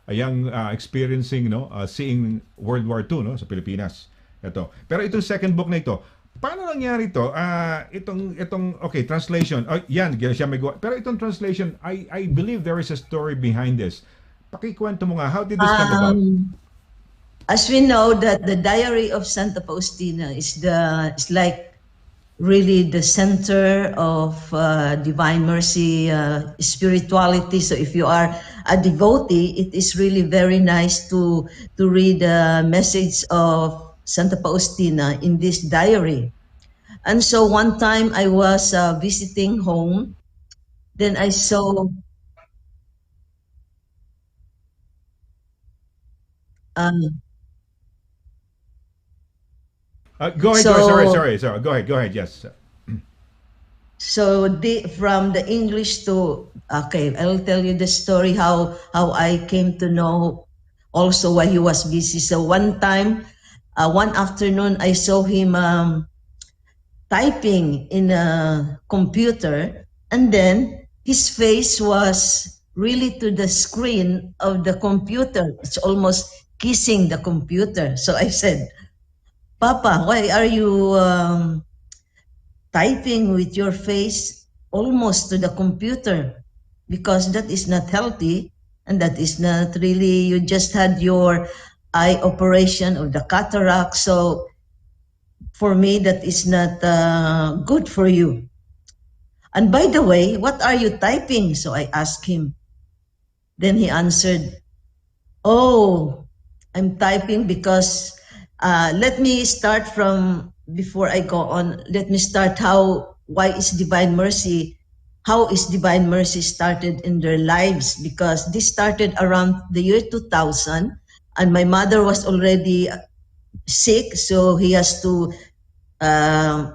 a young experiencing, seeing World War II, no, sa Pilipinas. Ito. Pero itong second book na ito, paano nangyari ito? Itong okay, translation. Yan, siya may gawa. Pero itong translation, I believe there is a story behind this. Pakikwento mo nga, how did this come about? As we know that the Diary of Santa Faustina is like really the center of Divine Mercy spirituality. So if you are a devotee, it is really very nice to read the message of Santa Faustina in this diary. And so one time I was visiting home, then I saw Um, Go ahead, Joy. Sorry, so sorry, sorry. Go ahead. Yes. from the English to okay, I'll tell you the story how I came to know also why he was busy. So one time, one afternoon, I saw him typing in a computer, and then his face was really to the screen of the computer. It's almost kissing the computer. So I said, Papa, why are you typing with your face almost to the computer? Because that is not healthy, and that is not really, you just had your eye operation of the cataract. So for me, that is not good for you. And by the way, what are you typing? So I asked him. Then he answered, Oh, I'm typing because let me start from before I go on. Let me start why is Divine Mercy, how is Divine Mercy started in their lives? Because this started around the year 2000, and my mother was already sick, so he has to uh,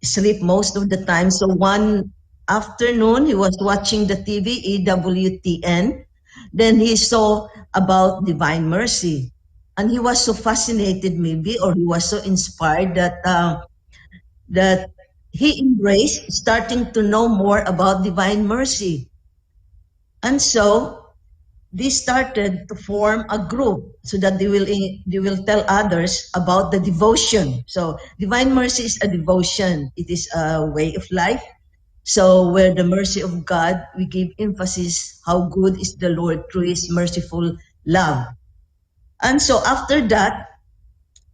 sleep most of the time. So one afternoon, he was watching the TV, EWTN. Then he saw about Divine Mercy. And he was so fascinated, maybe, or he was so inspired that he embraced starting to know more about Divine Mercy. And so they started to form a group so that they will tell others about the devotion. So Divine Mercy is a devotion. It is a way of life. So where the mercy of God, we give emphasis how good is the Lord through his merciful love. And so after that,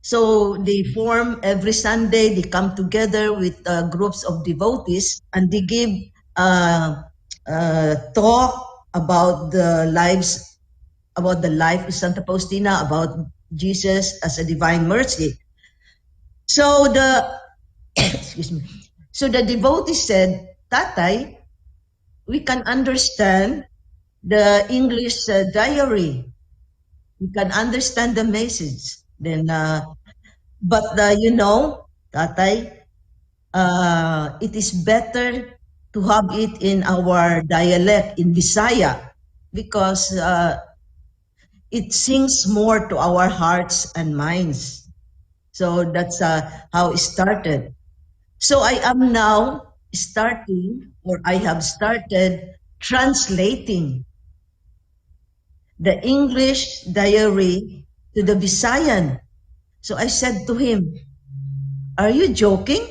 so they form every Sunday, they come together with groups of devotees, and they give talk about the life of Santa Faustina, about Jesus as a divine mercy. So the excuse me. So the devotee said, Tatay, we can understand the English diary. We can understand the message. Then, but Tatay, it is better to have it in our dialect in Visaya because it sings more to our hearts and minds. So that's how it started. So I am now starting, or I have started translating the English diary to the Visayan. So I said to him, Are you joking?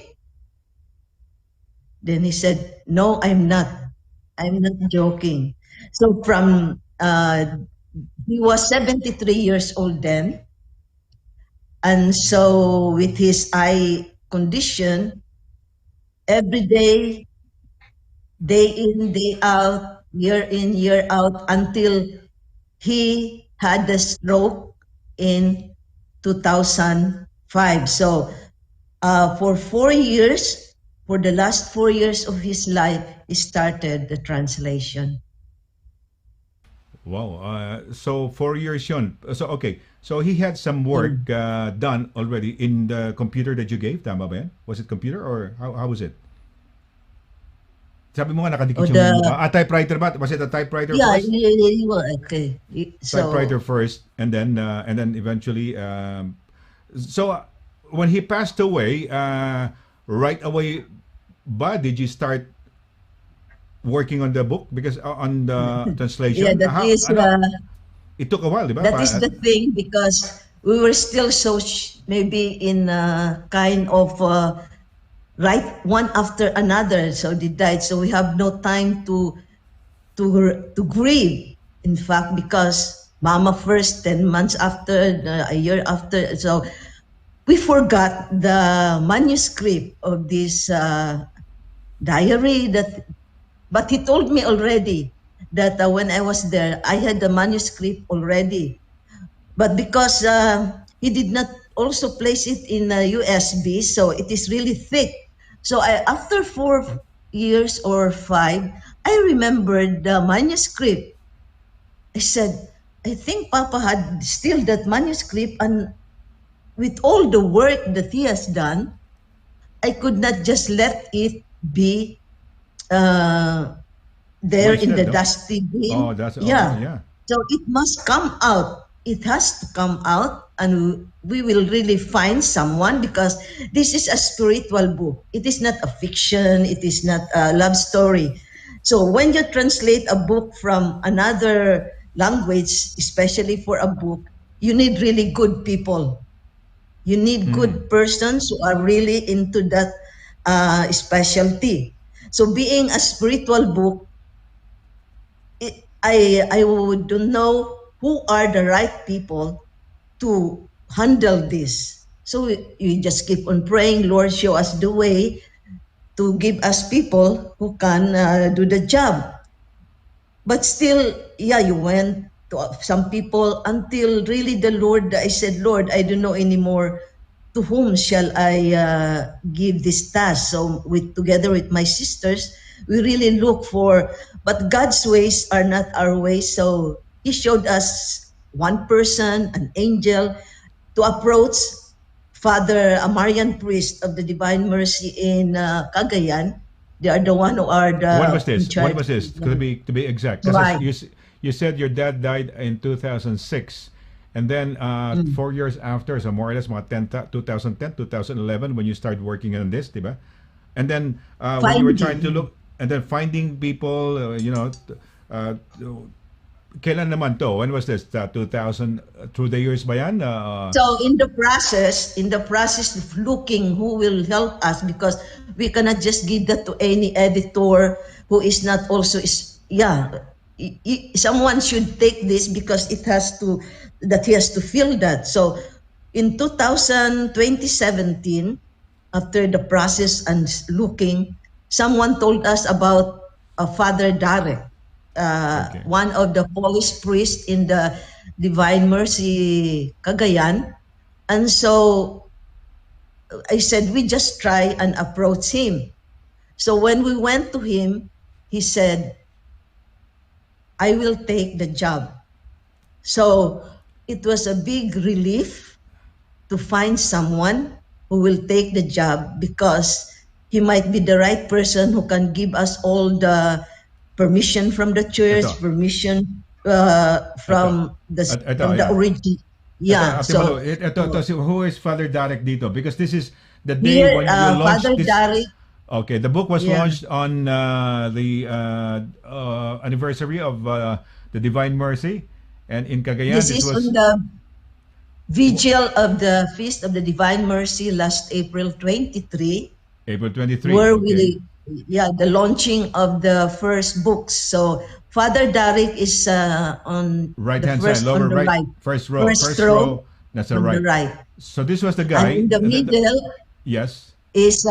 Then he said, No, I'm not. I'm not joking. So he was 73 years old then. And so with his eye condition, every day in, day out, year in, year out, until he had the stroke in 2005. So for 4 years, for the last 4 years of his life, he started the translation. Wow. So 4 years yun. So okay. So he had some work done already in the computer that you gave. Tama ba yan? Was it computer or how was it? Sabi mo nga O nakadikit the yung mukha. Typewriter ba? Was it a typewriter yeah, first? okay. Typewriter So first, and then eventually. So when he passed away, right away, ba did you start working on the book because on the yeah, translation? that How is ano? It took a while, di ba? that is the thing because we were still so maybe in kind of right one after another. So they died. So we have no time to grieve. In fact, because Mama first, 10 months after, a year after. So we forgot the manuscript of this diary but he told me already that when I was there, I had the manuscript already. But because he did not also place it in a USB, so it is really thick. So after 4 years or 5, I remembered the manuscript. I said, I think Papa had still that manuscript, and with all the work that he has done, I could not just let it be uh, there in Wasted, the no? dusty Oh, bin. that's oh Yeah. yeah. So it must come out. It has to come out, and we will really find someone, because this is a spiritual book. It is not a fiction. It is not a love story. So when you translate a book from another language, especially for a book, you need really good people. You need Mm. good persons who are really into that specialty. So being a spiritual book, I would know who are the right people to handle this. So we just keep on praying, Lord, show us the way to give us people who can do the job. But still, yeah, you went to some people until really the Lord, I said, Lord, I don't know anymore to whom shall I give this task. So together with my sisters, we really look for, but God's ways are not our ways. So He showed us one person, an angel, to approach Father Amarian priest of the Divine Mercy in Cagayan. They are the one who are When was in this? When charge. was this? To be exact, because Right. you said your dad died in 2006, and then Mm. 4 years after, so more or less mga 2010, 2011, when you started working on this, diba? And then when you were trying to Finding. look, and then finding people, uh, kailan naman to? When was this? 2000, through the years ba yan? So in the process of looking who will help us, because we cannot just give that to any editor who is not also someone should take this, because it has to that he has to feel that. So in 2017, after the process and looking, someone told us about Father Darek, Okay. one of the Polish priests in the Divine Mercy Cagayan. And so I said, we just try and approach him. So when we went to him, he said, I will take the job. So it was a big relief to find someone who will take the job, because he might be the right person who can give us all the permission from the church, Ito, permission ito, ito, from the yeah. origin. Ito, Yeah. Ate Malu, So who is Father Derek dito? Because this is the day here, when you Father launched this. Dari, Okay, the book was yeah, launched on the anniversary of the Divine Mercy, and in Cagayan, this this is on was the vigil of the Feast of the Divine Mercy last April 23, April 23. where Okay, the launching of the first books. So Father Derek is on right the hand side, first, on lower the right, right, first first row row. That's the on the right. right. So this was the And guy. in the middle Yes. is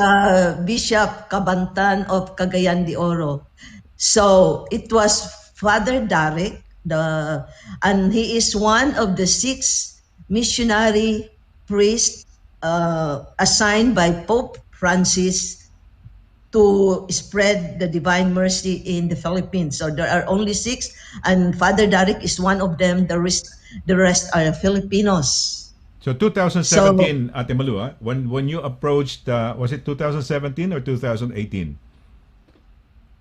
Bishop Cabantan of Cagayan de Oro. So it was Father Derek, and he is one of the 6 missionary priests assigned by Pope Francis to spread the Divine Mercy in the Philippines. So there are only 6, and Father Derek is one of them. The rest are Filipinos. So So 2017, Ate Malu, when you approached, was it 2017 or 2018?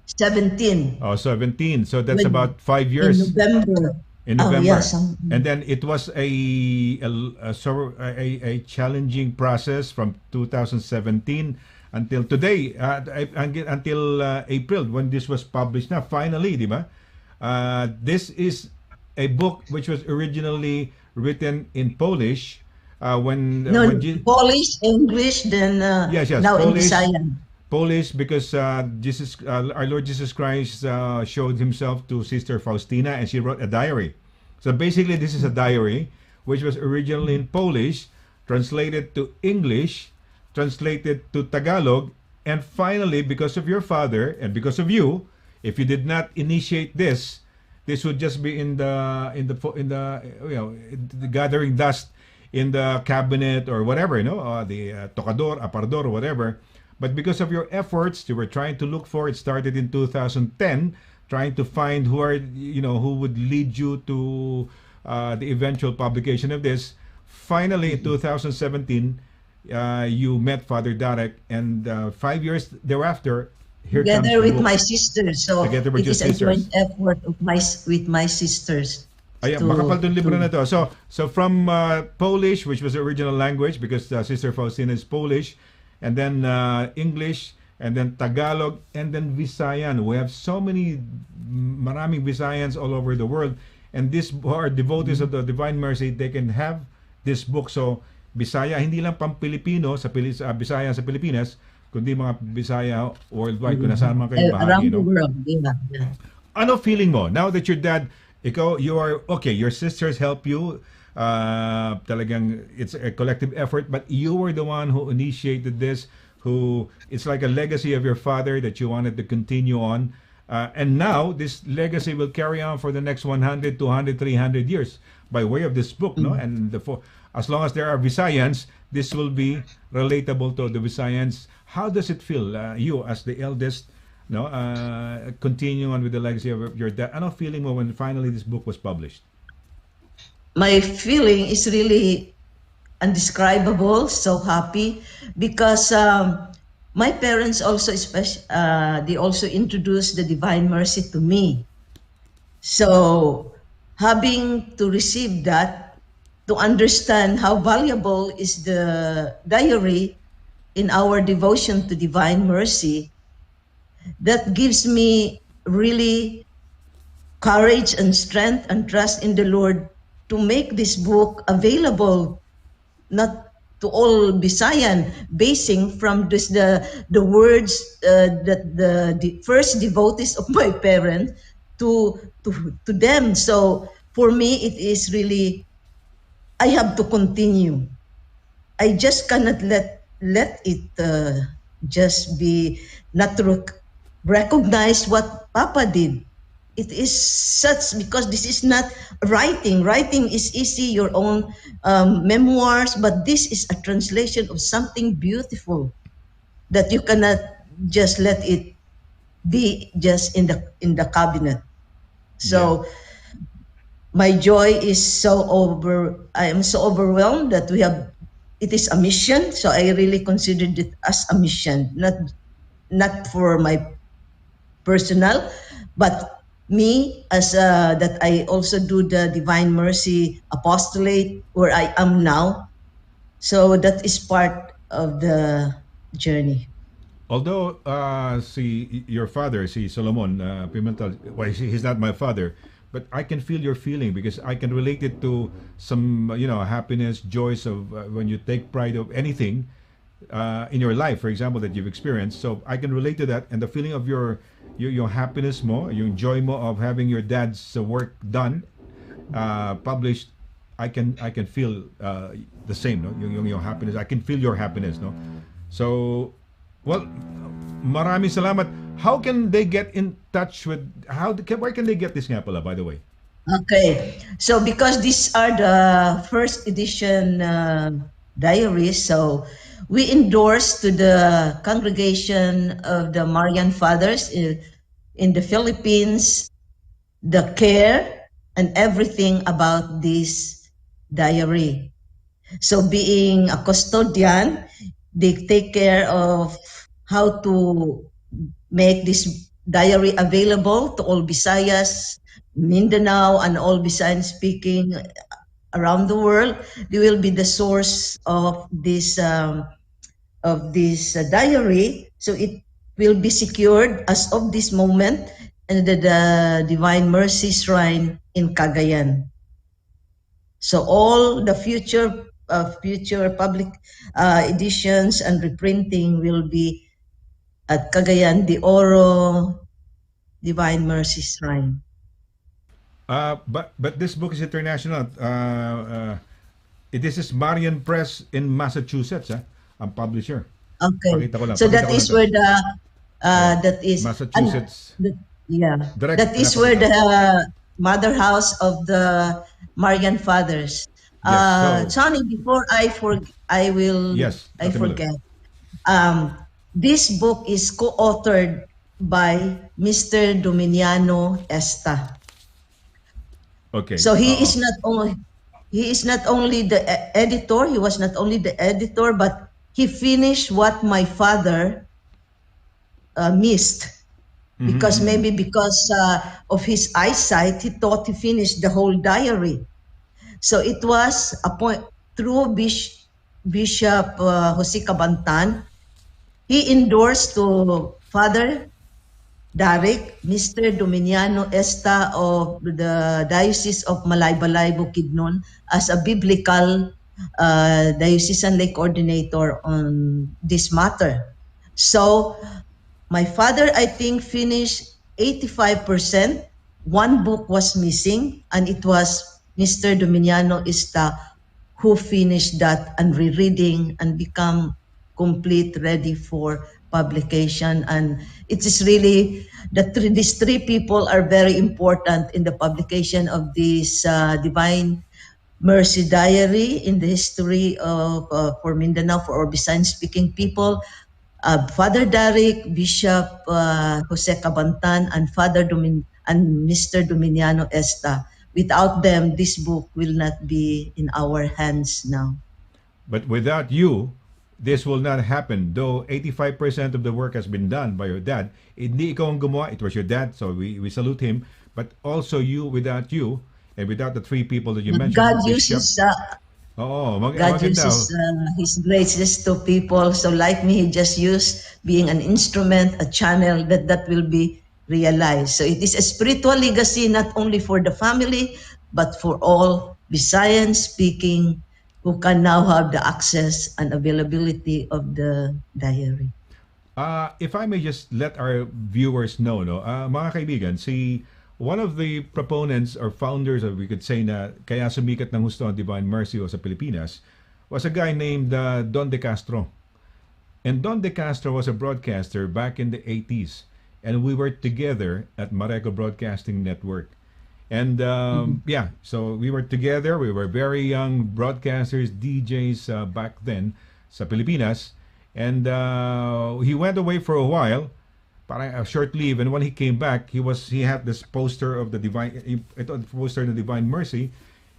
17 Oh, 17. So that's when about 5 years in November. in Oh November. yes, And then it was a challenging process from 2017 until today, until April when this was published. Now, finally, di ba? This is a book which was originally written in Polish. no, When Polish, English, then yes, yes, now in Polish, Visayan. Polish, because our Lord Jesus Christ showed himself to Sister Faustina, and she wrote a diary. So basically, this is a diary which was originally in Polish, translated to English, translated to Tagalog, and finally, because of your father and because of you, if you did not initiate this, this would just be in the the gathering dust in the cabinet or whatever, the tocador, aparador, whatever. But because of your efforts, you were trying to look for it. Started in 2010, trying to find who would lead you to the eventual publication of this. Finally, in 2017, you met Father Darek, and 5 years thereafter, here comes Together the with book. my sisters. So Together with it your is a joint sisters. effort of with my sisters. Ayan, to- makapal tong libro to- na to. So from Polish, which was the original language, because Sister Faustina is Polish, and then English, and then Tagalog, and then Visayan. We have so many, maraming Visayans all over the world, and these who are devotees of the Divine Mercy, they can have this book. So Bisaya, hindi lang pang Pilipino sa Bisaya sa Pilipinas, kundi mga Bisaya worldwide, kung nasaan man kayo bahagi. around the No? world. Yeah. Ano feeling mo now that your dad, you are okay, your sisters help you, talagang it's a collective effort, but you were the one who initiated this, who it's like a legacy of your father that you wanted to continue on, and now this legacy will carry on for the next 100, 200, 300 years by way of this book, no? And as long as there are Visayans, this will be relatable to the Visayans. How does it feel, you as the eldest, no, continuing on with the legacy of your dad? Ano feeling mo when finally this book was published? My feeling is really undescribable, so happy, because my parents also they also introduced the Divine Mercy to me. So having to receive that, to understand how valuable is the diary in our devotion to Divine Mercy, that gives me really courage and strength and trust in the Lord to make this book available, not to all Bisayan, basing from this, the words that the first devotees of my parents to them. So for me, it is really, I have to continue. I just cannot let it just be not to recognize what Papa did. It is such, because this is not writing. Writing is easy, your own memoirs, but this is a translation of something beautiful that you cannot just let it be just in the cabinet. So my joy is I am so overwhelmed that it is a mission. So I really considered it as a mission, not for my personal, but me as that I also do the Divine Mercy apostolate where I am now. So that is part of the journey. Although your father, Solomon Pimentel, well, he's not my father, but I can feel your feeling because I can relate it to some, happiness, joys of when you take pride of anything in your life, for example, that you've experienced. So I can relate to that, and the feeling of your happiness mo, yung joy mo of having your dad's work done, published. I can feel the same, no? Yung happiness. I can feel your happiness, no? So, well, maraming salamat. How can they get in touch with? Where can they get this nga pala, by the way? Okay, so because these are the first edition diaries, so we endorse to the congregation of the Marian Fathers in the Philippines the care and everything about this diary. So being a custodian, they take care of how to make this diary available to all Visayas, Mindanao, and all Visayan speaking around the world. They will be the source of this diary. So it will be secured as of this moment in the Divine Mercy Shrine in Cagayan. So all the future public editions and reprinting will be at Cagayan de Oro Divine Mercy Shrine. But this book is international. This is Marian Press in Massachusetts, ang publisher. Okay. Pakita ko lang, So pakita that ko is lang. where that is Massachusetts. Direct that is where the mother house of the Marian Fathers. Yes, so- Sonny, before I forget. Yes, I Ate Milo. forget. This book is co-authored by Mr. Dominiano Esta. Okay. So Oo. he is not only the editor, he was not only the editor, but he finished what my father missed. Because maybe because of his eyesight, he thought he finished the whole diary. So it was through Bishop Jose Cabantan. He endorsed to Father Derek, Mr. Dominiano Esta of the Diocese of Malaybalay, Bukidnon as a biblical diocesan lay coordinator on this matter. So my father, I think, finished 85%. One book was missing, and it was Mr. Dominiano Ista who finished that and rereading and become complete, ready for publication. And it is really these three people are very important in the publication of this Divine Mercy Diary in the history of for Mindanao, for our Bisayan-speaking people. Father Derek, Bishop Jose Cabantan, and and Mr. Dominiano Esta. Without them, this book will not be in our hands now. But without you, this will not happen. Though 85% of the work has been done by your dad, hindi ikaw ang gumawa. It was your dad, so we salute him. But also you, without you, and without the three people that you But mentioned, God Bishop. uses God Maganda. uses His graces to people. So like me, He just used being an instrument, a channel that will be realized. So it is a spiritual legacy not only for the family, but for all Visayan speaking who can now have the access and availability of the diary. If I may just let our viewers know, no, mga kaibigan, one of the proponents or founders, or we could say na kaya sumikat ng husto ang Divine Mercy sa Pilipinas, was a guy named Don De Castro. And Don De Castro was a broadcaster back in the 80s. And we were together at Mareco Broadcasting Network. And yeah, so we were together. We were very young broadcasters, DJs back then sa Pilipinas. And he went away for a while, parang a short leave. And when he came back, he had this poster of the poster of the Divine Mercy,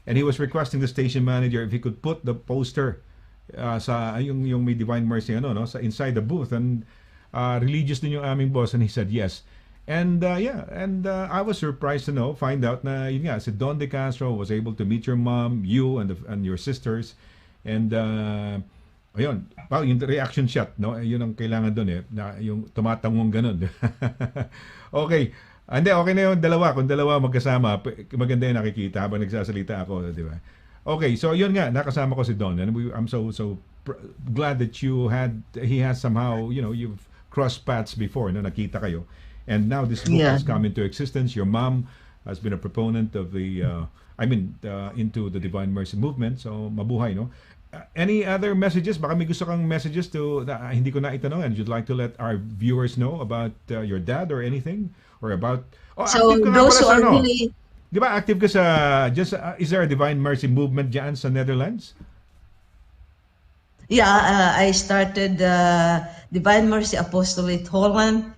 and he was requesting the station manager if he could put the poster sa yung may Divine Mercy sa inside the booth. And religious din yung aming boss, and he said yes. And I was surprised to find out na yun nga, si Don De Castro was able to meet your mom, you and your sisters, and ayun, yung reaction shot, yun ang kailangan doon na yung tumatangong ganun. Okay. Hindi, okay na yung dalawa. Kung dalawa magkasama, maganda yung nakikita habang nagsasalita ako, di ba? Okay, so yun nga, nakasama ko si Don, and I'm so glad that he has somehow, you've crossed paths before, nakita kayo. And now this book has come into existence. Your mom has been a proponent of into the Divine Mercy movement. So mabuhay, no? Any other messages? Baka may gusto kang messages hindi ko na itanong, and you'd like to let our viewers know about your dad or anything? Or about... So those who are really... Di ba active ka sa... is there a Divine Mercy movement dyan sa Netherlands? Yeah, I started Divine Mercy Apostolate Holland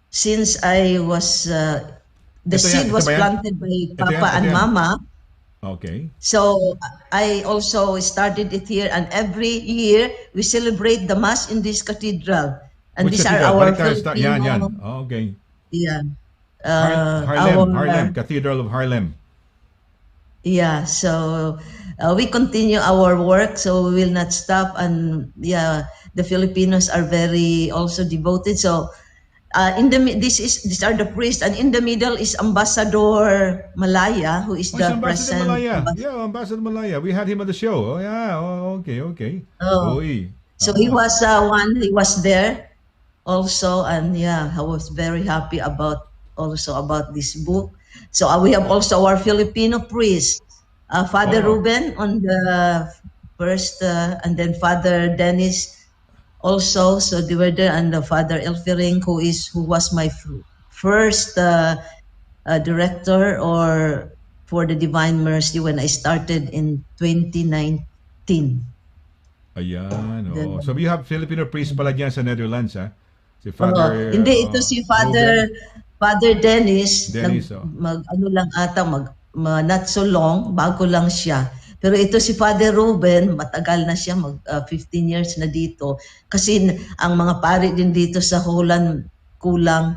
since I was, the seed was planted by Papa and Mama. Okay. So I also started it here, and every year we celebrate the Mass in this cathedral. And Which these cathedral? are our Filipino... Yan. Oh, okay. Yeah. Harlem, Cathedral of Harlem. Yeah, so we continue our work, so we will not stop. And yeah, the Filipinos are very also devoted. So these are the priests, and in the middle is Ambassador Malaya, who is the Ambassador present. Malaya. Yeah, Ambassador Malaya. We had him on the show. Oh yeah. Oh, okay. Oh. So he was he was there also, and yeah, I was very happy about this book. So we have also our Filipino priest, Father Ruben on the first, and then Father Dennis also. So they were there, and Father Elfering, who was my first director or for the Divine Mercy when I started in 2019. Ayan. So you have Filipino priest pala dyan sa Netherlands, ha? Si Father... hindi, ito si Father Dennis. Dennis, not so long, bago lang siya. Pero ito si Father Ruben, matagal na siya, 15 years na dito. Kasi ang mga pari din dito sa Holland, kulang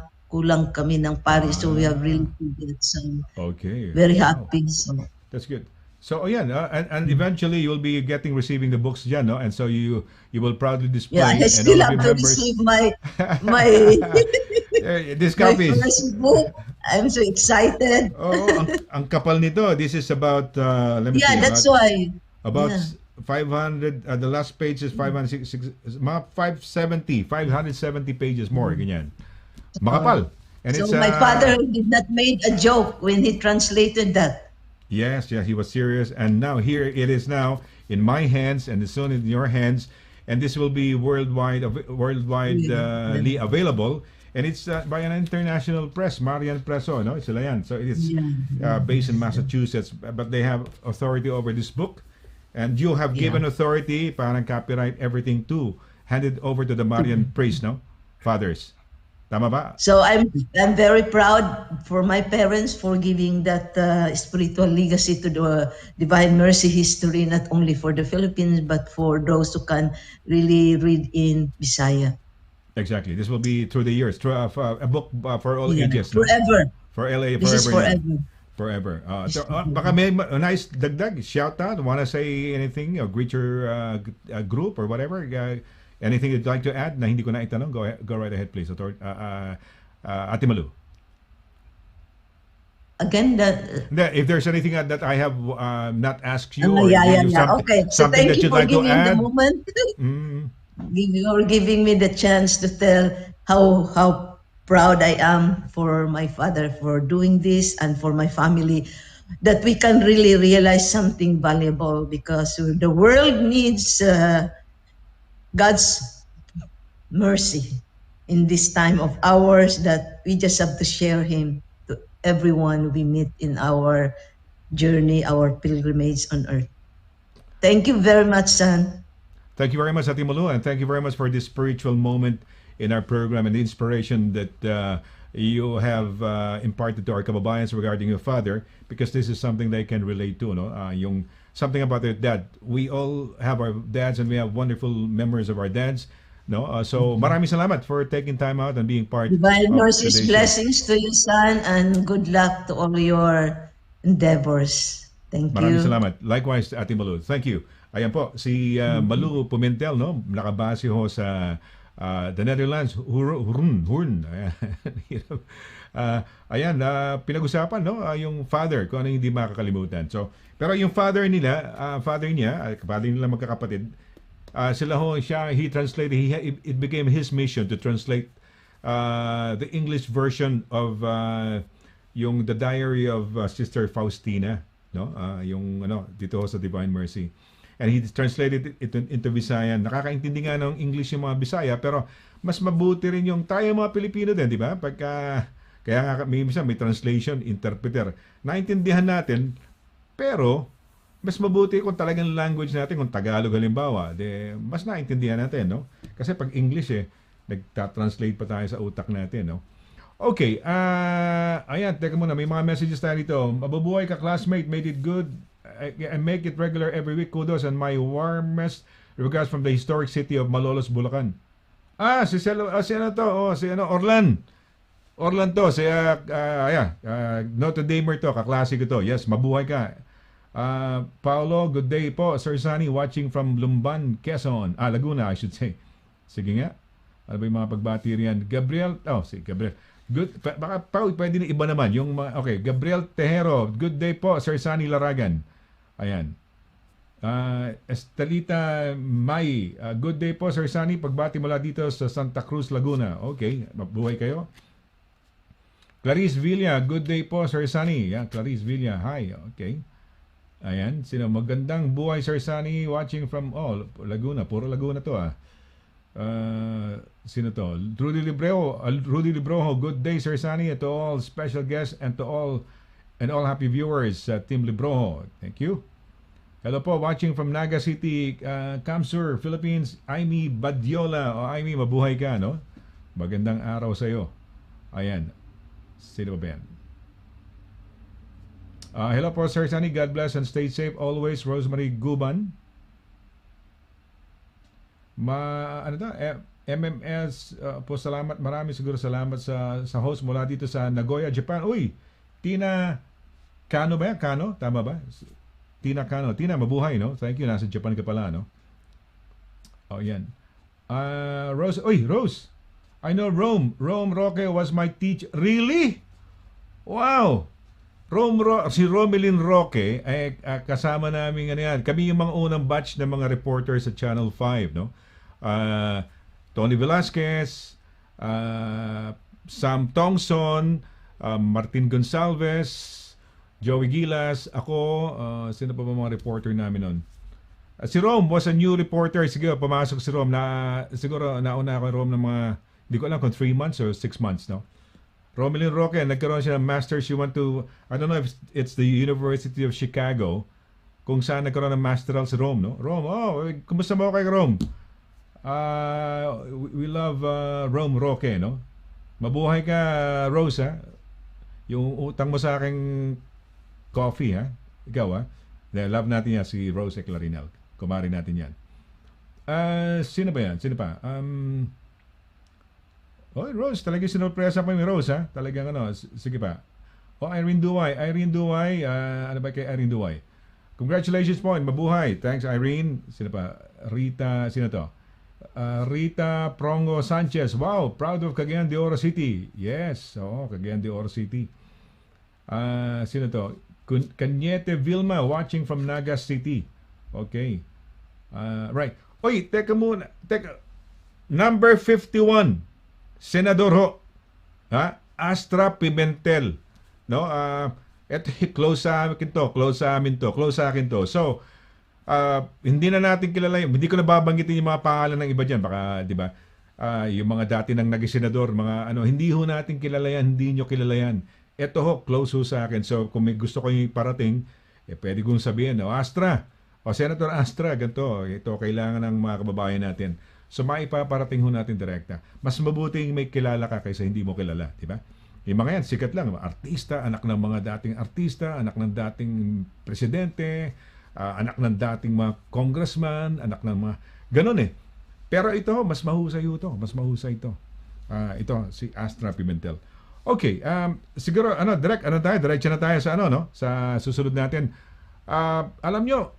kami ng pari. So we have really to get some Okay. very Wow. happy. So, That's good. So ayan, and eventually you'll be receiving the books dyan, no? And so you will proudly display, yeah, I and still all of have your to members. receive my This my copies. first book. I'm so excited. Oh, ang kapal nito. This is about let me Yeah, see. that's why. About Yeah. 500, the last page is 570 pages more, ganyan. Makapal. And So it's my father did not make a joke when he translated that. yes, he was serious, and now here it is now in my hands, and soon in your hands, and this will be worldwide available, and it's by an international press, Marian Presso, no? Sila yan. So it is based in Massachusetts, but they have authority over this book, and you have given authority, parang copyright everything to hand it over to the Marian Praise, no? Fathers. Tama ba? So I'm very proud for my parents for giving that spiritual legacy to the Divine Mercy history, not only for the Philippines but for those who can really read in Bisaya. Exactly. This will be through the years, through a book for all ages. No? Forever. For LA, This is forever. forever. Forever. So, baka may nice dagdag, shout out, wanna say anything, or greet your group or whatever. Anything you'd like to add na hindi ko na itanong, go right ahead please. Ate Malu. Again, If there's anything that I have not asked you, Okay. So something thank that you you'd for like to giving the add. moment. Mm. You're giving me the chance to tell how proud I am for my father for doing this and for my family, that we can really realize something valuable, because the world needs God's mercy in this time of ours, that we just have to share Him to everyone we meet in our journey, our pilgrimage on earth. Thank you very much, son. Thank you very much, Ate Malu, and thank you very much for this spiritual moment in our program and the inspiration that you have imparted to our kababayans regarding your father, because this is something they can relate to, no? Yung something about their dad. We all have our dads, and we have wonderful memories of our dads, no? So maraming salamat for taking time out and being part Divine of mercies, today's show. blessings to you, son, and good luck to all your endeavors. Thank Maraming you. salamat. Likewise, Ate Malu. Thank you. Ayan po, si Malu Pimentel, no? Nakabase ho sa the Netherlands, Hoorn. Ayan, pinag-usapan, no? Yung father, kung ano yung hindi makakalimutan. So, pero yung father niya magkakapatid, sila ho, he translated, it became his mission to translate the English version of yung The Diary of Sister Faustina, no? Yung dito ho sa Divine Mercy. And he translated it into Visayan. Nakakaintindi nga ng English yung mga Bisaya, pero mas mabuti rin yung tayo mga Pilipino din, di ba? Kaya nga may translation, interpreter. Naintindihan natin, pero mas mabuti kung talagang language natin, kung Tagalog halimbawa, mas naintindihan natin, no? Kasi pag English nagta-translate pa tayo sa utak natin, no? Okay, ayan, teka muna, may mga messages tayo dito. Mabubuhay ka, classmate, made it good. I make it regular every week. Kudos, and my warmest regards from the historic city of Malolos, Bulacan. Si Orlan. Orlan to, Notre Damer to, kaklase ko to. Yes, mabuhay ka. Paolo, good day po. Sir Sonny, watching from Lumban, Quezon. Laguna, I should say. Sige nga. Ano ba yung mga pagbati riyan? Gabriel, si Gabriel. Good, baka pwede na iba naman. Okay, Gabriel Tejero, good day po, Sir Sonny Laragan. Ayan. Estelita May, good day po, Sir Sonny. Pagbati mula dito sa Santa Cruz, Laguna. Okay, mabuhay kayo. Clarice Villa, good day po, Sir Sonny. Yeah, Clarice Villa, hi. Okay. Ayan, magandang buhay, Sir Sonny, watching from Laguna. Puro Laguna to sino to? Rudy Librojo, good day, Sir Sonny, to all special guests and to all happy viewers sa Team Librojo. Thank you. Hello po, watching from Naga City, Kamsur, Philippines, Aimee Badiola. Aimee, mabuhay ka, no? Magandang araw sa iyo. Ayan. Sino ba yan? Hello po, Sir Sunny. God bless and stay safe always. Rosemary Guban. MMS po, salamat. Marami siguro salamat sa host mula dito sa Nagoya, Japan. Uy, Tina Kano ba yan? Kano? Tama ba? Tina Kano. Tina, mabuhay, no? Thank you. Nasa Japan ka pala, no? Oh, yan. Rose. Uy, Rose. I know Rome. Rome Roque was my teacher. Really? Wow. Si Romelyn Roque ay kasama namin ano yan. Kami yung mga unang batch ng mga reporters sa Channel 5, no? Tony Velasquez, Sam Tongson, Martin Gonsalves, Joey Gilas, ako, sino pa ba mga reporter namin nun? Si Rome was a new reporter. Siguro, pumasok si Rome. Siguro, nauna ako Rome ng mga, hindi ko alam kung 3 months or 6 months, no? Romelyn Roque, nagkaroon siya ng master's. She went to, I don't know if it's the University of Chicago, kung saan nagkaroon ng masteral si Rome, no? Rome, kumusta mo kay Rome? We love Rome Roque, no? Mabuhay ka, Rose, ha? Yung utang mo sa aking coffee, ha? Ikaw, ha? Love natin yan, si Rose Clarinel. Kumari natin yan. Sino ba yan? Sino pa? Rose, talagang sinurpresa pa yung Rose, ha? Talagang ano, sige pa. Irene Duway. Ano ba kay Irene Duway? Congratulations po, mabuhay. Thanks, Irene. Sino pa? Rita, sino to? Rita Prongo Sanchez. Wow, proud of Cagayan de Oro City. Yes, Cagayan de Oro City. Sino to? Cañete Vilma watching from Naga City. Okay. Right. Oy, teka muna. Number 51. Senador ho. Astra Pimentel. No? Eto, close sa amin to. So, hindi na natin kilala hindi ko na babanggitin yung mga pangalan ng iba diyan, baka 'di ba? Yung mga dati nang naging senador, mga hindi ho natin kilala yan, hindi nyo kilala yan. Ito ho, close ho sa akin. So kung may gusto kayong iparating, pwede kong sabihin, Astra, Senator Astra, ganito, ito kailangan ng mga kababayan natin. So maipaparating ho natin direkta. Mas mabuting may kilala ka kaysa hindi mo kilala, di ba? Yung mga yan, sikat lang, artista, anak ng mga dating artista, anak ng dating presidente, anak ng dating mga congressman, anak ng mga ganun eh. Pero ito, mas mahusay ito. Ito si Astra Pimentel. Okay, siguro diretso na tayo sa sa susunod natin. Alam nyo,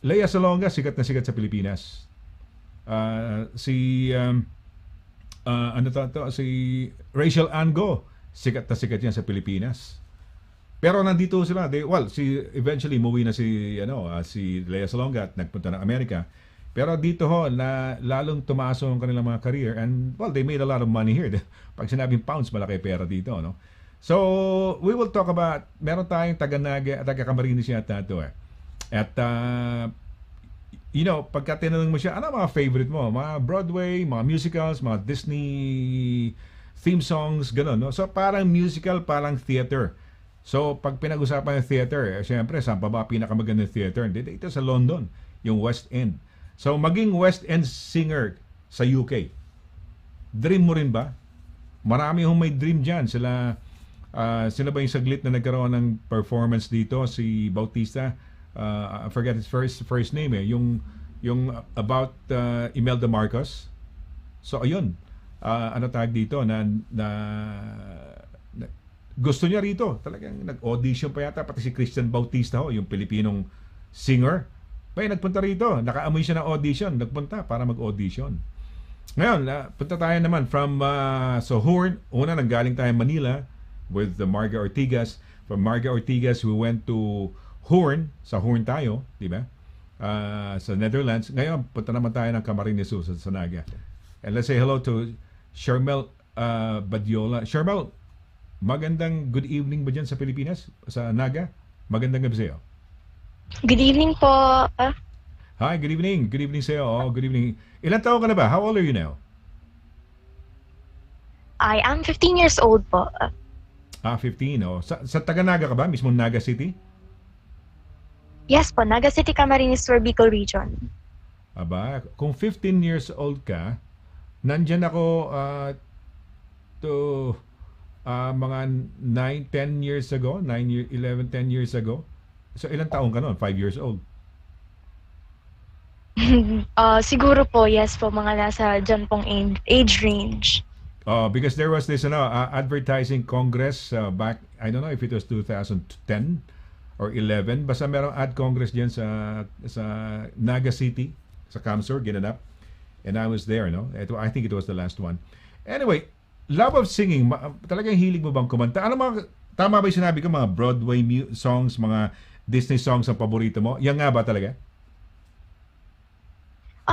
Lea Salonga sikat na sikat sa Pilipinas. Si Rachel Ango sikat na sikat yan sa Pilipinas. Pero nandito sila, eventually umuwi na si Lea Salonga at nagpunta ng Amerika. Pero dito lalong tumaas ang kanilang mga career and they made a lot of money here. Pag sinabing pounds, malaki pera dito, no? So, we will talk about, meron tayong taga-Naga at taga-Camarines yata ito eh. At, pagka tinanong mo siya, ano mga favorite mo? Mga Broadway, mga musicals, mga Disney theme songs, gano'n, no? So, parang musical, parang theater. So, pag pinag-usapan yung theater, syempre, saan pa ba pinakamagandang theater? Dito sa London, yung West End. So, maging West End singer sa UK. Dream mo rin ba? Marami hong may dream dyan. Sila ba yung saglit na nagkaroon ng performance dito? Si Bautista, I forget his first name eh. Yung about Imelda Marcos. So, ayun. Tawag dito na gusto niya rito. Talagang nag-audition pa yata. Pati si Christian Bautista yung Pilipinong singer. Nagpunta rito. Nakaamoy siya ng audition. Nagpunta para mag-audition. Ngayon, punta tayo naman from Horn. Una, nanggaling tayo Manila with Marga Ortigas. From Marga Ortigas, we went to Horn. Sa Horn tayo, di ba? Sa Netherlands. Ngayon, punta naman tayo ng Camarines sa Naga. And let's say hello to Sharmel Badiola. Sharmel, magandang good evening ba dyan sa Pilipinas? Sa Naga? Magandang gabi sa'yo. Good evening po. Hi, good evening. Good evening sa'yo. Good evening. Ilan taon ka na ba? How old are you now? I am 15 years old po. 15. Sa taga-Naga ka ba? Mismo Naga City? Yes po, Naga City, Camarines Sur, Bicol Region. Aba, kung 15 years old ka, nandyan ako mga 9, 10 years ago, 11, 10 years ago. So ilang taon ka noon? 5 years old. Siguro po, yes po, mga nasa dyan pong age range. Because there was this advertising congress back, I don't know if it was 2010 or 11, basta merong ad congress diyan sa Naga City, sa Camsur, ginanap. And I was there, no? I think it was the last one. Anyway, love of singing, talagang hilig mo bang kumanta? Ano mga, tama ba yung sinabi ko, mga Broadway songs, mga Disney songs ang paborito mo? Yan nga ba talaga?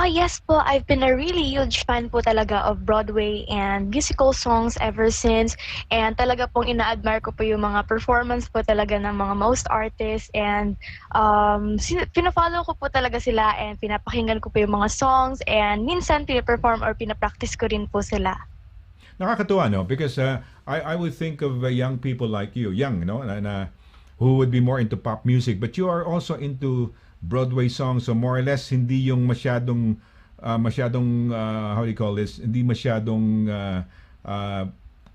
Yes po, I've been a really huge fan po talaga of Broadway and musical songs ever since. And talaga pong ina-admire ko po yung mga performance po talaga ng mga most artists. And pinafollow ko po talaga sila and pinapakinggan ko po yung mga songs. And minsan pinaperform or pinapractice ko rin po sila. Nakakatuwa, no? Because I would think of young people like you, young, no? Who would be more into pop music. But you are also into Broadway songs, so more or less hindi yung masyadong how do you call this, hindi masyadong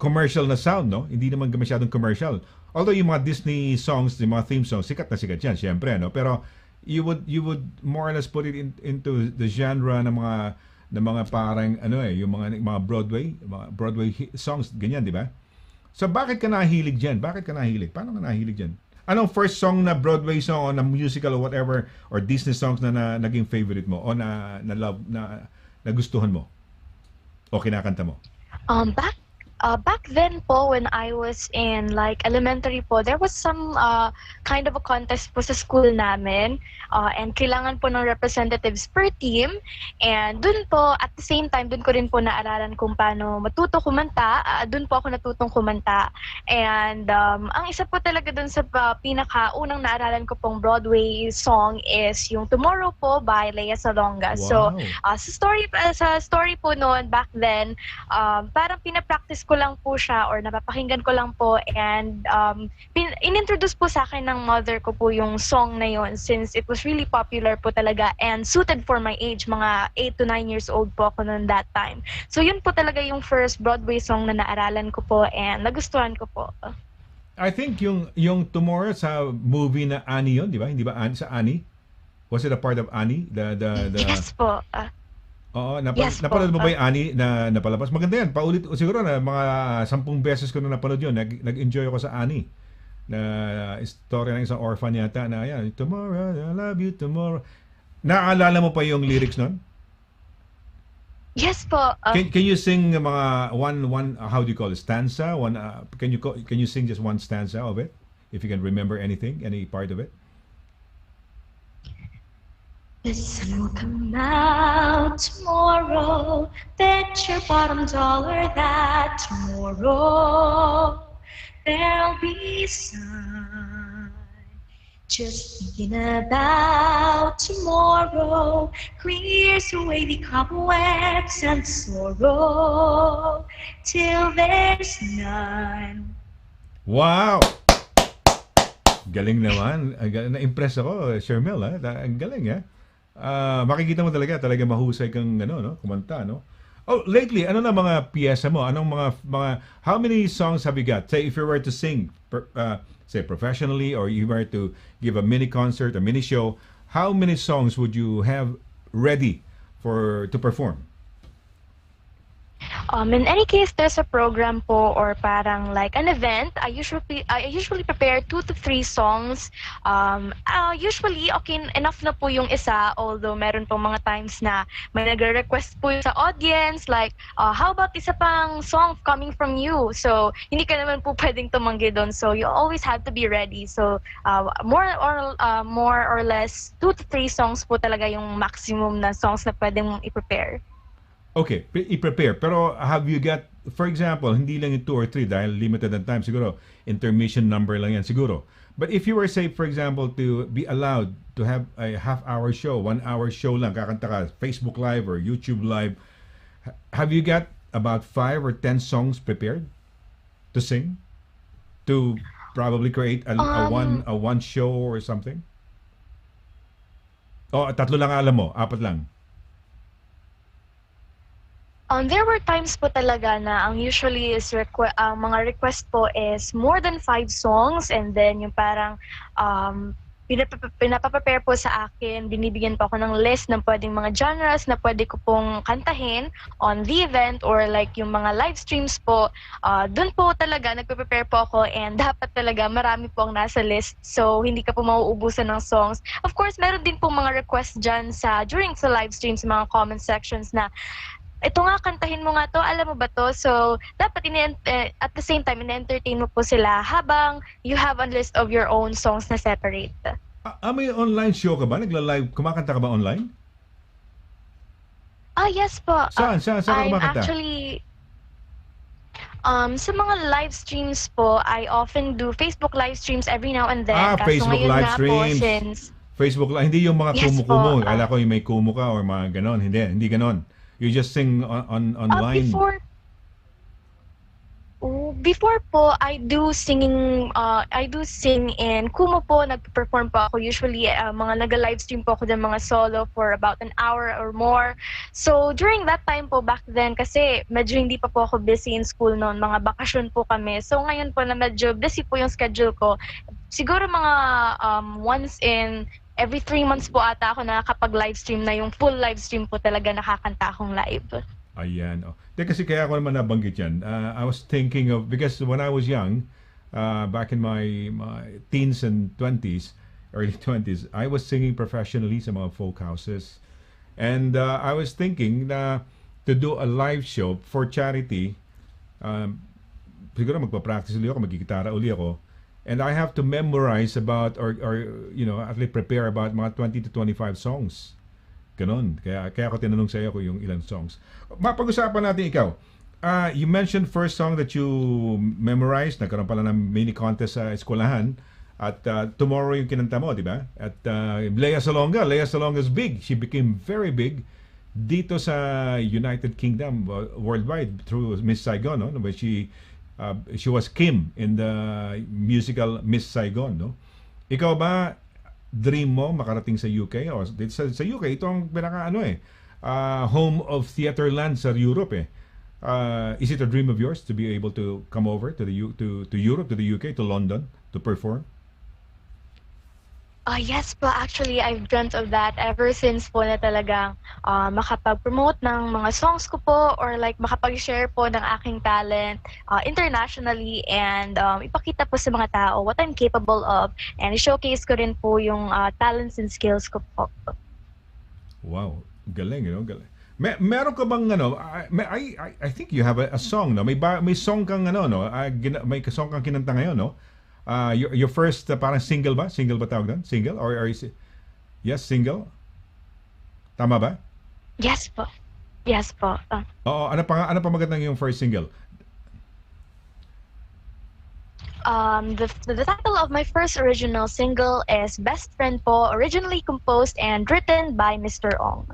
commercial na sound, no? Hindi naman masyadong commercial, although yung mga Disney songs, yung mga theme songs, sikat na sikat yan syempre, no? Pero you would more or less put it into the genre ng mga parang yung mga Broadway songs, ganyan, di ba? So bakit ka nahilig diyan? Paano ka nahilig diyan? Anong first song na Broadway song o na musical or whatever or Disney songs na naging favorite mo o na love na nagustuhan mo o kinakanta mo? Back then po, when I was in like elementary po, there was some kind of a contest po sa school namin, and kailangan po ng representatives per team. And dun po, at the same time, dun ko rin po naaralan kung paano matuto kumanta. Dun po ako natutong kumanta. And ang isa po talaga dun sa pinakaunang naaralan ko pong Broadway song is yung Tomorrow po by Lea Salonga. Wow. So sa story po noon back then, parang pinapractice ko lang po siya or napapakinggan ko lang po, and inintroduce po sa akin ng mother ko po yung song na yon since it was really popular po talaga and suited for my age, mga 8 to 9 years old po ako noon that time. So yun po talaga yung first Broadway song na naaralan ko po and nagustuhan ko po. I think yung Tomorrow sa movie na Annie yun, di ba? Hindi ba sa Annie? Was it a part of Annie? The Yes po. Oo, Yes po. napanood mo ba yung Annie na napalabas? Maganda yan. Paulit, siguro na mga 10 beses ko na napanood yun. Nag-enjoy ako sa Annie. Na istorya ng isang orphan yata na yan, Tomorrow, I love you tomorrow. Naaalala mo pa yung lyrics nun? Yes po. Can you sing mga one how do you call it, stanza? Can you sing just one stanza of it? If you can remember anything, any part of it? The sun will come out tomorrow. Bet your bottom dollar that tomorrow there'll be sun. Just thinking about tomorrow clears away the cobwebs and sorrow till there's none. Wow! Galing naman. Na-impress ako, Shermel, ha? Ang galing, ha? Makikita mo talaga mahusay kang kumanta, no? Oh, lately, ano na mga piyesa mo? Anong mga how many songs have you got? Say if you were to sing say professionally or you were to give a mini concert, a mini show, how many songs would you have ready to perform? In any case, there's a program po or parang like an event. I usually prepare 2 to 3 songs. Usually, okay enough na po yung isa, although meron po mga times na may nagre-request po sa audience like, how about isa pang song coming from you? So, hindi ka naman po pwedeng tumanggi doon. So, you always have to be ready. So, more or less 2 to 3 songs po talaga yung maximum na songs na pwedeng i-prepare. Okay, i-prepare. Pero have you got, for example, hindi lang yung 2 or 3 dahil limited ang time siguro, intermission number lang yan siguro. But if you were, say, for example, to be allowed to have a half-hour show, 1-hour show lang, kakanta ka, Facebook Live or YouTube Live, have you got about 5 or 10 songs prepared to sing? To probably create a one show or something? O, 3 lang alam mo, 4 lang? There were times po talaga na ang usually is ang mga request po is more than 5 songs, and then yung parang pinapaprepare po sa akin, binibigyan po ako ng list ng pwedeng mga genres na pwede ko pong kantahin on the event or like yung mga live streams po. Doon po talaga nagpe-prepare po ako, and dapat talaga marami po ang nasa list, so hindi ka po mauubusan ng songs. Of course, meron din po mga request dyan during sa live streams, mga comment sections na ito nga, kantahin mo nga to, alam mo ba to? So, dapat at the same time, in-entertain mo po sila habang you have a list of your own songs na separate. May online show ka ba? Nagla-live, kumakanta ka ba online? Yes po. Saan ka I'm kumakanta? actually, sa mga live streams po, I often do Facebook live streams every now and then. Kaso Facebook ngayon live nga streams. Po, since Facebook live, hindi yung mga Yes kumu-kumu. po, Kala ko yung may kumu ka or mga ganon. Hindi ganon. You just sing online. Before po, I do sing in Kumu po, nag-perform po ako usually, mga nag-live stream po ako ng mga solo for about an hour or more. So during that time po, back then, kasi medyo hindi pa po ako busy in school noon, mga bakasyon po kami. So ngayon po na medyo busy po yung schedule ko, siguro mga once in every 3 months po ata ako nakakapag-live stream na yung full live stream po talaga nakakanta akong live. Ayan. Kasi kaya ako naman nabanggit yan. I was thinking of, because when I was young, back in my teens and 20s, early 20s, I was singing professionally sa mga folk houses. And I was thinking na to do a live show for charity, siguro magpa-practice ulit ako, magkikitara ulit ako. And I have to memorize about or at least prepare about mga 20 to 25 songs. Ganon. Kaya ako tinanong sa iyo kung yung ilang songs. Mapag-usapan natin ikaw. You mentioned first song that you memorized. Nagkaroon pala ng mini contest sa eskwelahan. At tomorrow yung kinanta mo, di ba? At Lea Salonga's big. She became very big dito sa United Kingdom, worldwide, through Miss Saigon, no? Where she was Kim in the musical Miss Saigon, no? Ikaw ba, dream mo makarating sa UK? O sa UK, ito ang pinaka home of theater land sa Europe eh. Is it a dream of yours to be able to come over to Europe, to the UK, to London to perform? Yes po, actually I've dreamt of that ever since po na talagang makapag-promote ng mga songs ko po, or like makapag-share po ng aking talent internationally, and ipakita po sa mga tao what I'm capable of, and i-showcase ko rin po yung talents and skills ko po. Wow, galing, galing. Meron ka bang I think you have a song, no? May song kang may song kang kinanta ngayon, no? Your first parang single ba? Single ba tawag doon? Single? Or is it? Yes, single? Tama ba? Yes po. Yes po. Oo, ano pa magandang yung first single? The title of my first original single is Best Friend po, originally composed and written by Mr. Ong.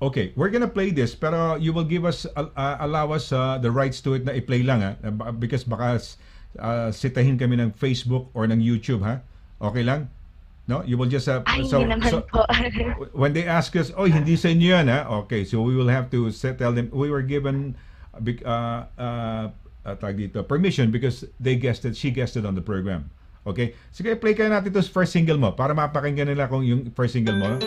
Okay, we're gonna play this, pero you will give us, allow us the rights to it na i-play lang, because baka sitahin kami ng Facebook or ng YouTube, ha? Okay lang? No? You will just hindi naman po. When they ask us, hindi sa inyo yan, ha? Okay, so we will have to tell them we were given permission because she guested on the program. Okay? Sige, play kaya natin ito first single mo para mapakinggan nila kung yung first single mo.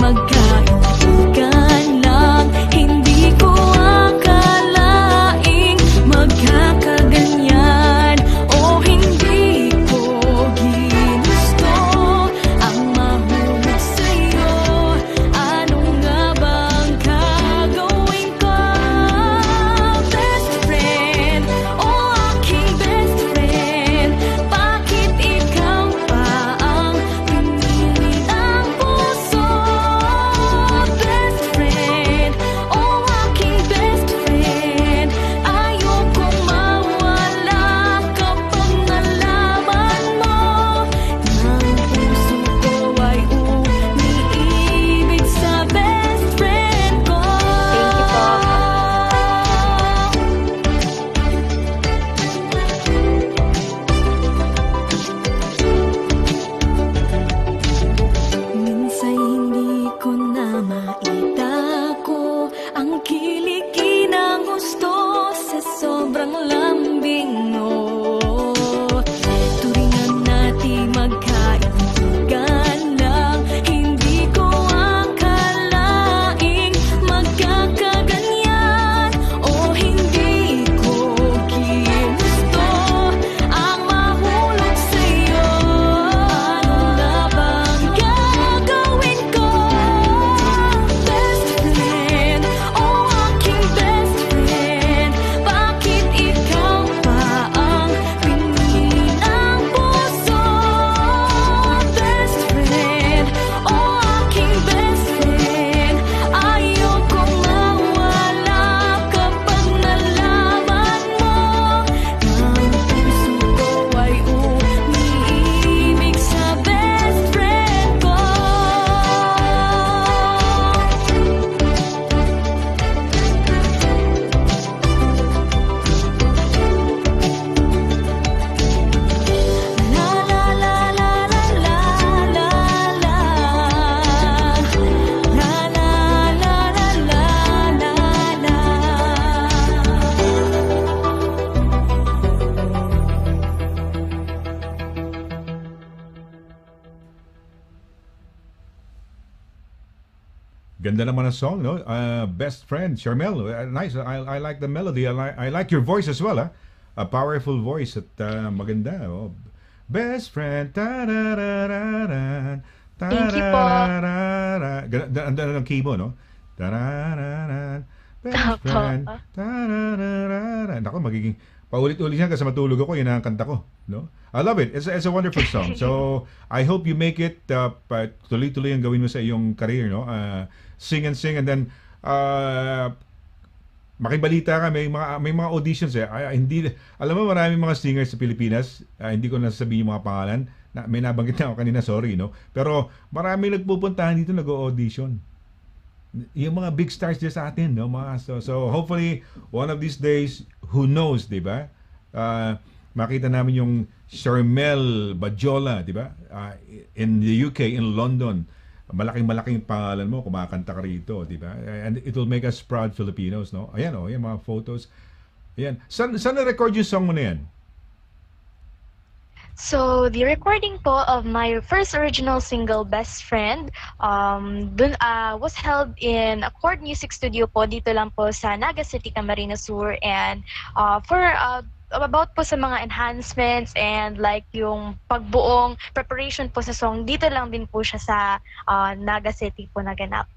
Magkaibigan lang, hindi ko akalaing Ganda naman ang song, no? Best Friend, Charmel. Nice. I like the melody. I like your voice as well, ah. A powerful voice at maganda. Oh. Best Friend. Ta-da-da-da-da, Thank you po. Ganda ng key mo, no? Ta-da-da-da, Best Opo. Friend. Ta-da-da-da-da. Naku, magiging paulit-ulit yan kasi matulog ako. Yun ang kanta ko, no? I love it. It's a wonderful song. So, I hope you make it tuloy-tuloy ang gawin mo sa iyong career, no? Sing and sing and then makibalita ka, may mga auditions eh. Hindi, alam mo maraming mga singers sa Pilipinas, hindi ko nasasabihin yung mga pangalan. May nabanggit na ako kanina, sorry, no? Pero maraming nagpupuntahan dito nag-audition. Yung mga big stars dyan sa atin, no? So hopefully, one of these days, who knows, di ba? Makita namin yung Charmel Badjola, di ba? In the UK, in London. Malaking pangalan mo, kumakanta ka rito, di ba? And it will make us proud Filipinos, no? Ayan, oh, yung mga photos. Ayan. Saan na-record yung song mo na yan? So, the recording po of my first original single, Best Friend, was held in Accord Music Studio po, dito lang po sa Naga City, Camarines Sur. And for about po sa mga enhancements and like yung pagbuong preparation po sa song, dito lang din po siya sa Naga City po naganap.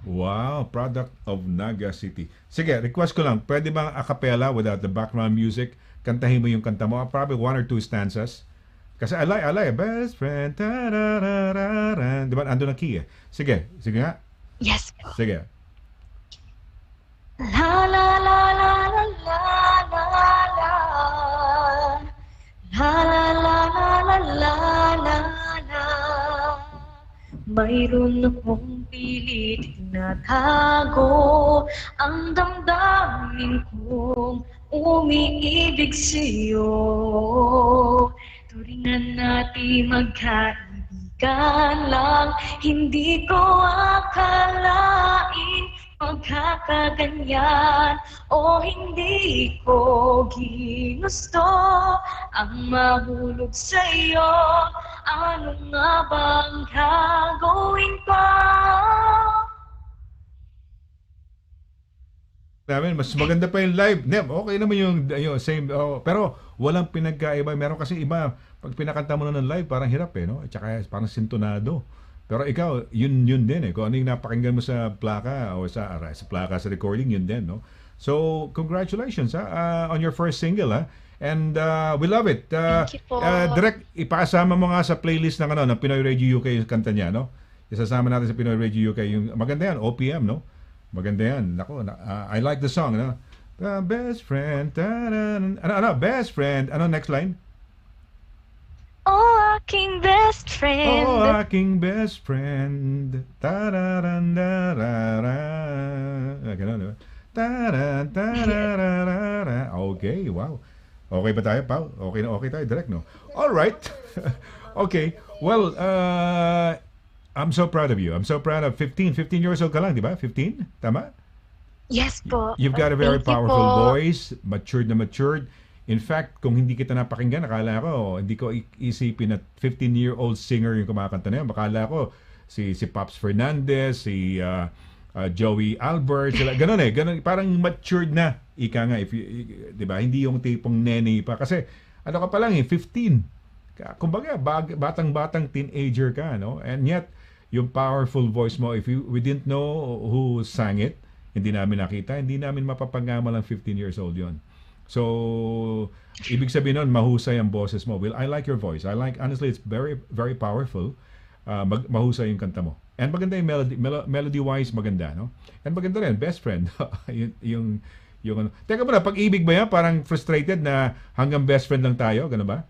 Wow, product of Naga City. Sige, request ko lang, pwede bang a cappella without the background music? Kantahin mo yung kanta mo, probably 1 or 2 stanzas. Kasi I like Best Friend, di ba? Ando na key eh. Sige nga. Yes. Sige. La la la la la la la la la la la la la la la. Mayroon akong pilit na tago ang damdamin kong umiibig sa'yo. Turingan natin magkaibigan lang, hindi ko akalain magkakaganyan o hindi ko ginusto ang mahulog sa'yo. Ano nga bang gagawin ko? Mas maganda pa yung live. Okay naman yung same, pero walang pinagkaiba. Meron kasi iba, pag pinakanta mo na ng live, parang hirap eh, no? At saka parang sintonado. Pero ikaw, yun din eh. Kung ano yung napakinggan mo sa plaka o sa plaka, sa recording, yun din, no? So, congratulations on your first single, ha? And we love it. Thank you po. Direct, ipakasama mo nga sa playlist ng Pinoy Radio UK yung kanta niya, no? Isasama natin sa Pinoy Radio UK yung maganda yan, OPM, no? Maganda yan. Nako, I like the song, no? Best friend. Best friend. Ano next line? Oh, aking best friend. Oh, aking best friend. Ta-da-da-da-da-da. Ganun, diba? Ta-da-da-da-da-da. Okay, wow. Okay ba tayo, Pao? Okay tayo, direct, no? All right. Okay. Well, I'm so proud of you. I'm so proud of 15 years old ka lang, di ba? 15? Tama? Yes po. You've got a very Thank you powerful po. voice, matured na matured. In fact, kung hindi kita napakinggan, akala ko, hindi ko isipin na 15-year-old singer yung kumakanta na yan. Akala ko, si Pops Fernandez, si Joey Albert, sila, ganun eh. Ganun, parang matured na. Ika nga, di ba? Hindi yung tipong nene pa. Kasi, ano ka pa lang eh, 15. Kumbaga, batang-batang teenager ka, no? And yet, yung powerful voice mo, we didn't know who sang it, hindi namin nakita, hindi namin mapapagama lang 15 years old yon. So, ibig sabihin nun, mahusay ang boses mo. Well, I like your voice. Honestly, it's very, very powerful. Mahusay yung kanta mo. And maganda yung melody-wise, maganda, no? And maganda rin, best friend. yung ano. Teka muna, pag-ibig ba yan? Parang frustrated na hanggang best friend lang tayo? Gano'n ba?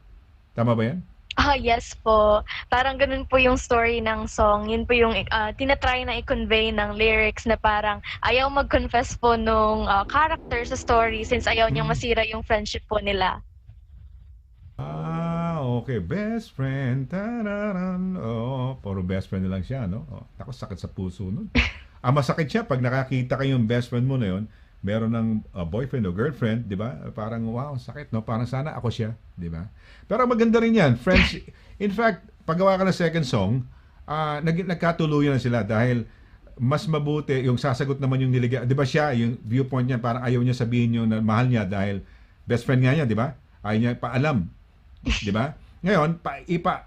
Tama ba yan? Yes po. Parang ganun po yung story ng song. Yun po yung tinatry na i-convey ng lyrics na parang ayaw mag-confess po nung character sa story since ayaw niyang masira yung friendship po nila. Okay. Best friend. Tararan. Puro best friend na lang siya, no? Ako, sakit sa puso nun. Masakit siya pag nakakita kayong best friend mo na yun, meron ng boyfriend o girlfriend, di ba? Parang, wow, sakit, no? Parang sana ako siya, di ba? Pero maganda rin yan. Friends, in fact, paggawa ka ng second song, nagkatuluyan na sila dahil mas mabuti yung sasagot naman yung niligaw. 'Di ba siya, yung viewpoint niya parang ayaw niya sabihin yung na mahal niya dahil best friend nga niya, 'di ba? Ayaw niya paalam, 'di ba? Ngayon,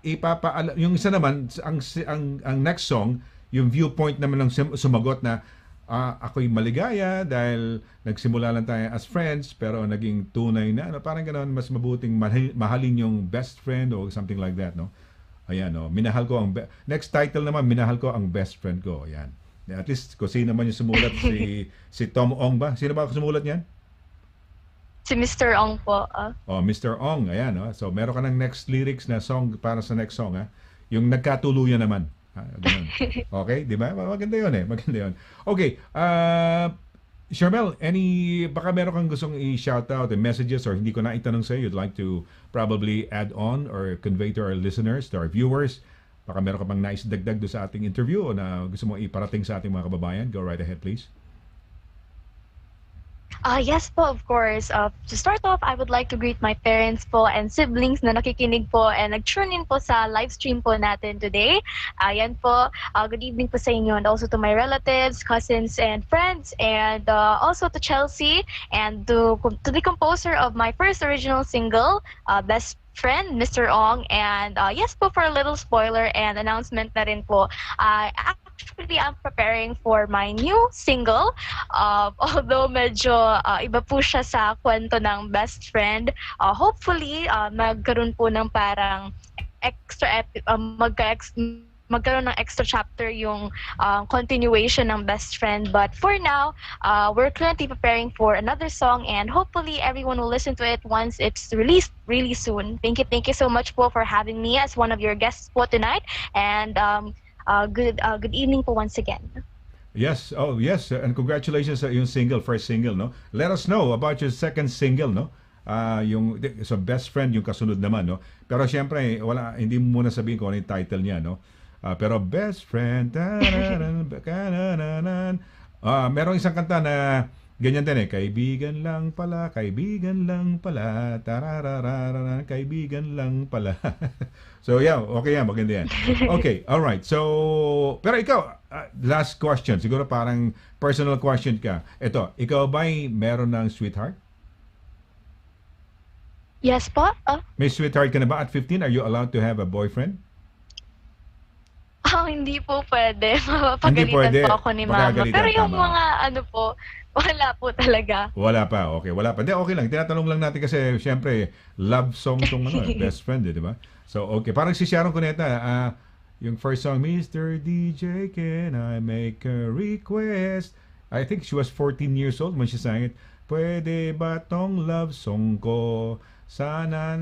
ipapaalam yung isa naman ang next song, yung viewpoint naman ng sumagot na ako'y maligaya dahil nagsimula lang tayo as friends pero naging tunay na parang ganoon, mas mabuting mahalin yung best friend or something like that, no? Ayan, no. Minahal ko ang next title naman, minahal ko ang best friend ko. Ayan. At least kung sino naman yung sumulat, si Tom Ong ba? Sino ba sumulat niyan? Si Mr. Ong po. Oh, Mr. Ong, ayan, no? So meron ka ng next lyrics na song para sa next song, ha? Yung nagkatuluyan naman. Ganun. Okay, di ba? Maganda 'yon eh, maganda 'yon. Okay, Sharmel, baka meron kang gustong i-shout out and messages or hindi ko na itanong sa iyo, you'd like to probably add on or convey to our listeners, to our viewers. Baka meron ka bang nais dagdag do sa ating interview o na gusto mo iparating sa ating mga kababayan. Go right ahead, please. Yes po, of course. To start off, I would like to greet my parents po and siblings na nakikinig po and nag-tune in po sa live stream po natin today. Ayan po, good evening po sa inyo and also to my relatives, cousins, and friends, and also to Chelsea and to the composer of my first original single, Best Friend, Mr. Ong, and yes po, for a little spoiler and announcement na rin po, actually I'm preparing for my new single, although medyo iba po siya sa kwento ng Best Friend. Hopefully magkaroon po ng parang magkaroon ng extra chapter yung continuation ng Best Friend. But for now, we're currently preparing for another song and hopefully everyone will listen to it once it's released really soon. Thank you so much po for having me as one of your guests po tonight, and good evening po once again. Yes, and congratulations sa yung first single, no? Let us know about your second single, no? Yung so Best Friend yung kasunod naman, no? Pero syempre hindi mo muna sabihin kung ano yung title niya, no? Pero Best Friend, merong isang kanta na ganyan din eh, kaibigan lang pala, kaibigan lang pala. So yeah, okay yan, maganda yan. Okay, alright. So, pero ikaw, last question, siguro parang personal question ka. Ito, ikaw ba'y meron ng sweetheart? Yes po. May sweetheart ka na ba at 15? Are you allowed to have a boyfriend? Hindi po pwede. Mapapagalitan po ako ni mama. Pero yung mga po, wala po talaga. Wala pa, okay. Wala pa. Hindi, okay lang. Tinatanong lang natin kasi, syempre, love song tong Best Friend, di ba? So, okay. Parang si Sharon Cuneta, yung first song, Mr. DJ, can I make a request? I think she was 14 years old when she sang it. Pwede ba tong love song ko? Sana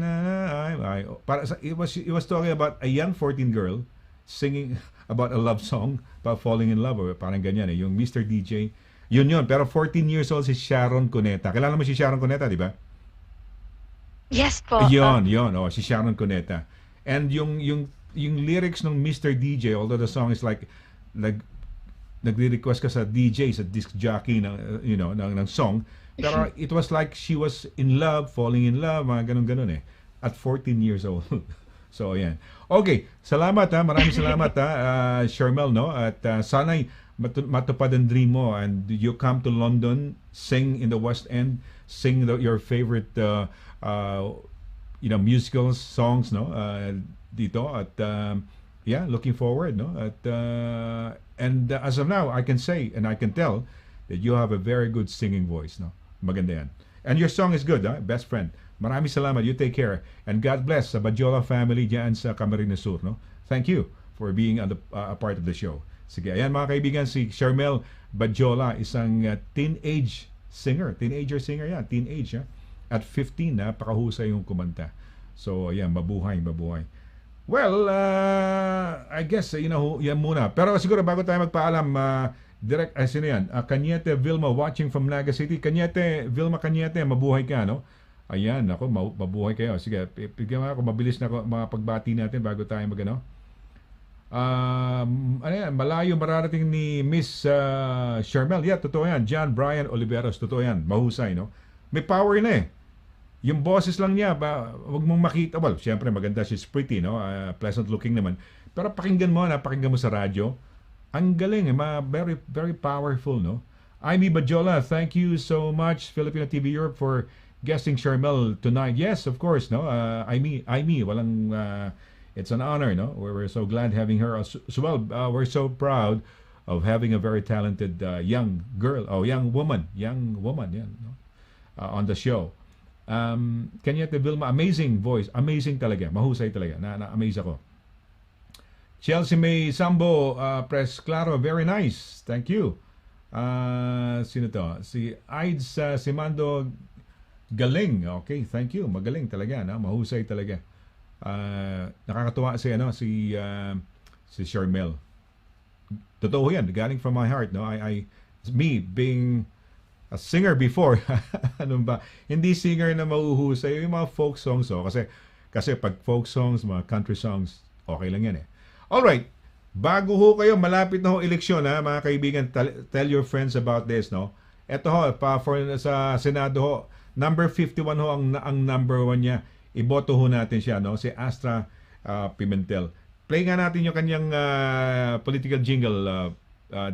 it was talking about a young 14 girl singing about a love song, about falling in love, or parang ganyan eh, yung Mr. DJ. Yun. Pero 14 years old si Sharon Cuneta. Kilala mo si Sharon Cuneta, di ba? Yes po. Yun. Si Sharon Cuneta. And yung lyrics ng Mr. DJ, although the song is like nagre-request ka sa DJ, sa disc jockey ng song, pero it was like she was in love, falling in love, mga ganun eh. At 14 years old. So, ayan. Okay, salamat ha. Maraming salamat ha, Sharmel, no? At sana'y matupad ang dream mo and you come to London, sing in the West End, sing your favorite musical songs, no? Dito at yeah, looking forward, no? At and as of now, I can say and I can tell that you have a very good singing voice, no? Maganda yan. And your song is good, Best Friend. Maraming salamat. You take care. And God bless sa Badjola family dyan sa Camarines Sur, no? Thank you for being a part of the show. Sige, ayan mga kaibigan, si Sharmel Badjola, isang teenager singer yan, teenage, at 15, napakahusay yung kumanta. So, ayan, mabuhay. Well, I guess, yan muna. Pero siguro bago tayo magpaalam, direct, sino yan? Cañete Vilma watching from Naga City. Vilma Cañete, mabuhay ka, no? Ayan, ako, mabuhay kayo. Sige, bigyan ako, mabilis na ako, mga pagbati natin bago tayo magano. Malayo mararating ni Miss Sharmel. Yeah, totoo yan. John Brian Oliveros, totoo yan. Mahusay, no? May power na eh. Yung boses lang niya, wag mong makita. Well, syempre maganda, she's pretty, no? Pleasant looking naman. Pero pakinggan mo sa radyo. Ang galing, very, very powerful, no? Amy Bajola, thank you so much, Filipino TV Europe, for guesting Charmel tonight. Yes, of course, no? Amy, walang, it's an honor, no? We're so glad having her as well. We're so proud of having a very talented young girl, young woman, yan, no? On the show. Kenyette Vilma, amazing voice, amazing talaga, mahusay talaga, na-amaze ako. Chelsea May Sambo, Press Claro, very nice, thank you. Sino to? Si Aids Simando Galing, okay, thank you, magaling talaga, no? Mahusay talaga. Nakakatuwa si Charmel. Totoo yan, galing from my heart, no? Me being a singer before, ano ba? Hindi singer na mahuhusay yung mga folk songs, kasi pag folk songs, mga country songs, okay lang yan eh. Alright, bago ho kayo, malapit na ho eleksyon, ha, mga kaibigan, tell your friends about this, no? Ito ho, sa Senado ho, number 51 ho ang number 1 niya. Iboto ho natin siya, no? Si Astra Pimentel. Play nga natin yung kanyang political jingle,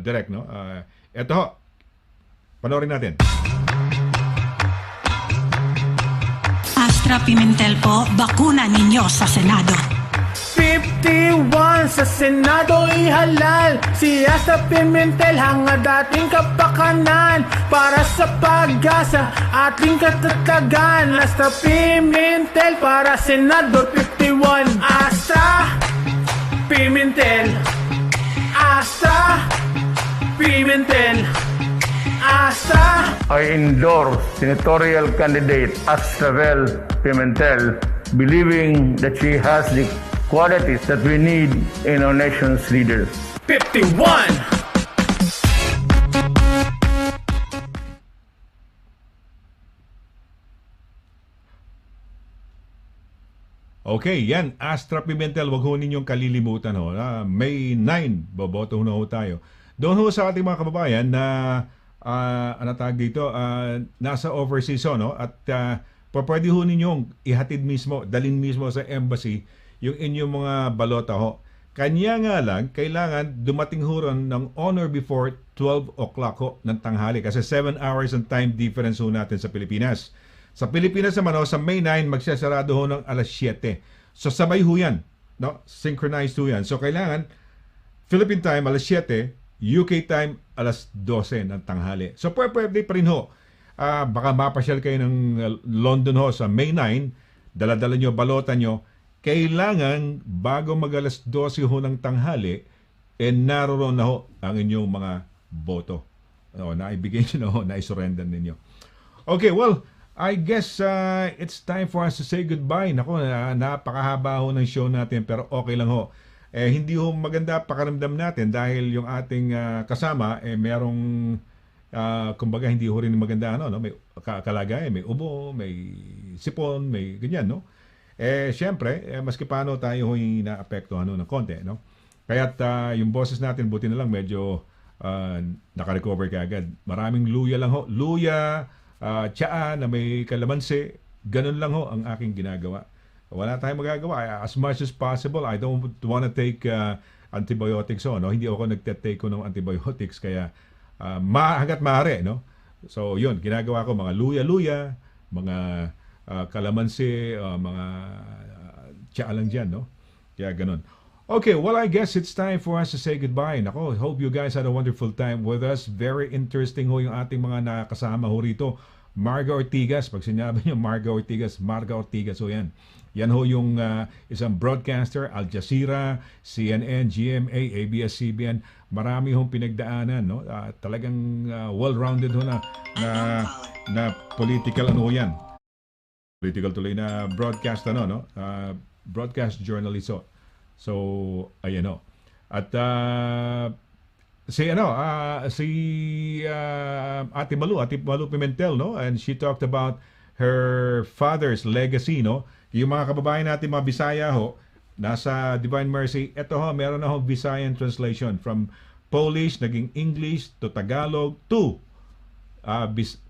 direct, no? Ito ho, panoorin natin. Astra Pimentel po, bakuna ninyo sa Senado. 51 sa Senado ihalal. Si Astra Pimentel hanga dating kapakanan. Para sa pag-asa ating katatagan. Astra Pimentel para Senador 51. Astra Pimentel, Astra Pimentel, Astra. I endorse senatorial candidate Astravel Pimentel, believing that she has the qualities that we need in our nation's leaders. 51. Okay, yan. Astra Pimentel, wag ho ninyong kalilimutan ho. May 9, boboto na ho tayo. Doon ho sa ating mga kababayan na ano tawag dito, nasa overseas ho, no? At pwede ho ninyong ihatid mismo, dalhin mismo sa embassy yung inyong mga balota ho. Kanya nga lang, kailangan dumating ho ron ng honor before 12 o'clock ho ng tanghali kasi 7 hours ang time difference ho natin sa Pilipinas. Sa Pilipinas naman ho, sa May 9, magsasarado ho ng alas 7. So sabay ho yan, no? Synchronized ho yan. So kailangan, Philippine time alas 7, UK time alas 12 ng tanghali. So pwede pa rin ho. Baka mapasyal kayo ng London ho sa May 9, dala-dala nyo, balota nyo, kailangan bago mag alas 12 ho ng tanghali, naroon na ho ang inyong mga boto. Naibigay nyo na ho, naisurrender ninyo. Okay, well, I guess it's time for us to say goodbye. Nako, napakahaba ho ng show natin pero okay lang ho. Hindi ho maganda pakaramdam natin dahil yung ating kasama merong kumbaga hindi ho rin maganda no? May kalagayan, may ubo, may sipon, may ganyan, no? Siyempre, maski paano tayo ho'y naapektuhan ng konti, no? Kaya't yung boses natin buti na lang medyo naka-recover kaagad. Maraming luya lang ho. Luya, tsaa na may kalamansi, ganun lang ho ang aking ginagawa. Wala tayong magagawa. As much as possible, I don't want to take antibiotics. No? Hindi ako nagte-take ko ng antibiotics kaya hanggat maaari. No? So yun, ginagawa ko mga luya-luya, mga kalamansi, mga tsaa lang dyan. No? Kaya ganun. Okay, well, I guess it's time for us to say goodbye. Nako, hope you guys had a wonderful time with us. Very interesting ho yung ating mga nakasama ho rito. Marga Ortigas, pag sinabi niyo Marga Ortigas ho yan. Yan ho yung isang broadcaster, Al Jazeera, CNN, GMA, ABS-CBN. Marami hong pinagdaanan, no? Talagang well-rounded ho na political ano ho yan. Political tuloy na broadcast no? Broadcast journalist ho. So, ayan o. At si Ate Malu Pimentel, no? And she talked about her father's legacy, no? Yung mga kababayan natin, mga Bisaya ho, nasa Divine Mercy, eto ho, meron na ho Visayan translation from Polish, naging English, to Tagalog, to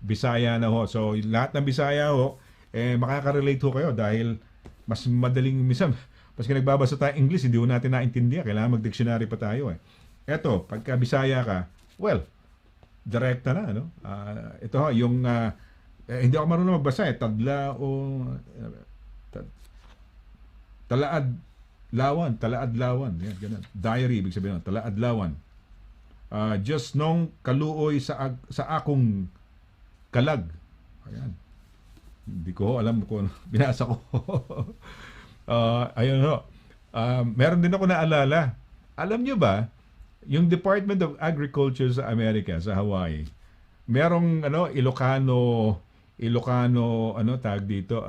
Bisaya na ho. So, lahat ng Bisaya ho, makaka-relate ho kayo dahil mas madaling minsan. Paski nagbabasa tayo English, hindi ho natin naintindihan. Kailangan mag-dictionary pa tayo. eto, pagka Bisaya ka, well, direkta na, ano? Ito ho, yung, hindi ako marunong magbasa tadla o, talaad lawan, yan, ganun. Diary, ibig sabihin, talaad lawan. Just nung kaluoy sa akong kalag. Ayan. Hindi ko alam kung binasa ko. Ayun ho. Meron din ako naalala. Alam nyo ba, yung Department of Agriculture sa Amerika, sa Hawaii, merong Ilocano, tag dito,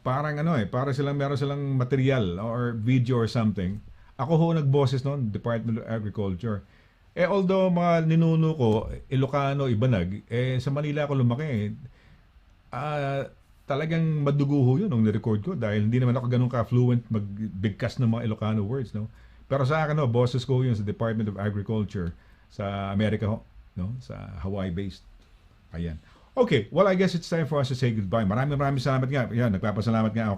parang para meron silang material or video or something. Ako ho nagboses noon, Department of Agriculture. Although mga ninuno ko, Ilocano, Ibanag, sa Manila ako lumaki. Talagang madugo ho yun nung nirecord ko dahil hindi naman ako ganun ka-fluent magbigkas ng mga Ilocano words, no? Pero sa akin, boses ko yun sa Department of Agriculture sa Amerika ho, no? Sa Hawaii-based. Ayan. Okay, well, I guess it's time for us to say goodbye. Maraming salamat nga. Yan, nagpapasalamat nga ako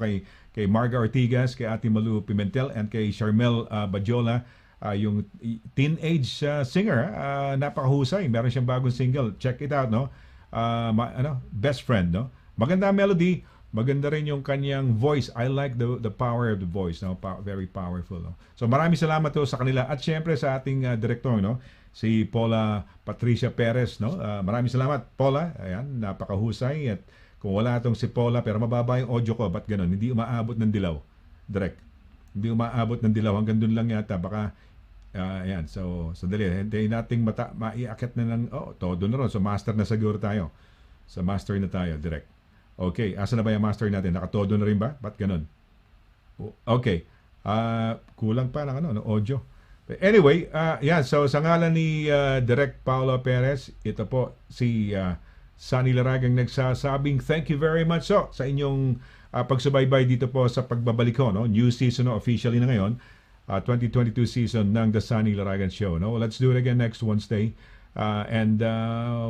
kay Marga Ortigas, kay Ate Malu Pimentel, and kay Charmel Badjola, yung teenage singer. Napakahusay. Meron siyang bagong single. Check it out, no? Best Friend, no? Maganda melody, maganda rin yung kanyang voice. I like the power of the voice, no? Very powerful, no? So maraming salamat to sa kanila at syempre sa ating director, no? Si Paula Patricia Perez, no? Maraming salamat, Paula. Ayan, napakahusay. At kung wala tong si Paula, pero mababa yung audio ko, ba't ganun? Hindi umaabot ng dilaw. Direct. Hindi umaabot ng dilaw. Hanggang dun lang yata. Baka, ayan. So, sandali. Hindi nating maiakit na ng, todo na ron. So, master na siguro tayo. So, master na tayo. Direct. Okay. Asa na ba yung master natin? Nakatodo na rin ba? Ba't ganun? Okay. Kulang pa ng audio. Anyway, yan. So, sa ngalan ni Direct Paula Perez, ito po si Sonny Laragan nagsasabing thank you very much sa inyong pagsubaybay dito po sa pagbabalik ko, no? New season officially na ngayon, 2022 season ng The Sonny Laragan Show, no? Let's do it again next Wednesday. And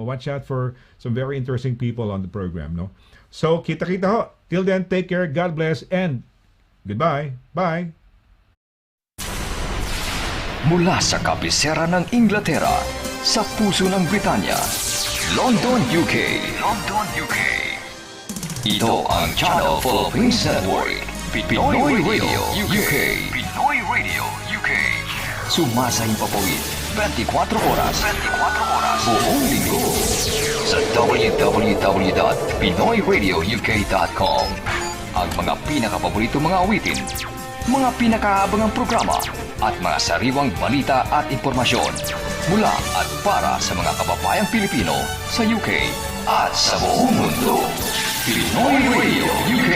watch out for some very interesting people on the program, no? So, kita-kita ho. Till then, take care, God bless, and goodbye. Bye! Mula sa kabisera ng Inglaterra, sa puso ng Britanya, London, UK. London, UK. Ito ang Channel Philippines Network, Pinoy Radio, UK. Pinoy Radio, UK. Sumasayang papawid, 24 oras. 24 oras. Buong linggo. Sa www.pinoyradiouk.com. Ang mga pinakapaborito mga awitin, mga pinakaabangang programa, at mga sariwang balita at impormasyon mula at para sa mga kababayang Pilipino sa UK at sa buong mundo. Pinoy Radio UK.